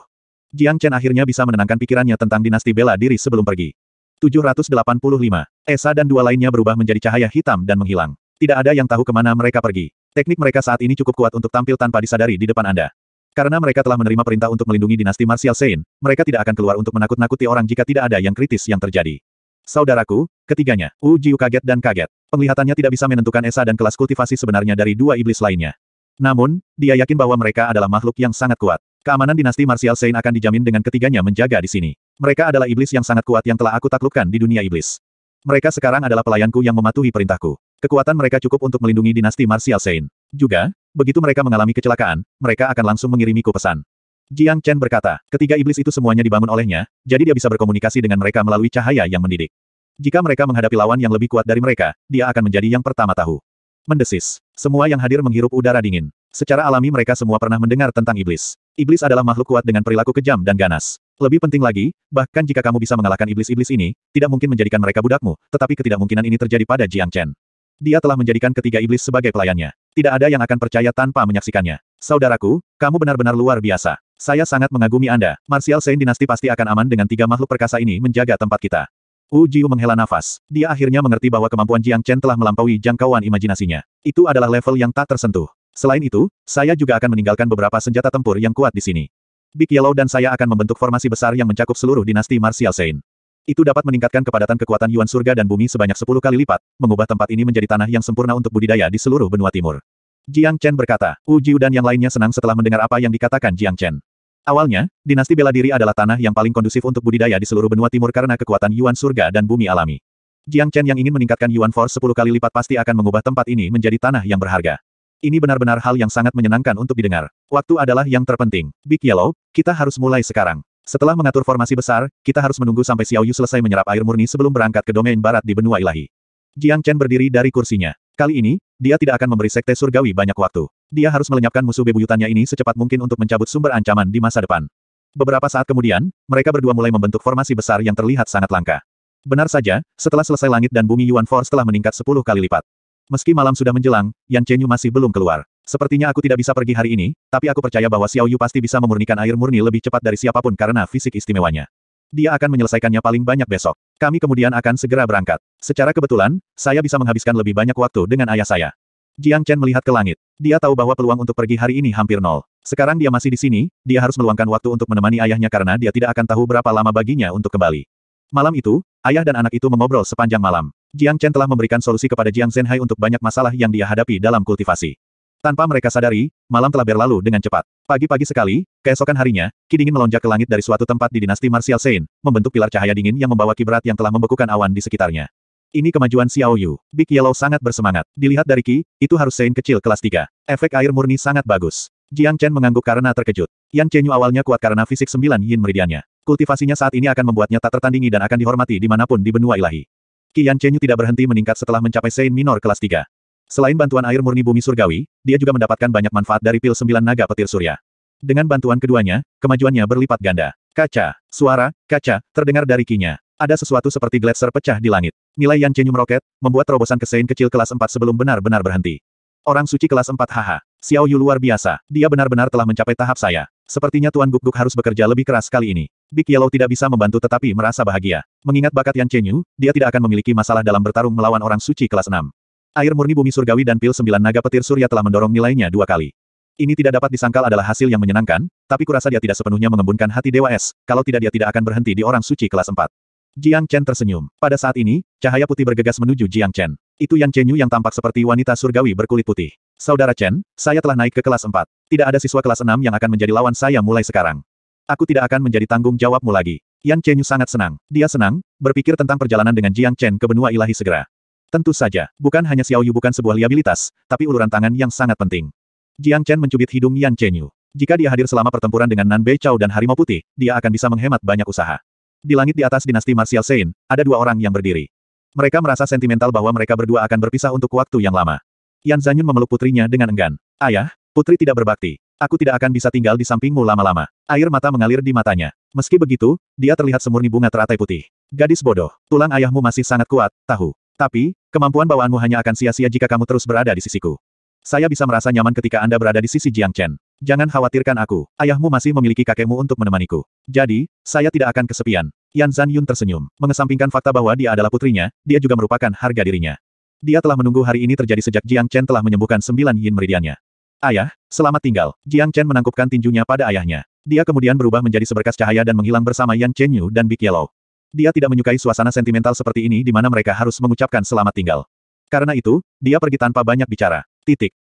Jiang Chen akhirnya bisa menenangkan pikirannya tentang dinasti bela diri sebelum pergi. 785. Esa dan 2 lainnya berubah menjadi cahaya hitam dan menghilang. Tidak ada yang tahu kemana mereka pergi. Teknik mereka saat ini cukup kuat untuk tampil tanpa disadari di depan Anda. Karena mereka telah menerima perintah untuk melindungi dinasti Martial Saint, mereka tidak akan keluar untuk menakut-nakuti orang jika tidak ada yang kritis yang terjadi. Saudaraku, ketiganya, Wu Jiu kaget dan kaget. Penglihatannya tidak bisa menentukan Esa dan kelas kultivasi sebenarnya dari 2 iblis lainnya. Namun, dia yakin bahwa mereka adalah makhluk yang sangat kuat. Keamanan dinasti Martial Saint akan dijamin dengan ketiganya menjaga di sini. Mereka adalah iblis yang sangat kuat yang telah aku taklukkan di dunia iblis. Mereka sekarang adalah pelayanku yang mematuhi perintahku. Kekuatan mereka cukup untuk melindungi dinasti Martial Saint. Juga, begitu mereka mengalami kecelakaan, mereka akan langsung mengirimiku pesan. Jiang Chen berkata, ketiga iblis itu semuanya dibangun olehnya, jadi dia bisa berkomunikasi dengan mereka melalui cahaya yang mendidik. Jika mereka menghadapi lawan yang lebih kuat dari mereka, dia akan menjadi yang pertama tahu. Mendesis. Semua yang hadir menghirup udara dingin. Secara alami mereka semua pernah mendengar tentang iblis. Iblis adalah makhluk kuat dengan perilaku kejam dan ganas. Lebih penting lagi, bahkan jika kamu bisa mengalahkan iblis-iblis ini, tidak mungkin menjadikan mereka budakmu, tetapi ketidakmungkinan ini terjadi pada Jiang Chen. Dia telah menjadikan ketiga iblis sebagai pelayannya. Tidak ada yang akan percaya tanpa menyaksikannya. Saudaraku, kamu benar-benar luar biasa. Saya sangat mengagumi Anda. Martial Saint dinasti pasti akan aman dengan 3 makhluk perkasa ini menjaga tempat kita. Wu Jiu menghela nafas. Dia akhirnya mengerti bahwa kemampuan Jiang Chen telah melampaui jangkauan imajinasinya. Itu adalah level yang tak tersentuh. Selain itu, saya juga akan meninggalkan beberapa senjata tempur yang kuat di sini. Big Yellow dan saya akan membentuk formasi besar yang mencakup seluruh dinasti Martial Saint. Itu dapat meningkatkan kepadatan kekuatan Yuan Surga dan Bumi sebanyak 10 kali lipat, mengubah tempat ini menjadi tanah yang sempurna untuk budidaya di seluruh benua timur. Jiang Chen berkata. Wu Jiu dan yang lainnya senang setelah mendengar apa yang dikatakan Jiang Chen. Awalnya, dinasti bela diri adalah tanah yang paling kondusif untuk budidaya di seluruh benua timur karena kekuatan Yuan Surga dan Bumi alami. Jiang Chen yang ingin meningkatkan Yuan Force 10 kali lipat pasti akan mengubah tempat ini menjadi tanah yang berharga. Ini benar-benar hal yang sangat menyenangkan untuk didengar. Waktu adalah yang terpenting. Big Yellow, kita harus mulai sekarang. Setelah mengatur formasi besar, kita harus menunggu sampai Xiao Yu selesai menyerap air murni sebelum berangkat ke domain barat di benua ilahi. Jiang Chen berdiri dari kursinya. Kali ini, dia tidak akan memberi sekte surgawi banyak waktu. Dia harus melenyapkan musuh bebuyutannya ini secepat mungkin untuk mencabut sumber ancaman di masa depan. Beberapa saat kemudian, mereka berdua mulai membentuk formasi besar yang terlihat sangat langka. Benar saja, setelah selesai langit dan bumi Yuan Force telah meningkat 10 kali lipat. Meski malam sudah menjelang, Yan Chenyu masih belum keluar. Sepertinya aku tidak bisa pergi hari ini, tapi aku percaya bahwa Xiao Yu pasti bisa memurnikan air murni lebih cepat dari siapapun karena fisik istimewanya. Dia akan menyelesaikannya paling banyak besok. Kami kemudian akan segera berangkat. Secara kebetulan, saya bisa menghabiskan lebih banyak waktu dengan ayah saya. Jiang Chen melihat ke langit. Dia tahu bahwa peluang untuk pergi hari ini hampir nol. Sekarang dia masih di sini, dia harus meluangkan waktu untuk menemani ayahnya karena dia tidak akan tahu berapa lama baginya untuk kembali. Malam itu, ayah dan anak itu mengobrol sepanjang malam. Jiang Chen telah memberikan solusi kepada Jiang Zhenhai untuk banyak masalah yang dia hadapi dalam kultivasi. Tanpa mereka sadari, malam telah berlalu dengan cepat. Pagi-pagi sekali, keesokan harinya, ki dingin melonjak ke langit dari suatu tempat di dinasti Martial Saint, membentuk pilar cahaya dingin yang membawa ki berat yang telah membekukan awan di sekitarnya. Ini kemajuan Xiao Yu. Big Yellow sangat bersemangat. Dilihat dari ki, itu harus Saint kecil kelas 3. Efek air murni sangat bagus. Jiang Chen mengangguk karena terkejut. Yan Chenyu awalnya kuat karena fisik 9 yin meridiannya. Kultivasinya saat ini akan membuatnya tak tertandingi dan akan dihormati dimanapun di benua ilahi. Ki Yan Chenyu tidak berhenti meningkat setelah mencapai Saint Minor kelas 3. Selain bantuan air murni bumi surgawi, dia juga mendapatkan banyak manfaat dari pil 9 naga petir surya. Dengan bantuan keduanya, kemajuannya berlipat ganda. Kaca, suara, kaca, terdengar dari kinya. Ada sesuatu seperti gletser pecah di langit. Nilai Yan Chenyu meroket, membuat terobosan ke Saint kecil kelas 4 sebelum benar-benar berhenti. Orang suci kelas 4 haha. Xiao Yu luar biasa. Dia benar-benar telah mencapai tahap saya. Sepertinya Tuan Guk Guk harus bekerja lebih keras kali ini. Big Yellow tidak bisa membantu tetapi merasa bahagia. Mengingat bakat Yan Chenyu, dia tidak akan memiliki masalah dalam bertarung melawan orang suci kelas 6. Air murni bumi surgawi dan pil 9 naga petir surya telah mendorong nilainya 2 kali. Ini tidak dapat disangkal adalah hasil yang menyenangkan, tapi kurasa dia tidak sepenuhnya mengembunkan hati Dewa Es, kalau tidak dia tidak akan berhenti di orang suci kelas 4. Jiang Chen tersenyum. Pada saat ini, cahaya putih bergegas menuju Jiang Chen. Itu Yan Chenyu yang tampak seperti wanita surgawi berkulit putih. Saudara Chen, saya telah naik ke kelas 4. Tidak ada siswa kelas 6 yang akan menjadi lawan saya mulai sekarang. Aku tidak akan menjadi tanggung jawabmu lagi. Yan Chenyu sangat senang. Dia senang, berpikir tentang perjalanan dengan Jiang Chen ke benua ilahi segera. Tentu saja, bukan hanya Xiao Yu bukan sebuah liabilitas, tapi uluran tangan yang sangat penting. Jiang Chen mencubit hidung Yan Chenyu. Jika dia hadir selama pertempuran dengan Nan Bei Chao dan Harimau Putih, dia akan bisa menghemat banyak usaha. Di langit di atas dinasti Martial Saint, ada 2 orang yang berdiri. Mereka merasa sentimental bahwa mereka berdua akan berpisah untuk waktu yang lama. Yan Zanyun memeluk putrinya dengan enggan. Ayah, putri tidak berbakti. Aku tidak akan bisa tinggal di sampingmu lama-lama. Air mata mengalir di matanya. Meski begitu, dia terlihat semurni bunga teratai putih. Gadis bodoh, tulang ayahmu masih sangat kuat, tahu. Tapi, kemampuan bawaanmu hanya akan sia-sia jika kamu terus berada di sisiku. Saya bisa merasa nyaman ketika Anda berada di sisi Jiang Chen. Jangan khawatirkan aku. Ayahmu masih memiliki kakekmu untuk menemaniku. Jadi, saya tidak akan kesepian. Yan Zanyun tersenyum. Mengesampingkan fakta bahwa dia adalah putrinya, dia juga merupakan harga dirinya. Dia telah menunggu hari ini terjadi sejak Jiang Chen telah menyembuhkan 9 yin meridiannya. Ayah, selamat tinggal. Jiang Chen menangkupkan tinjunya pada ayahnya. Dia kemudian berubah menjadi seberkas cahaya dan menghilang bersama Yan Chenyu dan Big Yellow. Dia tidak menyukai suasana sentimental seperti ini di mana mereka harus mengucapkan selamat tinggal. Karena itu, dia pergi tanpa banyak bicara.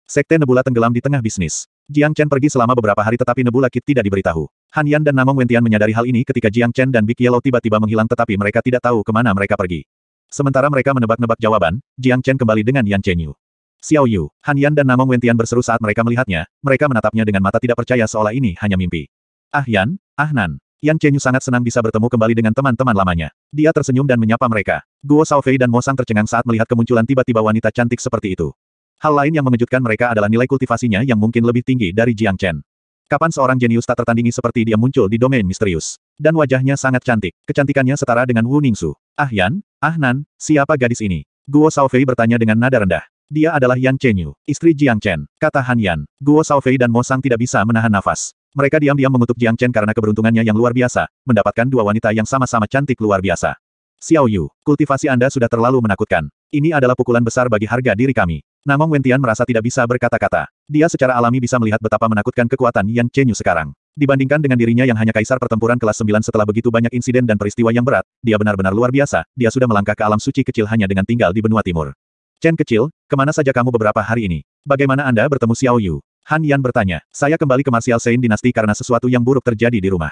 Sekte Nebula tenggelam di tengah bisnis. Jiang Chen pergi selama beberapa hari tetapi Nebula Kit tidak diberitahu. Han Yan dan Namong Wentian menyadari hal ini ketika Jiang Chen dan Big Yellow tiba-tiba menghilang tetapi mereka tidak tahu kemana mereka pergi. Sementara mereka menebak-nebak jawaban, Jiang Chen kembali dengan Yan Chenyu. Xiao Yu, Han Yan dan Namong Wentian berseru saat mereka melihatnya, mereka menatapnya dengan mata tidak percaya seolah ini hanya mimpi. Ah Yan, ah Nan. Yan Chenyu sangat senang bisa bertemu kembali dengan teman-teman lamanya. Dia tersenyum dan menyapa mereka. Guo Shaofei dan Mo Sang tercengang saat melihat kemunculan tiba-tiba wanita cantik seperti itu. Hal lain yang mengejutkan mereka adalah nilai kultivasinya yang mungkin lebih tinggi dari Jiang Chen. Kapan seorang jenius tak tertandingi seperti dia muncul di domain misterius? Dan wajahnya sangat cantik. Kecantikannya setara dengan Wu Ningxu. Ah Yan, ah Nan, siapa gadis ini? Guo Shaofei bertanya dengan nada rendah. Dia adalah Yan Chenyu, istri Jiang Chen, kata Han Yan. Guo Shaofei dan Mo Sang tidak bisa menahan nafas. Mereka diam-diam mengutuk Jiang Chen karena keberuntungannya yang luar biasa, mendapatkan 2 wanita yang sama-sama cantik luar biasa. Xiao Yu, kultivasi Anda sudah terlalu menakutkan. Ini adalah pukulan besar bagi harga diri kami. Namong Wentian merasa tidak bisa berkata-kata. Dia secara alami bisa melihat betapa menakutkan kekuatan Yan Chenyu sekarang. Dibandingkan dengan dirinya yang hanya kaisar pertempuran kelas 9 setelah begitu banyak insiden dan peristiwa yang berat, dia benar-benar luar biasa, dia sudah melangkah ke alam suci kecil hanya dengan tinggal di benua timur. Chen kecil, kemana saja kamu beberapa hari ini? Bagaimana Anda bertemu Xiao Yu? Han Yan bertanya. Saya kembali ke Martial Saint dinasti karena sesuatu yang buruk terjadi di rumah.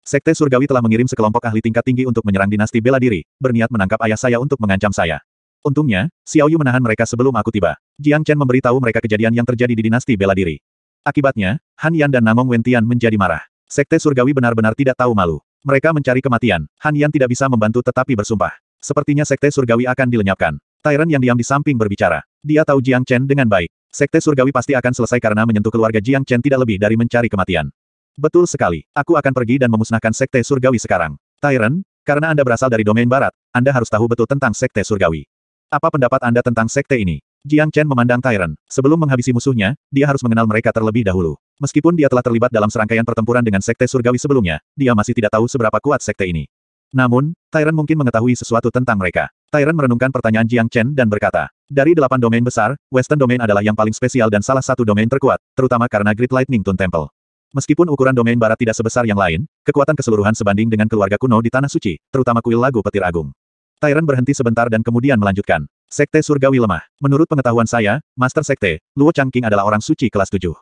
Sekte Surgawi telah mengirim sekelompok ahli tingkat tinggi untuk menyerang dinasti bela diri, berniat menangkap ayah saya untuk mengancam saya. Untungnya, Xiao Yu menahan mereka sebelum aku tiba. Jiang Chen memberitahu mereka kejadian yang terjadi di dinasti bela diri. Akibatnya, Han Yan dan Namong Wentian menjadi marah. Sekte surgawi benar-benar tidak tahu malu. Mereka mencari kematian. Han Yan tidak bisa membantu tetapi bersumpah. Sepertinya sekte surgawi akan dilenyapkan. Tyrant yang diam di samping berbicara. Dia tahu Jiang Chen dengan baik. Sekte surgawi pasti akan selesai karena menyentuh keluarga Jiang Chen tidak lebih dari mencari kematian. Betul sekali. Aku akan pergi dan memusnahkan sekte surgawi sekarang. Tyrant, karena Anda berasal dari domain barat, Anda harus tahu betul tentang sekte surgawi. Apa pendapat Anda tentang sekte ini? Jiang Chen memandang Tyrant. Sebelum menghabisi musuhnya, dia harus mengenal mereka terlebih dahulu. Meskipun dia telah terlibat dalam serangkaian pertempuran dengan sekte surgawi sebelumnya, dia masih tidak tahu seberapa kuat sekte ini. Namun, Tyrant mungkin mengetahui sesuatu tentang mereka. Tyrant merenungkan pertanyaan Jiang Chen dan berkata, dari 8 domain besar, Western Domain adalah yang paling spesial dan salah satu domain terkuat, terutama karena Great Lightning Tune Temple. Meskipun ukuran domain barat tidak sebesar yang lain, kekuatan keseluruhan sebanding dengan keluarga kuno di Tanah Suci, terutama kuil lagu petir agung. Tyrant berhenti sebentar dan kemudian melanjutkan. Sekte surgawi lemah. Menurut pengetahuan saya, Master Sekte, Luo Changqing adalah orang suci kelas 7.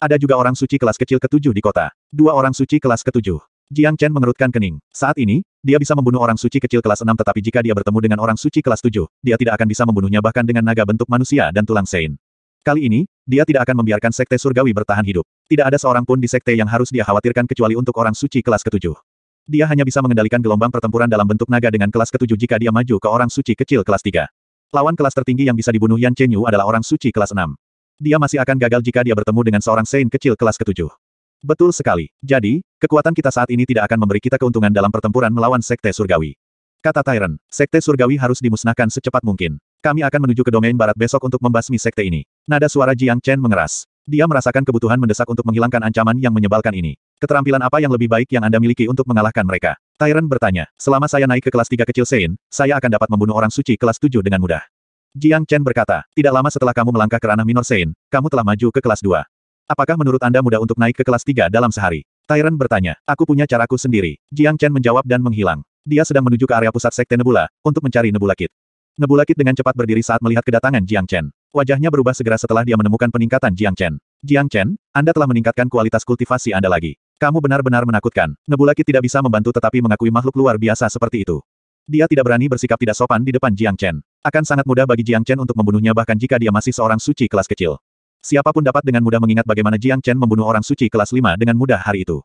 Ada juga orang suci kelas kecil ke-7 di kota. 2 orang suci kelas ke-7. Jiang Chen mengerutkan kening. Saat ini, dia bisa membunuh orang suci kecil kelas 6 tetapi jika dia bertemu dengan orang suci kelas 7, dia tidak akan bisa membunuhnya bahkan dengan naga bentuk manusia dan tulang sein. Kali ini, dia tidak akan membiarkan sekte surgawi bertahan hidup. Tidak ada seorang pun di sekte yang harus dia khawatirkan kecuali untuk orang suci kelas ke-7. Dia hanya bisa mengendalikan gelombang pertempuran dalam bentuk naga dengan kelas ke-7 jika dia maju ke orang suci kecil kelas 3. Lawan kelas tertinggi yang bisa dibunuh Yan Chenyu adalah orang suci kelas 6. Dia masih akan gagal jika dia bertemu dengan seorang Sein kecil kelas ke-7. Betul sekali. Jadi, kekuatan kita saat ini tidak akan memberi kita keuntungan dalam pertempuran melawan sekte surgawi. Kata Tyrant, sekte surgawi harus dimusnahkan secepat mungkin. Kami akan menuju ke domain barat besok untuk membasmi sekte ini. Nada suara Jiang Chen mengeras. Dia merasakan kebutuhan mendesak untuk menghilangkan ancaman yang menyebalkan ini. Keterampilan apa yang lebih baik yang Anda miliki untuk mengalahkan mereka? Tyrant bertanya. Selama saya naik ke kelas 3 kecil Sein, saya akan dapat membunuh orang suci kelas 7 dengan mudah. Jiang Chen berkata, tidak lama setelah kamu melangkah ke ranah minor Sein, kamu telah maju ke kelas 2. Apakah menurut Anda mudah untuk naik ke kelas 3 dalam sehari? Tyrant bertanya. Aku punya caraku sendiri. Jiang Chen menjawab dan menghilang. Dia sedang menuju ke area pusat sekte Nebula, untuk mencari Nebula Kit. Nebula Kit dengan cepat berdiri saat melihat kedatangan Jiang Chen. Wajahnya berubah segera setelah dia menemukan peningkatan Jiang Chen. Jiang Chen, Anda telah meningkatkan kualitas kultivasi Anda lagi. Kamu benar-benar menakutkan. Nebula Kit tidak bisa membantu tetapi mengakui makhluk luar biasa seperti itu. Dia tidak berani bersikap tidak sopan di depan Jiang Chen. Akan sangat mudah bagi Jiang Chen untuk membunuhnya bahkan jika dia masih seorang suci kelas kecil. Siapapun dapat dengan mudah mengingat bagaimana Jiang Chen membunuh orang suci kelas 5 dengan mudah hari itu.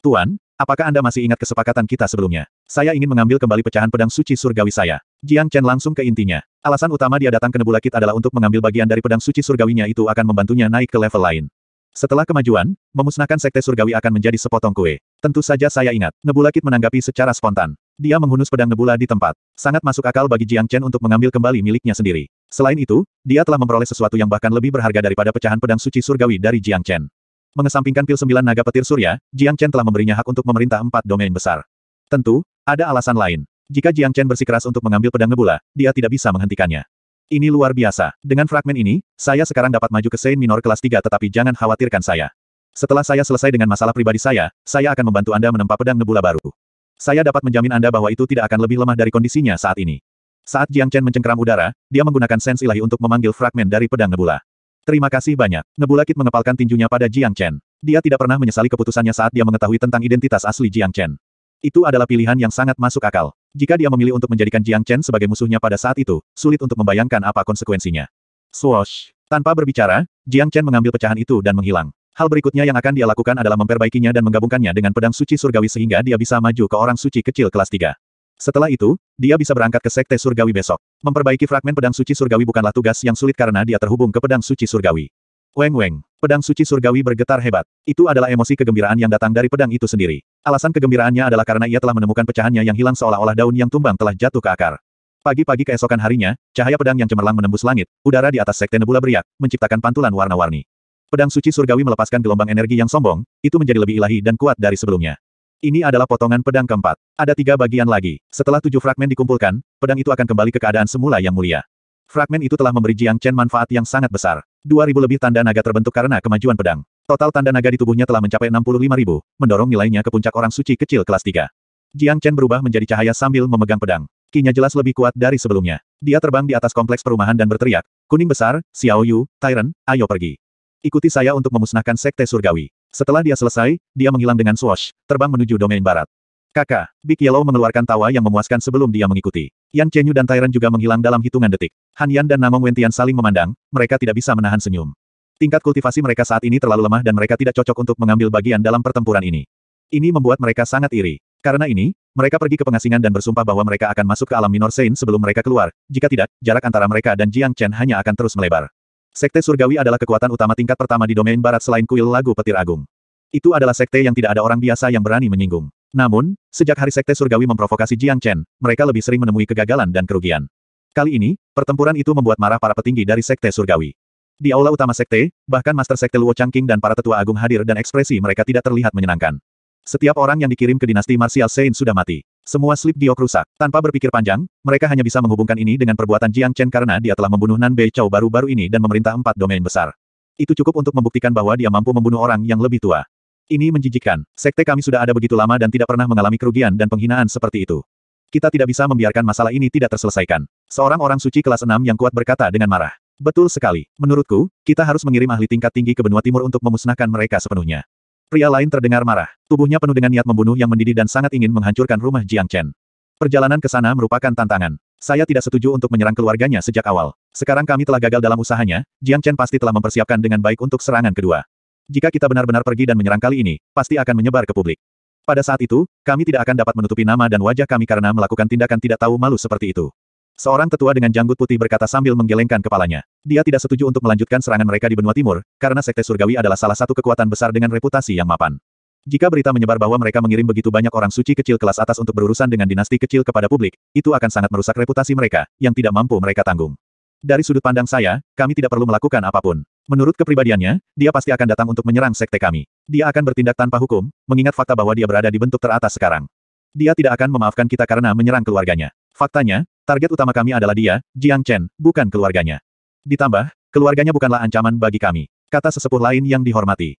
Tuan, apakah Anda masih ingat kesepakatan kita sebelumnya? Saya ingin mengambil kembali pecahan pedang suci surgawi saya. Jiang Chen langsung ke intinya. Alasan utama dia datang ke Nebula Kit adalah untuk mengambil bagian dari pedang suci surgawinya itu akan membantunya naik ke level lain. Setelah kemajuan, memusnahkan sekte surgawi akan menjadi sepotong kue. Tentu saja saya ingat. Nebula Kit menanggapi secara spontan. Dia menghunus pedang Nebula di tempat. Sangat masuk akal bagi Jiang Chen untuk mengambil kembali miliknya sendiri. Selain itu, dia telah memperoleh sesuatu yang bahkan lebih berharga daripada pecahan pedang suci surgawi dari Jiang Chen. Mengesampingkan pil 9 naga petir surya, Jiang Chen telah memberinya hak untuk memerintah 4 domain besar. Tentu, ada alasan lain. Jika Jiang Chen bersikeras untuk mengambil pedang Nebula, dia tidak bisa menghentikannya. Ini luar biasa. Dengan fragmen ini, saya sekarang dapat maju ke Sein Minor kelas 3 tetapi jangan khawatirkan saya. Setelah saya selesai dengan masalah pribadi saya akan membantu Anda menempa pedang Nebula baru. Saya dapat menjamin Anda bahwa itu tidak akan lebih lemah dari kondisinya saat ini. Saat Jiang Chen mencengkeram udara, dia menggunakan sens ilahi untuk memanggil fragmen dari pedang Nebula. Terima kasih banyak. Nebula Kit mengepalkan tinjunya pada Jiang Chen. Dia tidak pernah menyesali keputusannya saat dia mengetahui tentang identitas asli Jiang Chen. Itu adalah pilihan yang sangat masuk akal. Jika dia memilih untuk menjadikan Jiang Chen sebagai musuhnya pada saat itu, sulit untuk membayangkan apa konsekuensinya. Swoosh. Tanpa berbicara, Jiang Chen mengambil pecahan itu dan menghilang. Hal berikutnya yang akan dia lakukan adalah memperbaikinya dan menggabungkannya dengan pedang suci surgawi sehingga dia bisa maju ke orang suci kecil kelas 3. Setelah itu, dia bisa berangkat ke sekte surgawi besok. Memperbaiki fragmen pedang suci surgawi bukanlah tugas yang sulit karena dia terhubung ke pedang suci surgawi. Weng. Pedang suci surgawi bergetar hebat. Itu adalah emosi kegembiraan yang datang dari pedang itu sendiri. Alasan kegembiraannya adalah karena ia telah menemukan pecahannya yang hilang seolah-olah daun yang tumbang telah jatuh ke akar. Pagi-pagi keesokan harinya, cahaya pedang yang cemerlang menembus langit, udara di atas sekte Nebula beriak, menciptakan pantulan warna-warni. Pedang suci surgawi melepaskan gelombang energi yang sombong, itu menjadi lebih ilahi dan kuat dari sebelumnya. Ini adalah potongan pedang keempat. Ada 3 bagian lagi. Setelah 7 fragmen dikumpulkan, pedang itu akan kembali ke keadaan semula yang mulia. Fragmen itu telah memberi Jiang Chen manfaat yang sangat besar. 2.000 lebih tanda naga terbentuk karena kemajuan pedang. Total tanda naga di tubuhnya telah mencapai 65.000, mendorong nilainya ke puncak orang suci kecil kelas 3. Jiang Chen berubah menjadi cahaya sambil memegang pedang. Kinya jelas lebih kuat dari sebelumnya. Dia terbang di atas kompleks perumahan dan berteriak, "Kuning besar, Xiao Yu, Tyrant, ayo pergi. Ikuti saya untuk memusnahkan sekte surgawi." Setelah dia selesai, dia menghilang dengan swoosh, terbang menuju domain barat. Kakak, Big Yellow mengeluarkan tawa yang memuaskan sebelum dia mengikuti. Yan Chenyu dan Tyron juga menghilang dalam hitungan detik. Han Yan dan Namong Wentian saling memandang, mereka tidak bisa menahan senyum. Tingkat kultivasi mereka saat ini terlalu lemah dan mereka tidak cocok untuk mengambil bagian dalam pertempuran ini. Ini membuat mereka sangat iri. Karena ini, mereka pergi ke pengasingan dan bersumpah bahwa mereka akan masuk ke alam minor Sein sebelum mereka keluar. Jika tidak, jarak antara mereka dan Jiang Chen hanya akan terus melebar. Sekte Surgawi adalah kekuatan utama tingkat pertama di domain barat selain kuil lagu petir agung. Itu adalah sekte yang tidak ada orang biasa yang berani menyinggung. Namun, sejak hari Sekte Surgawi memprovokasi Jiang Chen, mereka lebih sering menemui kegagalan dan kerugian. Kali ini, pertempuran itu membuat marah para petinggi dari Sekte Surgawi. Di aula utama sekte, bahkan Master Sekte Luo Changqing dan para tetua agung hadir dan ekspresi mereka tidak terlihat menyenangkan. Setiap orang yang dikirim ke dinasti martial Sein sudah mati. Semua slip giok rusak. Tanpa berpikir panjang, mereka hanya bisa menghubungkan ini dengan perbuatan Jiang Chen karena dia telah membunuh Nan Bei Chou baru-baru ini dan memerintah 4 domain besar. Itu cukup untuk membuktikan bahwa dia mampu membunuh orang yang lebih tua. Ini menjijikkan. Sekte kami sudah ada begitu lama dan tidak pernah mengalami kerugian dan penghinaan seperti itu. Kita tidak bisa membiarkan masalah ini tidak terselesaikan. Seorang orang suci kelas 6 yang kuat berkata dengan marah. Betul sekali. Menurutku, kita harus mengirim ahli tingkat tinggi ke benua timur untuk memusnahkan mereka sepenuhnya. Pria lain terdengar marah. Tubuhnya penuh dengan niat membunuh yang mendidih dan sangat ingin menghancurkan rumah Jiang Chen. Perjalanan ke sana merupakan tantangan. Saya tidak setuju untuk menyerang keluarganya sejak awal. Sekarang kami telah gagal dalam usahanya, Jiang Chen pasti telah mempersiapkan dengan baik untuk serangan kedua. Jika kita benar-benar pergi dan menyerang kali ini, pasti akan menyebar ke publik. Pada saat itu, kami tidak akan dapat menutupi nama dan wajah kami karena melakukan tindakan tidak tahu malu seperti itu. Seorang tetua dengan janggut putih berkata sambil menggelengkan kepalanya. Dia tidak setuju untuk melanjutkan serangan mereka di benua timur, karena Sekte Surgawi adalah salah satu kekuatan besar dengan reputasi yang mapan. Jika berita menyebar bahwa mereka mengirim begitu banyak orang suci kecil kelas atas untuk berurusan dengan dinasti kecil kepada publik, itu akan sangat merusak reputasi mereka, yang tidak mampu mereka tanggung. Dari sudut pandang saya, kami tidak perlu melakukan apapun. Menurut kepribadiannya, dia pasti akan datang untuk menyerang sekte kami. Dia akan bertindak tanpa hukum, mengingat fakta bahwa dia berada di bentuk teratas sekarang. Dia tidak akan memaafkan kita karena menyerang keluarganya. Faktanya, target utama kami adalah dia, Jiang Chen, bukan keluarganya. Ditambah, keluarganya bukanlah ancaman bagi kami. Kata sesepuh lain yang dihormati.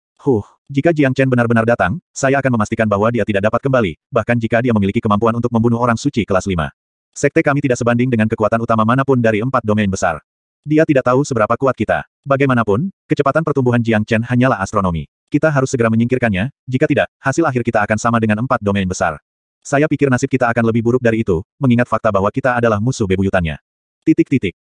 Jika Jiang Chen benar-benar datang, saya akan memastikan bahwa dia tidak dapat kembali, bahkan jika dia memiliki kemampuan untuk membunuh orang suci kelas 5. Sekte kami tidak sebanding dengan kekuatan utama manapun dari 4 domain besar. Dia tidak tahu seberapa kuat kita. Bagaimanapun, kecepatan pertumbuhan Jiang Chen hanyalah astronomi. Kita harus segera menyingkirkannya, jika tidak, hasil akhir kita akan sama dengan 4 domain besar. Saya pikir nasib kita akan lebih buruk dari itu, mengingat fakta bahwa kita adalah musuh bebuyutannya.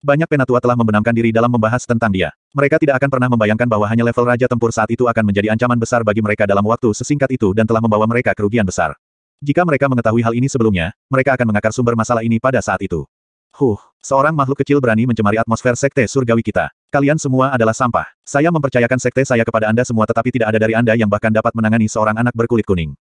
Banyak penatua telah membenamkan diri dalam membahas tentang dia. Mereka tidak akan pernah membayangkan bahwa hanya level Raja Tempur saat itu akan menjadi ancaman besar bagi mereka dalam waktu sesingkat itu dan telah membawa mereka kerugian besar. Jika mereka mengetahui hal ini sebelumnya, mereka akan mengakar sumber masalah ini pada saat itu. Seorang makhluk kecil berani mencemari atmosfer sekte surgawi kita. Kalian semua adalah sampah. Saya mempercayakan sekte saya kepada Anda semua tetapi tidak ada dari Anda yang bahkan dapat menangani seorang anak berkulit kuning.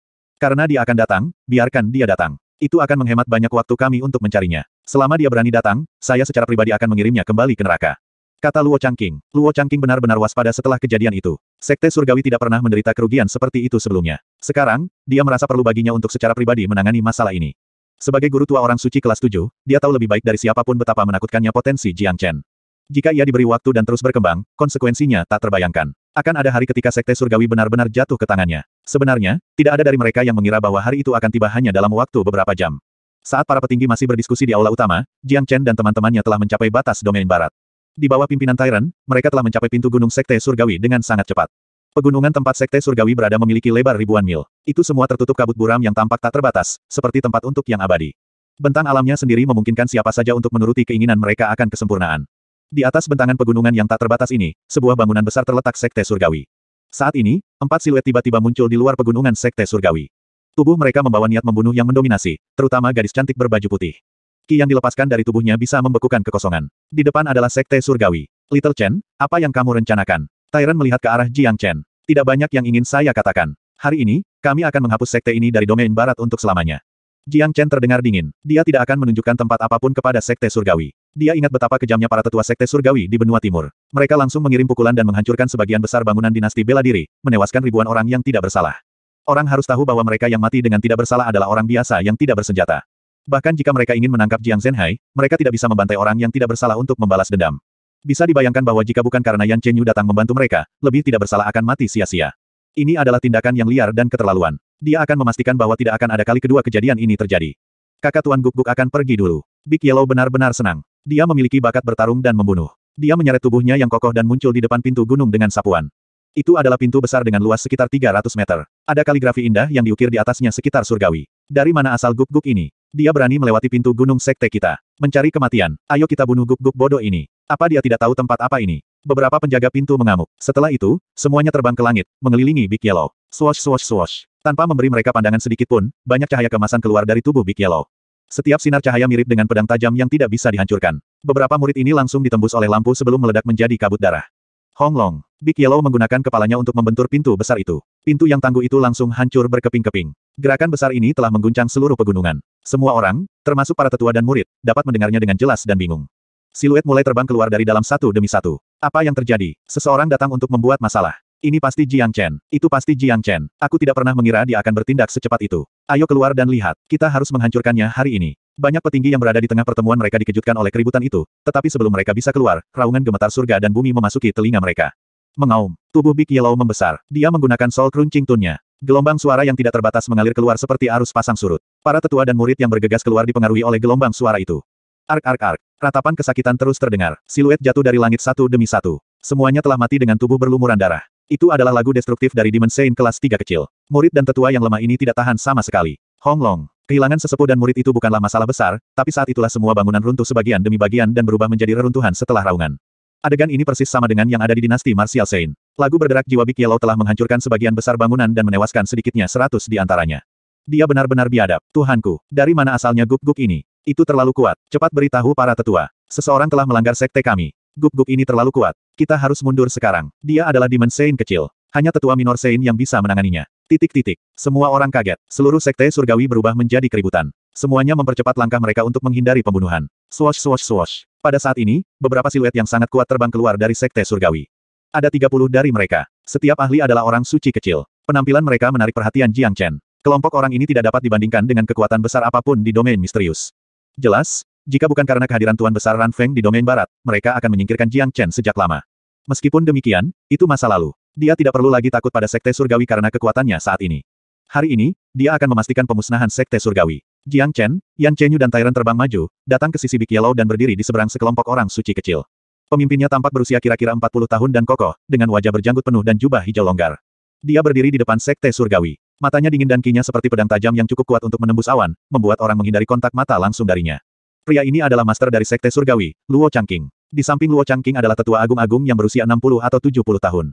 Karena dia akan datang, biarkan dia datang. Itu akan menghemat banyak waktu kami untuk mencarinya. Selama dia berani datang, saya secara pribadi akan mengirimnya kembali ke neraka. Kata Luo Changqing. Luo Changqing benar-benar waspada setelah kejadian itu. Sekte surgawi tidak pernah menderita kerugian seperti itu sebelumnya. Sekarang, dia merasa perlu baginya untuk secara pribadi menangani masalah ini. Sebagai guru tua orang suci kelas 7, dia tahu lebih baik dari siapapun betapa menakutkannya potensi Jiang Chen. Jika ia diberi waktu dan terus berkembang, konsekuensinya tak terbayangkan. Akan ada hari ketika sekte surgawi benar-benar jatuh ke tangannya. Sebenarnya, tidak ada dari mereka yang mengira bahwa hari itu akan tiba hanya dalam waktu beberapa jam. Saat para petinggi masih berdiskusi di aula utama, Jiang Chen dan teman-temannya telah mencapai batas domain barat. Di bawah pimpinan Tyron, mereka telah mencapai pintu gunung sekte surgawi dengan sangat cepat. Pegunungan tempat sekte surgawi berada memiliki lebar ribuan mil. Itu semua tertutup kabut buram yang tampak tak terbatas, seperti tempat untuk yang abadi. Bentang alamnya sendiri memungkinkan siapa saja untuk menuruti keinginan mereka akan kesempurnaan. Di atas bentangan pegunungan yang tak terbatas ini, sebuah bangunan besar terletak sekte surgawi. Saat ini, 4 siluet tiba-tiba muncul di luar pegunungan sekte surgawi. Tubuh mereka membawa niat membunuh yang mendominasi, terutama gadis cantik berbaju putih. Ki yang dilepaskan dari tubuhnya bisa membekukan kekosongan. Di depan adalah sekte surgawi. Little Chen, apa yang kamu rencanakan? Tyron melihat ke arah Jiang Chen. Tidak banyak yang ingin saya katakan. Hari ini, kami akan menghapus sekte ini dari domain barat untuk selamanya. Jiang Chen terdengar dingin. Dia tidak akan menunjukkan tempat apapun kepada sekte surgawi. Dia ingat betapa kejamnya para tetua sekte surgawi di benua timur. Mereka langsung mengirim pukulan dan menghancurkan sebagian besar bangunan dinasti bela diri, menewaskan ribuan orang yang tidak bersalah. Orang harus tahu bahwa mereka yang mati dengan tidak bersalah adalah orang biasa yang tidak bersenjata. Bahkan jika mereka ingin menangkap Jiang Zhenhai, mereka tidak bisa membantai orang yang tidak bersalah untuk membalas dendam. Bisa dibayangkan bahwa jika bukan karena Yan Chenyu datang membantu mereka, lebih tidak bersalah akan mati sia-sia. Ini adalah tindakan yang liar dan keterlaluan. Dia akan memastikan bahwa tidak akan ada kali kedua kejadian ini terjadi. Kakak Tuan Guk-Guk akan pergi dulu. Big Yellow benar-benar senang. Dia memiliki bakat bertarung dan membunuh. Dia menyeret tubuhnya yang kokoh dan muncul di depan pintu gunung dengan sapuan. Itu adalah pintu besar dengan luas sekitar 300 meter. Ada kaligrafi indah yang diukir di atasnya sekitar surgawi. Dari mana asal guk-guk ini? Dia berani melewati pintu gunung sekte kita. Mencari kematian. Ayo kita bunuh guk-guk bodoh ini. Apa dia tidak tahu tempat apa ini? Beberapa penjaga pintu mengamuk. Setelah itu, semuanya terbang ke langit, mengelilingi Big Yellow. Swosh swosh swosh. Tanpa memberi mereka pandangan sedikit pun, banyak cahaya kemasan keluar dari tubuh Big Yellow. Setiap sinar cahaya mirip dengan pedang tajam yang tidak bisa dihancurkan. Beberapa murid ini langsung ditembus oleh lampu sebelum meledak menjadi kabut darah. Hong Long. Big Yellow menggunakan kepalanya untuk membentur pintu besar itu. Pintu yang tangguh itu langsung hancur berkeping-keping. Gerakan besar ini telah mengguncang seluruh pegunungan. Semua orang, termasuk para tetua dan murid, dapat mendengarnya dengan jelas dan bingung. Siluet mulai terbang keluar dari dalam satu demi satu. Apa yang terjadi? Seseorang datang untuk membuat masalah. Ini pasti Jiang Chen. Itu pasti Jiang Chen. Aku tidak pernah mengira dia akan bertindak secepat itu. Ayo keluar dan lihat. Kita harus menghancurkannya hari ini. Banyak petinggi yang berada di tengah pertemuan mereka dikejutkan oleh keributan itu. Tetapi sebelum mereka bisa keluar, raungan gemetar surga dan bumi memasuki telinga mereka. Mengaum. Tubuh Big Yellow membesar. Dia menggunakan soul crunching tune-nya. Gelombang suara yang tidak terbatas mengalir keluar seperti arus pasang surut. Para tetua dan murid yang bergegas keluar dipengaruhi oleh gelombang suara itu. Ark ark ark. Ratapan kesakitan terus terdengar. Siluet jatuh dari langit satu demi satu. Semuanya telah mati dengan tubuh berlumuran darah. Itu adalah lagu destruktif dari Demon Saint kelas 3 kecil. Murid dan tetua yang lemah ini tidak tahan sama sekali. Hong Long. Kehilangan sesepuh dan murid itu bukanlah masalah besar, tapi saat itulah semua bangunan runtuh sebagian demi bagian dan berubah menjadi reruntuhan setelah raungan. Adegan ini persis sama dengan yang ada di dinasti Martial Saint. Lagu berderak jiwa Big Yellow telah menghancurkan sebagian besar bangunan dan menewaskan sedikitnya 100 di antaranya. Dia benar-benar biadab. Tuhanku, dari mana asalnya guk-guk ini? Itu terlalu kuat. Cepat beritahu para tetua. Seseorang telah melanggar sekte kami. Guk-guk ini terlalu kuat. Kita harus mundur sekarang. Dia adalah Demon Saint kecil. Hanya tetua minor Saint yang bisa menanganinya. Titik-titik. Semua orang kaget. Seluruh sekte surgawi berubah menjadi keributan. Semuanya mempercepat langkah mereka untuk menghindari pembunuhan. Swosh swosh swosh. Pada saat ini, beberapa siluet yang sangat kuat terbang keluar dari sekte surgawi. Ada 30 dari mereka. Setiap ahli adalah orang suci kecil. Penampilan mereka menarik perhatian Jiang Chen. Kelompok orang ini tidak dapat dibandingkan dengan kekuatan besar apapun di domain misterius. Jelas, jika bukan karena kehadiran Tuan Besar Ran Feng di domain barat, mereka akan menyingkirkan Jiang Chen sejak lama. Meskipun demikian, itu masa lalu. Dia tidak perlu lagi takut pada sekte surgawi karena kekuatannya saat ini. Hari ini, dia akan memastikan pemusnahan sekte surgawi. Jiang Chen, Yan Chenyu dan Tyrant terbang maju, datang ke sisi Big Yellow dan berdiri di seberang sekelompok orang suci kecil. Pemimpinnya tampak berusia kira-kira 40 tahun dan kokoh, dengan wajah berjanggut penuh dan jubah hijau longgar. Dia berdiri di depan sekte surgawi. Matanya dingin dan kinya seperti pedang tajam yang cukup kuat untuk menembus awan, membuat orang menghindari kontak mata langsung darinya. Pria ini adalah master dari sekte surgawi, Luo Changqing. Di samping Luo Changqing adalah tetua agung-agung yang berusia 60 atau 70 tahun.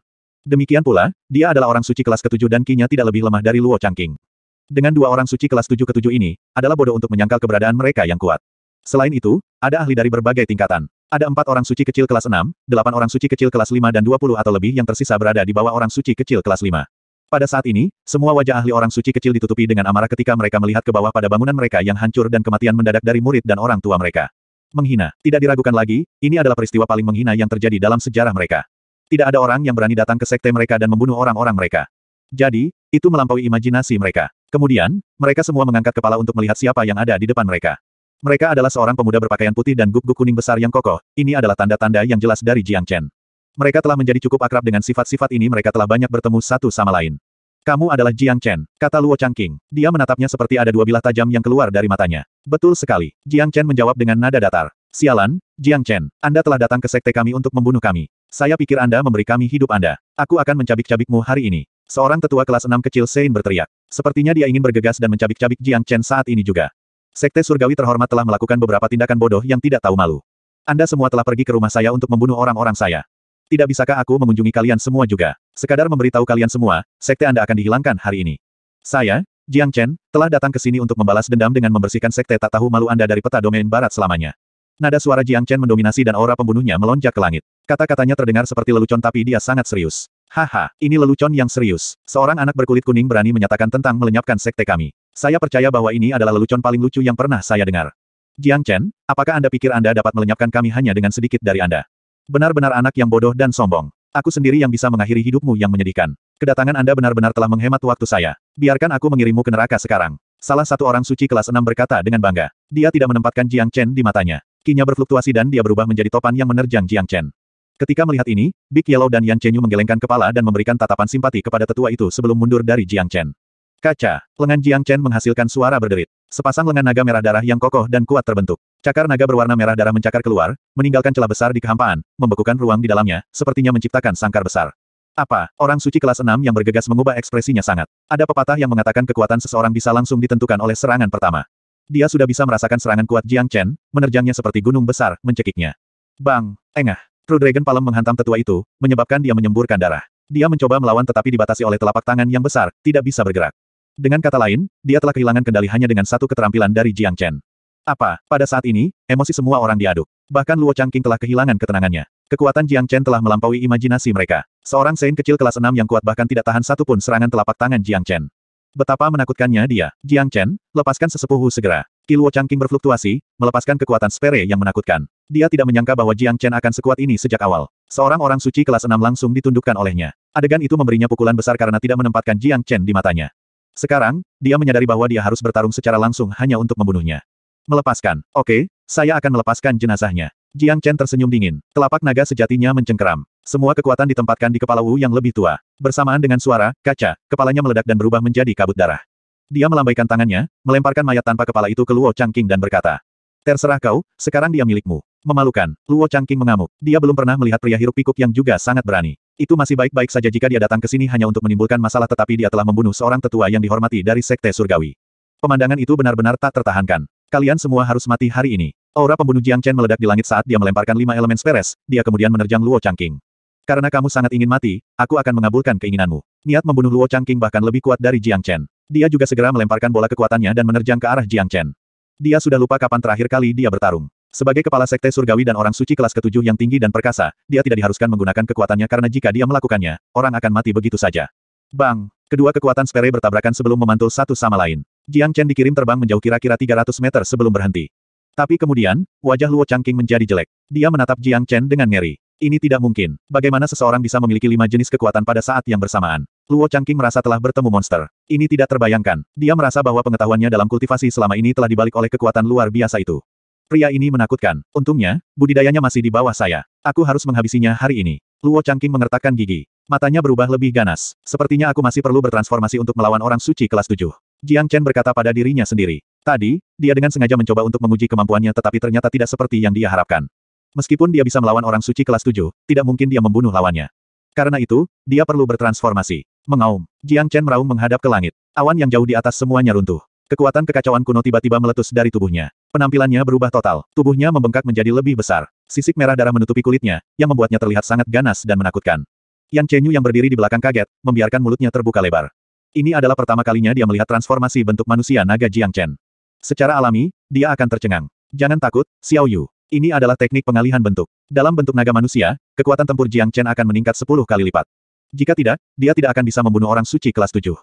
Demikian pula, dia adalah orang suci kelas ke-7 dan kinya tidak lebih lemah dari Luo Changqing. Dengan dua orang suci kelas 7 ke-7 ini, adalah bodoh untuk menyangkal keberadaan mereka yang kuat. Selain itu, ada ahli dari berbagai tingkatan. Ada 4 orang suci kecil kelas 6, 8 orang suci kecil kelas 5 dan 20 atau lebih yang tersisa berada di bawah orang suci kecil kelas 5. Pada saat ini, semua wajah ahli orang suci kecil ditutupi dengan amarah ketika mereka melihat ke bawah pada bangunan mereka yang hancur dan kematian mendadak dari murid dan orang tua mereka. Menghina. Tidak diragukan lagi, ini adalah peristiwa paling menghina yang terjadi dalam sejarah mereka. Tidak ada orang yang berani datang ke sekte mereka dan membunuh orang-orang mereka. Jadi, itu melampaui imajinasi mereka. Kemudian, mereka semua mengangkat kepala untuk melihat siapa yang ada di depan mereka. Mereka adalah seorang pemuda berpakaian putih dan guk-guk kuning besar yang kokoh. Ini adalah tanda-tanda yang jelas dari Jiang Chen. Mereka telah menjadi cukup akrab dengan sifat-sifat ini, mereka telah banyak bertemu satu sama lain. Kamu adalah Jiang Chen, kata Luo Changqing. Dia menatapnya seperti ada dua bilah tajam yang keluar dari matanya. Betul sekali. Jiang Chen menjawab dengan nada datar. Sialan, Jiang Chen, Anda telah datang ke sekte kami untuk membunuh kami. Saya pikir Anda memberi kami hidup Anda. Aku akan mencabik-cabikmu hari ini. Seorang tetua kelas 6 kecil Sein berteriak. Sepertinya dia ingin bergegas dan mencabik-cabik Jiang Chen saat ini juga. Sekte surgawi terhormat telah melakukan beberapa tindakan bodoh yang tidak tahu malu. Anda semua telah pergi ke rumah saya untuk membunuh orang-orang saya. Tidak bisakah aku mengunjungi kalian semua juga? Sekadar memberitahu kalian semua, sekte Anda akan dihilangkan hari ini. Saya, Jiang Chen, telah datang ke sini untuk membalas dendam dengan membersihkan sekte tak tahu malu Anda dari peta domain barat selamanya. Nada suara Jiang Chen mendominasi dan aura pembunuhnya melonjak ke langit. Kata-katanya terdengar seperti lelucon tapi dia sangat serius. Haha, ini lelucon yang serius. Seorang anak berkulit kuning berani menyatakan tentang melenyapkan sekte kami. Saya percaya bahwa ini adalah lelucon paling lucu yang pernah saya dengar. Jiang Chen, apakah Anda pikir Anda dapat melenyapkan kami hanya dengan sedikit dari Anda? Benar-benar anak yang bodoh dan sombong. Aku sendiri yang bisa mengakhiri hidupmu yang menyedihkan. Kedatangan Anda benar-benar telah menghemat waktu saya. Biarkan aku mengirimmu ke neraka sekarang. Salah satu orang suci kelas 6 berkata dengan bangga. Dia tidak menempatkan Jiang Chen di matanya. Kinya berfluktuasi dan dia berubah menjadi topan yang menerjang Jiang Chen. Ketika melihat ini, Big Yellow dan Yan Chenyu menggelengkan kepala dan memberikan tatapan simpati kepada tetua itu sebelum mundur dari Jiang Chen. Kaca, lengan Jiang Chen menghasilkan suara berderit. Sepasang lengan naga merah darah yang kokoh dan kuat terbentuk. Cakar naga berwarna merah darah mencakar keluar, meninggalkan celah besar di kehampaan, membekukan ruang di dalamnya, sepertinya menciptakan sangkar besar. Apa? Orang suci kelas 6 yang bergegas mengubah ekspresinya sangat. Ada pepatah yang mengatakan kekuatan seseorang bisa langsung ditentukan oleh serangan pertama. Dia sudah bisa merasakan serangan kuat Jiang Chen, menerjangnya seperti gunung besar, mencekiknya. Bang! Engah! True Dragon Palem menghantam tetua itu, menyebabkan dia menyemburkan darah. Dia mencoba melawan tetapi dibatasi oleh telapak tangan yang besar, tidak bisa bergerak. Dengan kata lain, dia telah kehilangan kendali hanya dengan satu keterampilan dari Jiang Chen. Apa? Pada saat ini, emosi semua orang diaduk. Bahkan Luo Changqing telah kehilangan ketenangannya. Kekuatan Jiang Chen telah melampaui imajinasi mereka. Seorang Saint kecil kelas 6 yang kuat bahkan tidak tahan satupun serangan telapak tangan Jiang Chen. Betapa menakutkannya dia. Jiang Chen, lepaskan sesepuhu segera. Ki Luo Changqing berfluktuasi, melepaskan kekuatan spere yang menakutkan. Dia tidak menyangka bahwa Jiang Chen akan sekuat ini sejak awal. Seorang orang suci kelas 6 langsung ditundukkan olehnya. Adegan itu memberinya pukulan besar karena tidak menempatkan Jiang Chen di matanya. Sekarang, dia menyadari bahwa dia harus bertarung secara langsung hanya untuk membunuhnya. Melepaskan. Oke, saya akan melepaskan jenazahnya. Jiang Chen tersenyum dingin. Telapak naga sejatinya mencengkeram. Semua kekuatan ditempatkan di kepala Wu yang lebih tua. Bersamaan dengan suara, kaca, kepalanya meledak dan berubah menjadi kabut darah. Dia melambaikan tangannya, melemparkan mayat tanpa kepala itu ke Luo Changqing dan berkata, "Terserah kau, sekarang dia milikmu." Memalukan. Luo Changqing mengamuk. Dia belum pernah melihat pria hiruk-pikuk yang juga sangat berani. Itu masih baik-baik saja jika dia datang ke sini hanya untuk menimbulkan masalah tetapi dia telah membunuh seorang tetua yang dihormati dari Sekte Surgawi. Pemandangan itu benar-benar tak tertahankan. Kalian semua harus mati hari ini. Aura pembunuh Jiang Chen meledak di langit saat dia melemparkan 5 elemen speres, dia kemudian menerjang Luo Changqing. Karena kamu sangat ingin mati, aku akan mengabulkan keinginanmu. Niat membunuh Luo Changqing bahkan lebih kuat dari Jiang Chen. Dia juga segera melemparkan bola kekuatannya dan menerjang ke arah Jiang Chen. Dia sudah lupa kapan terakhir kali dia bertarung. Sebagai kepala sekte surgawi dan orang suci kelas ke-7 yang tinggi dan perkasa, dia tidak diharuskan menggunakan kekuatannya karena jika dia melakukannya, orang akan mati begitu saja. Bang! Kedua kekuatan spere bertabrakan sebelum memantul satu sama lain. Jiang Chen dikirim terbang menjauh kira-kira 300 meter sebelum berhenti. Tapi kemudian, wajah Luo Changqing menjadi jelek. Dia menatap Jiang Chen dengan ngeri. Ini tidak mungkin. Bagaimana seseorang bisa memiliki 5 jenis kekuatan pada saat yang bersamaan? Luo Changqing merasa telah bertemu monster. Ini tidak terbayangkan. Dia merasa bahwa pengetahuannya dalam kultivasi selama ini telah dibalik oleh kekuatan luar biasa itu. Pria ini menakutkan. Untungnya, budidayanya masih di bawah saya. Aku harus menghabisinya hari ini. Luo Changqing mengertakkan gigi. Matanya berubah lebih ganas. Sepertinya aku masih perlu bertransformasi untuk melawan orang suci kelas 7. Jiang Chen berkata pada dirinya sendiri. Tadi, dia dengan sengaja mencoba untuk menguji kemampuannya tetapi ternyata tidak seperti yang dia harapkan. Meskipun dia bisa melawan orang suci kelas 7, tidak mungkin dia membunuh lawannya. Karena itu, dia perlu bertransformasi. Mengaum. Jiang Chen meraung menghadap ke langit. Awan yang jauh di atas semuanya runtuh. Kekuatan kekacauan kuno tiba-tiba meletus dari tubuhnya. Penampilannya berubah total. Tubuhnya membengkak menjadi lebih besar. Sisik merah darah menutupi kulitnya, yang membuatnya terlihat sangat ganas dan menakutkan. Yan Chenyu yang berdiri di belakang kaget, membiarkan mulutnya terbuka lebar. Ini adalah pertama kalinya dia melihat transformasi bentuk manusia naga Jiang Chen. Secara alami, dia akan tercengang. Jangan takut, Xiao Yu. Ini adalah teknik pengalihan bentuk. Dalam bentuk naga manusia, kekuatan tempur Jiang Chen akan meningkat 10 kali lipat. Jika tidak, dia tidak akan bisa membunuh orang suci kelas 7.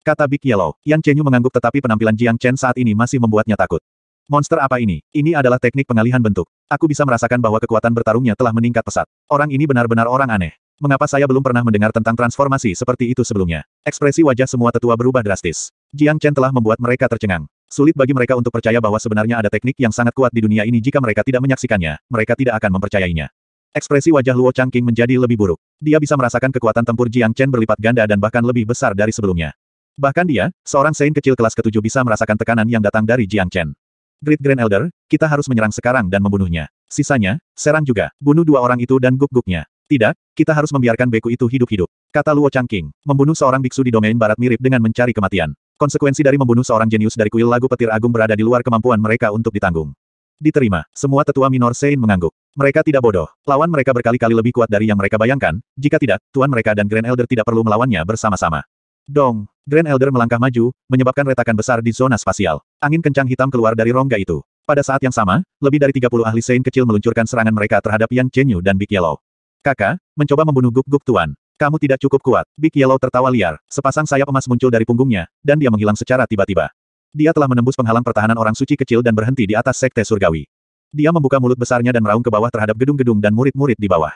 Kata Big Yellow. Yan Chenyu mengangguk tetapi penampilan Jiang Chen saat ini masih membuatnya takut. Monster apa ini? Ini adalah teknik pengalihan bentuk. Aku bisa merasakan bahwa kekuatan bertarungnya telah meningkat pesat. Orang ini benar-benar orang aneh. Mengapa saya belum pernah mendengar tentang transformasi seperti itu sebelumnya? Ekspresi wajah semua tetua berubah drastis. Jiang Chen telah membuat mereka tercengang. Sulit bagi mereka untuk percaya bahwa sebenarnya ada teknik yang sangat kuat di dunia ini jika mereka tidak menyaksikannya, mereka tidak akan mempercayainya. Ekspresi wajah Luo Changqing menjadi lebih buruk. Dia bisa merasakan kekuatan tempur Jiang Chen berlipat ganda dan bahkan lebih besar dari sebelumnya. Bahkan dia, seorang Saint kecil kelas ke-7 bisa merasakan tekanan yang datang dari Jiang Chen. Great Grand Elder, kita harus menyerang sekarang dan membunuhnya. Sisanya, serang juga. Bunuh dua orang itu dan guk-guknya. Tidak, kita harus membiarkan beku itu hidup-hidup. Kata Luo Changqing. Membunuh seorang biksu di domain barat mirip dengan mencari kematian. Konsekuensi dari membunuh seorang jenius dari kuil lagu petir agung berada di luar kemampuan mereka untuk ditanggung. Diterima. Semua tetua minor Sein mengangguk. Mereka tidak bodoh. Lawan mereka berkali-kali lebih kuat dari yang mereka bayangkan. Jika tidak, tuan mereka dan Grand Elder tidak perlu melawannya bersama-sama. Dong. Grand Elder melangkah maju, menyebabkan retakan besar di zona spasial. Angin kencang hitam keluar dari rongga itu. Pada saat yang sama, lebih dari 30 ahli Sein kecil meluncurkan serangan mereka terhadap Yan Chenyu dan Big Yellow. Kakak, mencoba membunuh guk-guk tuan. Kamu tidak cukup kuat. Big Yellow tertawa liar. Sepasang sayap emas muncul dari punggungnya, dan dia menghilang secara tiba-tiba. Dia telah menembus penghalang pertahanan orang suci kecil dan berhenti di atas sekte surgawi. Dia membuka mulut besarnya dan meraung ke bawah terhadap gedung-gedung dan murid-murid di bawah.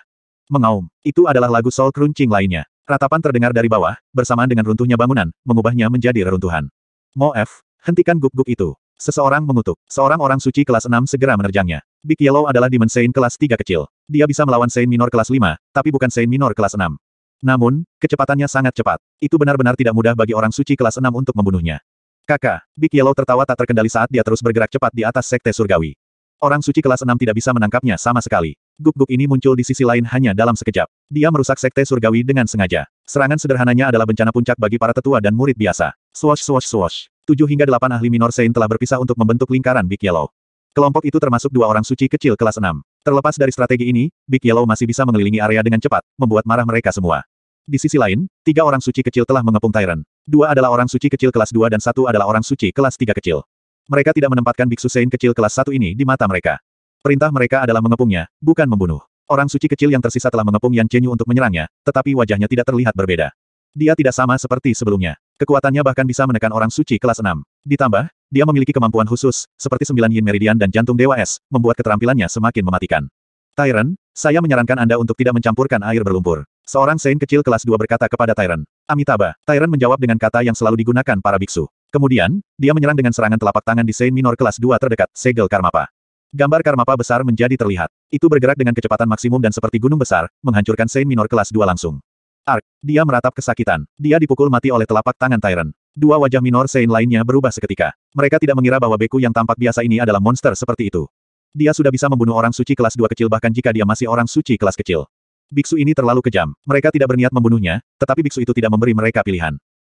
Mengaum. Itu adalah lagu Soul Crunching lainnya. Ratapan terdengar dari bawah, bersamaan dengan runtuhnya bangunan, mengubahnya menjadi reruntuhan. Mo F, hentikan guk-guk itu. Seseorang mengutuk. Seorang orang suci kelas 6 segera menerjangnya. Big Yellow adalah Demon Saint kelas 3 kecil. Dia bisa melawan Saint minor kelas 5, tapi bukan Saint minor kelas 6. Namun, kecepatannya sangat cepat. Itu benar-benar tidak mudah bagi orang suci kelas 6 untuk membunuhnya. Kakak, Big Yellow tertawa tak terkendali saat dia terus bergerak cepat di atas sekte surgawi. Orang suci kelas 6 tidak bisa menangkapnya sama sekali. Guk-guk ini muncul di sisi lain hanya dalam sekejap. Dia merusak sekte surgawi dengan sengaja. Serangan sederhananya adalah bencana puncak bagi para tetua dan murid biasa. Swosh swosh swosh. 7 hingga 8 ahli minor Saint telah berpisah untuk membentuk lingkaran Big Yellow. Kelompok itu termasuk 2 orang suci kecil kelas 6. Terlepas dari strategi ini, Big Yellow masih bisa mengelilingi area dengan cepat, membuat marah mereka semua. Di sisi lain, 3 orang suci kecil telah mengepung Tyrant. 2 adalah orang suci kecil kelas 2 dan 1 adalah orang suci kelas 3 kecil. Mereka tidak menempatkan biksu Saint kecil kelas 1 ini di mata mereka. Perintah mereka adalah mengepungnya, bukan membunuh. Orang suci kecil yang tersisa telah mengepung Yan Chenyu untuk menyerangnya, tetapi wajahnya tidak terlihat berbeda. Dia tidak sama seperti sebelumnya. Kekuatannya bahkan bisa menekan orang suci kelas 6. Ditambah, dia memiliki kemampuan khusus, seperti 9 Yin Meridian dan Jantung Dewa Es, membuat keterampilannya semakin mematikan. Tyrant, saya menyarankan Anda untuk tidak mencampurkan air berlumpur. Seorang Saint kecil kelas 2 berkata kepada Tyrant. Amitabha, Tyrant menjawab dengan kata yang selalu digunakan para biksu. Kemudian, dia menyerang dengan serangan telapak tangan di Saint minor kelas 2 terdekat, segel Karmapa. Gambar Karmapa besar menjadi terlihat. Itu bergerak dengan kecepatan maksimum dan seperti gunung besar, menghancurkan Saint minor kelas 2 langsung. Ark, dia meratap kesakitan. Dia dipukul mati oleh telapak tangan Tyrant. 2 wajah minor Saint lainnya berubah seketika. Mereka tidak mengira bahwa beku yang tampak biasa ini adalah monster seperti itu. Dia sudah bisa membunuh orang suci kelas 2 kecil bahkan jika dia masih orang suci kelas kecil. Biksu ini terlalu kejam. Mereka tidak berniat membunuhnya, tetapi biksu itu tidak memberi mereka pilihan.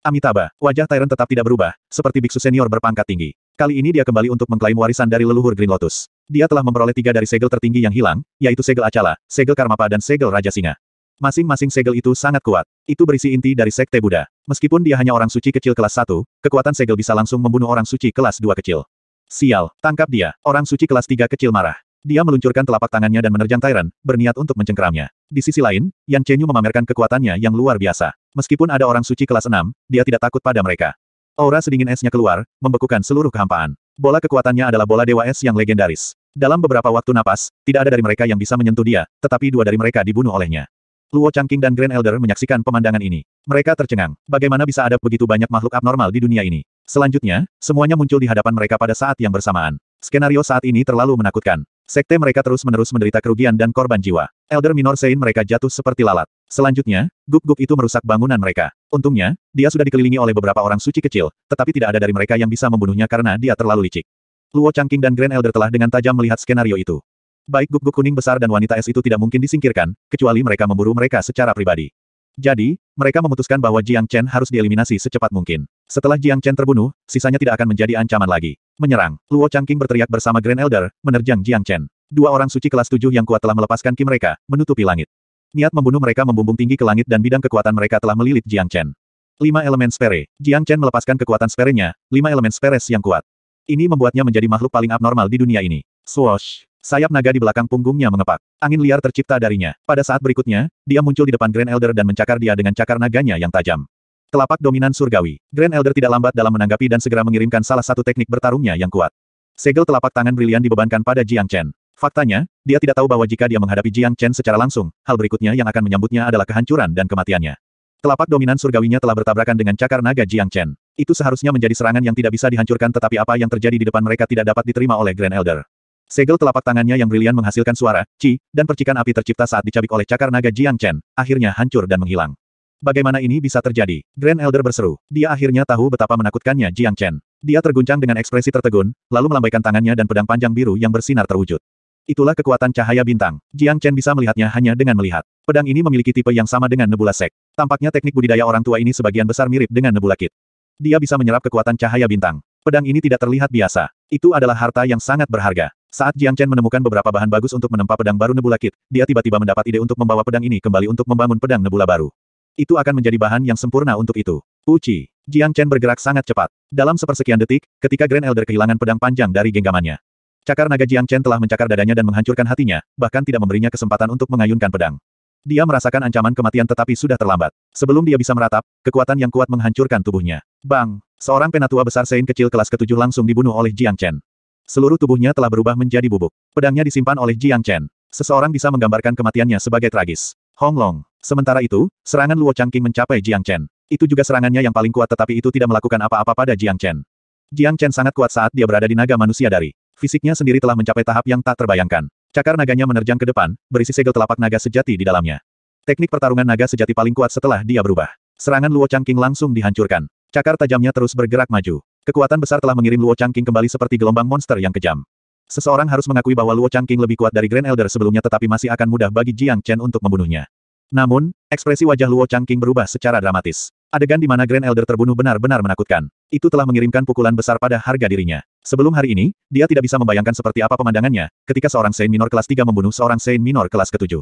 Amitabha, wajah Tyrant tetap tidak berubah, seperti biksu senior berpangkat tinggi. Kali ini dia kembali untuk mengklaim warisan dari leluhur Green Lotus. Dia telah memperoleh 3 dari segel tertinggi yang hilang, yaitu segel Acala, segel Karmapa dan segel Raja Singa. Masing-masing segel itu sangat kuat. Itu berisi inti dari sekte Buddha. Meskipun dia hanya orang suci kecil kelas 1, kekuatan segel bisa langsung membunuh orang suci kelas 2 kecil. Sial, tangkap dia. Orang suci kelas 3 kecil marah. Dia meluncurkan telapak tangannya dan menerjang Tyrant, berniat untuk mencengkeramnya. Di sisi lain, Yan Chenyu memamerkan kekuatannya yang luar biasa. Meskipun ada orang suci kelas 6, dia tidak takut pada mereka. Aura sedingin esnya keluar, membekukan seluruh kehampaan. Bola kekuatannya adalah bola Dewa Es yang legendaris. Dalam beberapa waktu napas, tidak ada dari mereka yang bisa menyentuh dia, tetapi 2 dari mereka dibunuh olehnya. Luo Changqing dan Grand Elder menyaksikan pemandangan ini. Mereka tercengang. Bagaimana bisa ada begitu banyak makhluk abnormal di dunia ini? Selanjutnya, semuanya muncul di hadapan mereka pada saat yang bersamaan. Skenario saat ini terlalu menakutkan. Sekte mereka terus-menerus menderita kerugian dan korban jiwa. Elder Minor Saint mereka jatuh seperti lalat. Selanjutnya, guk-guk itu merusak bangunan mereka. Untungnya, dia sudah dikelilingi oleh beberapa orang suci kecil, tetapi tidak ada dari mereka yang bisa membunuhnya karena dia terlalu licik. Luo Changqing dan Grand Elder telah dengan tajam melihat skenario itu. Baik guk-guk kuning besar dan wanita es itu tidak mungkin disingkirkan, kecuali mereka memburu mereka secara pribadi. Jadi, mereka memutuskan bahwa Jiang Chen harus dieliminasi secepat mungkin. Setelah Jiang Chen terbunuh, sisanya tidak akan menjadi ancaman lagi. Menyerang, Luo Changqing berteriak bersama Grand Elder, menerjang Jiang Chen. 2 orang suci kelas 7 yang kuat telah melepaskan ki mereka, menutupi langit. Niat membunuh mereka membumbung tinggi ke langit dan bidang kekuatan mereka telah melilit Jiang Chen. 5 elemen spere. Jiang Chen melepaskan kekuatan sperenya, 5 elemen speres yang kuat. Ini membuatnya menjadi makhluk paling abnormal di dunia ini. Swoosh! Sayap naga di belakang punggungnya mengepak. Angin liar tercipta darinya. Pada saat berikutnya, dia muncul di depan Grand Elder dan mencakar dia dengan cakar naganya yang tajam. Telapak dominan surgawi. Grand Elder tidak lambat dalam menanggapi dan segera mengirimkan salah satu teknik bertarungnya yang kuat. Segel telapak tangan brilian dibebankan pada Jiang Chen. Faktanya, dia tidak tahu bahwa jika dia menghadapi Jiang Chen secara langsung, hal berikutnya yang akan menyambutnya adalah kehancuran dan kematiannya. Telapak dominan surgawinya telah bertabrakan dengan cakar naga Jiang Chen. Itu seharusnya menjadi serangan yang tidak bisa dihancurkan tetapi apa yang terjadi di depan mereka tidak dapat diterima oleh Grand Elder. Segel telapak tangannya yang brilian menghasilkan suara, ci, dan percikan api tercipta saat dicabik oleh cakar naga Jiang Chen, akhirnya hancur dan menghilang. Bagaimana ini bisa terjadi? Grand Elder berseru. Dia akhirnya tahu betapa menakutkannya Jiang Chen. Dia terguncang dengan ekspresi tertegun, lalu melambaikan tangannya dan pedang panjang biru yang bersinar terwujud. Itulah kekuatan cahaya bintang. Jiang Chen bisa melihatnya hanya dengan melihat. Pedang ini memiliki tipe yang sama dengan Nebula Sek. Tampaknya teknik budidaya orang tua ini sebagian besar mirip dengan Nebula Kit. Dia bisa menyerap kekuatan cahaya bintang. Pedang ini tidak terlihat biasa. Itu adalah harta yang sangat berharga. Saat Jiang Chen menemukan beberapa bahan bagus untuk menempa pedang baru Nebula Kit, dia tiba-tiba mendapat ide untuk membawa pedang ini kembali untuk membangun pedang Nebula baru. Itu akan menjadi bahan yang sempurna untuk itu. Uci. Jiang Chen bergerak sangat cepat. Dalam sepersekian detik, ketika Grand Elder kehilangan pedang panjang dari genggamannya. Cakar naga Jiang Chen telah mencakar dadanya dan menghancurkan hatinya, bahkan tidak memberinya kesempatan untuk mengayunkan pedang. Dia merasakan ancaman kematian tetapi sudah terlambat. Sebelum dia bisa meratap, kekuatan yang kuat menghancurkan tubuhnya. Bang! Seorang penatua besar Saint kecil kelas ke-7 langsung dibunuh oleh Jiang Chen. Seluruh tubuhnya telah berubah menjadi bubuk. Pedangnya disimpan oleh Jiang Chen. Seseorang bisa menggambarkan kematiannya sebagai tragis. Hong Long. Sementara itu, serangan Luo Changqing mencapai Jiang Chen. Itu juga serangannya yang paling kuat tetapi itu tidak melakukan apa-apa pada Jiang Chen. Jiang Chen sangat kuat saat dia berada di naga manusia dari. Fisiknya sendiri telah mencapai tahap yang tak terbayangkan. Cakar naganya menerjang ke depan, berisi segel telapak naga sejati di dalamnya. Teknik pertarungan naga sejati paling kuat setelah dia berubah. Serangan Luo Changqing langsung dihancurkan. Cakar tajamnya terus bergerak maju. Kekuatan besar telah mengirim Luo Changqing kembali seperti gelombang monster yang kejam. Seseorang harus mengakui bahwa Luo Changqing lebih kuat dari Grand Elder sebelumnya tetapi masih akan mudah bagi Jiang Chen untuk membunuhnya. Namun, ekspresi wajah Luo Changqing berubah secara dramatis. Adegan di mana Grand Elder terbunuh benar-benar menakutkan. Itu telah mengirimkan pukulan besar pada harga dirinya. Sebelum hari ini, dia tidak bisa membayangkan seperti apa pemandangannya, ketika seorang Saint Minor kelas 3 membunuh seorang Saint Minor kelas ke-7.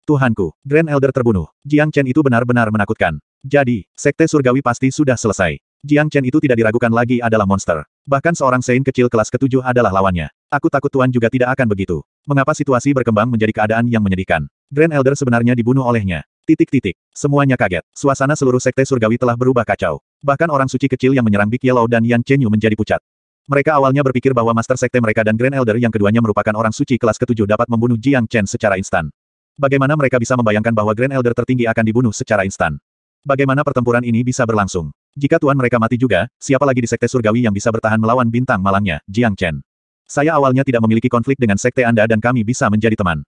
Tuhanku, Grand Elder terbunuh. Jiang Chen itu benar-benar menakutkan. Jadi, Sekte Surgawi pasti sudah selesai. Jiang Chen itu tidak diragukan lagi adalah monster. Bahkan seorang Saint kecil kelas ke-7 adalah lawannya. Aku takut Tuan juga tidak akan begitu. Mengapa situasi berkembang menjadi keadaan yang menyedihkan? Grand Elder sebenarnya dibunuh olehnya. Semuanya kaget. Suasana seluruh Sekte Surgawi telah berubah kacau. Bahkan orang suci kecil yang menyerang Big Yellow dan Yan Chenyu menjadi pucat. Mereka awalnya berpikir bahwa Master Sekte mereka dan Grand Elder yang keduanya merupakan orang suci kelas ke-7 dapat membunuh Jiang Chen secara instan. Bagaimana mereka bisa membayangkan bahwa Grand Elder tertinggi akan dibunuh secara instan? Bagaimana pertempuran ini bisa berlangsung? Jika tuan mereka mati juga, siapa lagi di Sekte Surgawi yang bisa bertahan melawan bintang malangnya, Jiang Chen? Saya awalnya tidak memiliki konflik dengan Sekte Anda dan kami bisa menjadi teman.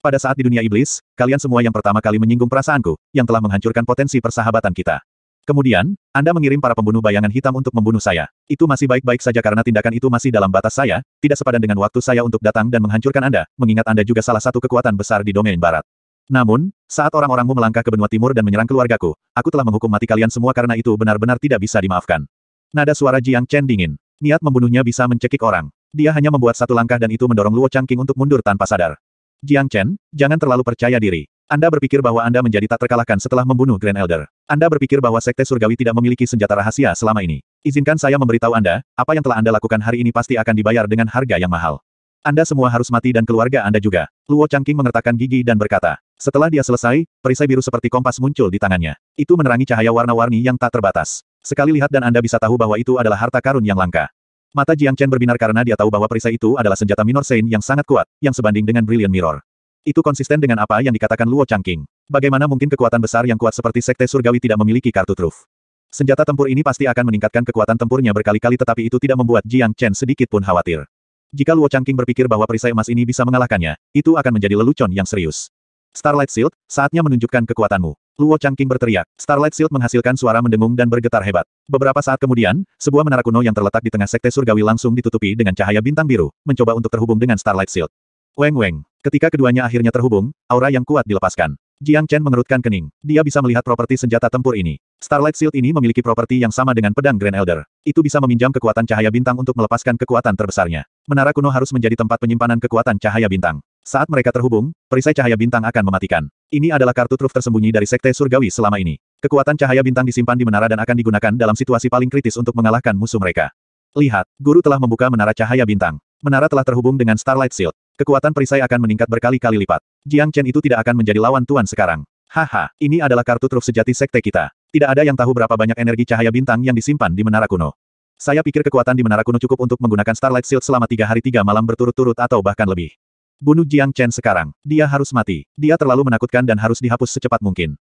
Pada saat di dunia iblis, kalian semua yang pertama kali menyinggung perasaanku, yang telah menghancurkan potensi persahabatan kita. Kemudian, Anda mengirim para pembunuh bayangan hitam untuk membunuh saya. Itu masih baik-baik saja karena tindakan itu masih dalam batas saya, tidak sepadan dengan waktu saya untuk datang dan menghancurkan Anda, mengingat Anda juga salah satu kekuatan besar di domain barat. Namun, saat orang-orangmu melangkah ke benua timur dan menyerang keluargaku, aku telah menghukum mati kalian semua karena itu benar-benar tidak bisa dimaafkan. Nada suara Jiang Chen dingin. Niat membunuhnya bisa mencekik orang. Dia hanya membuat satu langkah dan itu mendorong Luo Changqing untuk mundur tanpa sadar. Jiang Chen, jangan terlalu percaya diri. Anda berpikir bahwa Anda menjadi tak terkalahkan setelah membunuh Grand Elder. Anda berpikir bahwa Sekte Surgawi tidak memiliki senjata rahasia selama ini. Izinkan saya memberitahu Anda, apa yang telah Anda lakukan hari ini pasti akan dibayar dengan harga yang mahal. Anda semua harus mati dan keluarga Anda juga. Luo Changqing mengertakkan gigi dan berkata. Setelah dia selesai, perisai biru seperti kompas muncul di tangannya. Itu menerangi cahaya warna-warni yang tak terbatas. Sekali lihat dan Anda bisa tahu bahwa itu adalah harta karun yang langka. Mata Jiang Chen berbinar karena dia tahu bahwa perisai itu adalah senjata minor Saint yang sangat kuat, yang sebanding dengan Brilliant Mirror. Itu konsisten dengan apa yang dikatakan Luo Changqing. Bagaimana mungkin kekuatan besar yang kuat seperti Sekte Surgawi tidak memiliki kartu truf? Senjata tempur ini pasti akan meningkatkan kekuatan tempurnya berkali-kali tetapi itu tidak membuat Jiang Chen sedikit pun khawatir. Jika Luo Changqing berpikir bahwa perisai emas ini bisa mengalahkannya, itu akan menjadi lelucon yang serius. Starlight Shield, saatnya menunjukkan kekuatanmu. Luo Changqing berteriak. Starlight Shield menghasilkan suara mendengung dan bergetar hebat. Beberapa saat kemudian, sebuah menara kuno yang terletak di tengah Sekte Surgawi langsung ditutupi dengan cahaya bintang biru, mencoba untuk terhubung dengan Starlight Shield. Weng weng. Ketika keduanya akhirnya terhubung, aura yang kuat dilepaskan. Jiang Chen mengerutkan kening. Dia bisa melihat properti senjata tempur ini. Starlight Shield ini memiliki properti yang sama dengan pedang Grand Elder. Itu bisa meminjam kekuatan cahaya bintang untuk melepaskan kekuatan terbesarnya. Menara kuno harus menjadi tempat penyimpanan kekuatan cahaya bintang. Saat mereka terhubung, perisai cahaya bintang akan mematikan. Ini adalah kartu truf tersembunyi dari Sekte Surgawi selama ini. Kekuatan cahaya bintang disimpan di menara dan akan digunakan dalam situasi paling kritis untuk mengalahkan musuh mereka. Lihat, guru telah membuka menara cahaya bintang. Menara telah terhubung dengan Starlight Shield. Kekuatan perisai akan meningkat berkali-kali lipat. Jiang Chen itu tidak akan menjadi lawan tuan sekarang. Haha, ini adalah kartu truf sejati sekte kita. Tidak ada yang tahu berapa banyak energi cahaya bintang yang disimpan di menara kuno. Saya pikir kekuatan di menara kuno cukup untuk menggunakan Starlight Shield selama 3 hari 3 malam berturut-turut atau bahkan lebih. Bunuh Jiang Chen sekarang. Dia harus mati. Dia terlalu menakutkan dan harus dihapus secepat mungkin.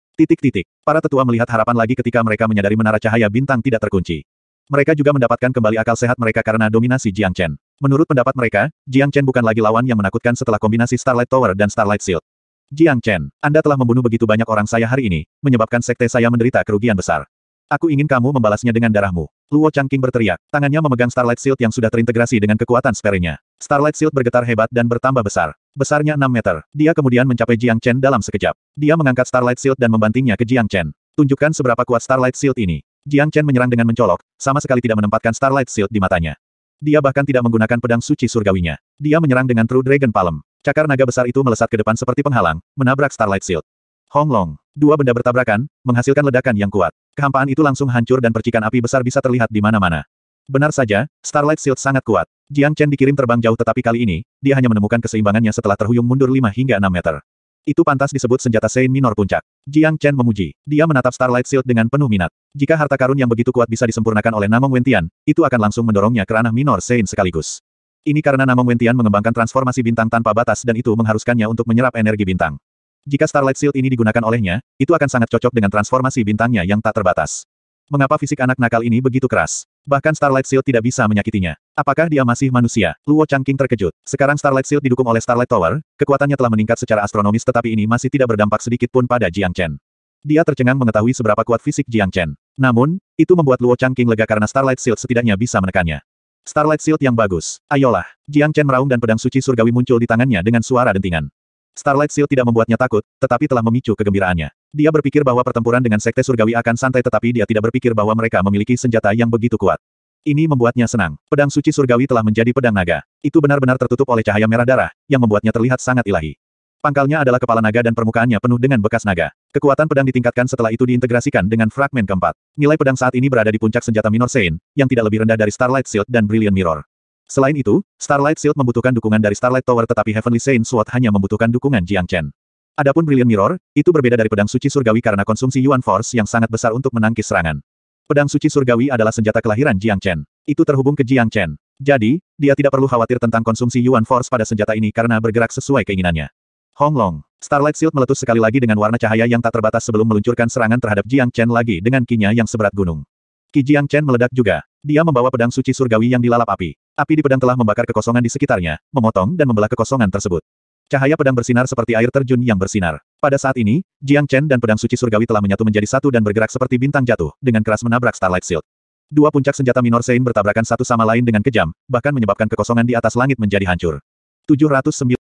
Para tetua melihat harapan lagi ketika mereka menyadari menara cahaya bintang tidak terkunci. Mereka juga mendapatkan kembali akal sehat mereka karena dominasi Jiang Chen. Menurut pendapat mereka, Jiang Chen bukan lagi lawan yang menakutkan setelah kombinasi Starlight Tower dan Starlight Shield. Jiang Chen, Anda telah membunuh begitu banyak orang saya hari ini, menyebabkan sekte saya menderita kerugian besar. Aku ingin kamu membalasnya dengan darahmu. Luo Changqing berteriak, tangannya memegang Starlight Shield yang sudah terintegrasi dengan kekuatan sperenya. Starlight Shield bergetar hebat dan bertambah besar. Besarnya 6 meter. Dia kemudian mencapai Jiang Chen dalam sekejap. Dia mengangkat Starlight Shield dan membantingnya ke Jiang Chen. Tunjukkan seberapa kuat Starlight Shield ini. Jiang Chen menyerang dengan mencolok, sama sekali tidak menempatkan Starlight Shield di matanya. Dia bahkan tidak menggunakan pedang suci surgawinya. Dia menyerang dengan True Dragon Palm. Cakar naga besar itu melesat ke depan seperti penghalang, menabrak Starlight Shield. Hong Long. Dua benda bertabrakan, menghasilkan ledakan yang kuat. Kehampaan itu langsung hancur dan percikan api besar bisa terlihat di mana-mana. Benar saja, Starlight Shield sangat kuat. Jiang Chen dikirim terbang jauh tetapi kali ini, dia hanya menemukan keseimbangannya setelah terhuyung mundur 5 hingga 6 meter. Itu pantas disebut senjata Saint Minor Puncak. Jiang Chen memuji. Dia menatap Starlight Shield dengan penuh minat. Jika harta karun yang begitu kuat bisa disempurnakan oleh Namong Wentian, itu akan langsung mendorongnya ke ranah Minor Saint sekaligus. Ini karena Namong Wentian mengembangkan transformasi bintang tanpa batas dan itu mengharuskannya untuk menyerap energi bintang. Jika Starlight Shield ini digunakan olehnya, itu akan sangat cocok dengan transformasi bintangnya yang tak terbatas. Mengapa fisik anak nakal ini begitu keras? Bahkan Starlight Shield tidak bisa menyakitinya. Apakah dia masih manusia? Luo Changqing terkejut. Sekarang Starlight Shield didukung oleh Starlight Tower, kekuatannya telah meningkat secara astronomis tetapi ini masih tidak berdampak sedikit pun pada Jiang Chen. Dia tercengang mengetahui seberapa kuat fisik Jiang Chen. Namun, itu membuat Luo Changqing lega karena Starlight Shield setidaknya bisa menekannya. Starlight Shield yang bagus. Ayolah. Jiang Chen meraung dan pedang suci surgawi muncul di tangannya dengan suara dentingan. Starlight Shield tidak membuatnya takut, tetapi telah memicu kegembiraannya. Dia berpikir bahwa pertempuran dengan Sekte Surgawi akan santai tetapi dia tidak berpikir bahwa mereka memiliki senjata yang begitu kuat. Ini membuatnya senang. Pedang suci surgawi telah menjadi pedang naga. Itu benar-benar tertutup oleh cahaya merah darah, yang membuatnya terlihat sangat ilahi. Pangkalnya adalah kepala naga dan permukaannya penuh dengan bekas naga. Kekuatan pedang ditingkatkan setelah itu diintegrasikan dengan fragmen keempat. Nilai pedang saat ini berada di puncak senjata minor Sein, yang tidak lebih rendah dari Starlight Shield dan Brilliant Mirror. Selain itu, Starlight Shield membutuhkan dukungan dari Starlight Tower tetapi Heavenly Sein Sword hanya membutuhkan dukungan Jiang Chen. Adapun Brilliant Mirror, itu berbeda dari pedang suci surgawi karena konsumsi Yuan Force yang sangat besar untuk menangkis serangan. Pedang suci surgawi adalah senjata kelahiran Jiang Chen. Itu terhubung ke Jiang Chen. Jadi, dia tidak perlu khawatir tentang konsumsi Yuan Force pada senjata ini karena bergerak sesuai keinginannya. Hong Long. Starlight Shield meletus sekali lagi dengan warna cahaya yang tak terbatas sebelum meluncurkan serangan terhadap Jiang Chen lagi dengan kinya yang seberat gunung. Ki Jiang Chen meledak juga. Dia membawa pedang suci surgawi yang dilalap api. Api di pedang telah membakar kekosongan di sekitarnya, memotong dan membelah kekosongan tersebut. Cahaya pedang bersinar seperti air terjun yang bersinar. Pada saat ini, Jiang Chen dan pedang suci surgawi telah menyatu menjadi satu dan bergerak seperti bintang jatuh, dengan keras menabrak Starlight Shield. Dua puncak senjata minor Sein bertabrakan satu sama lain dengan kejam, bahkan menyebabkan kekosongan di atas langit menjadi hancur. 709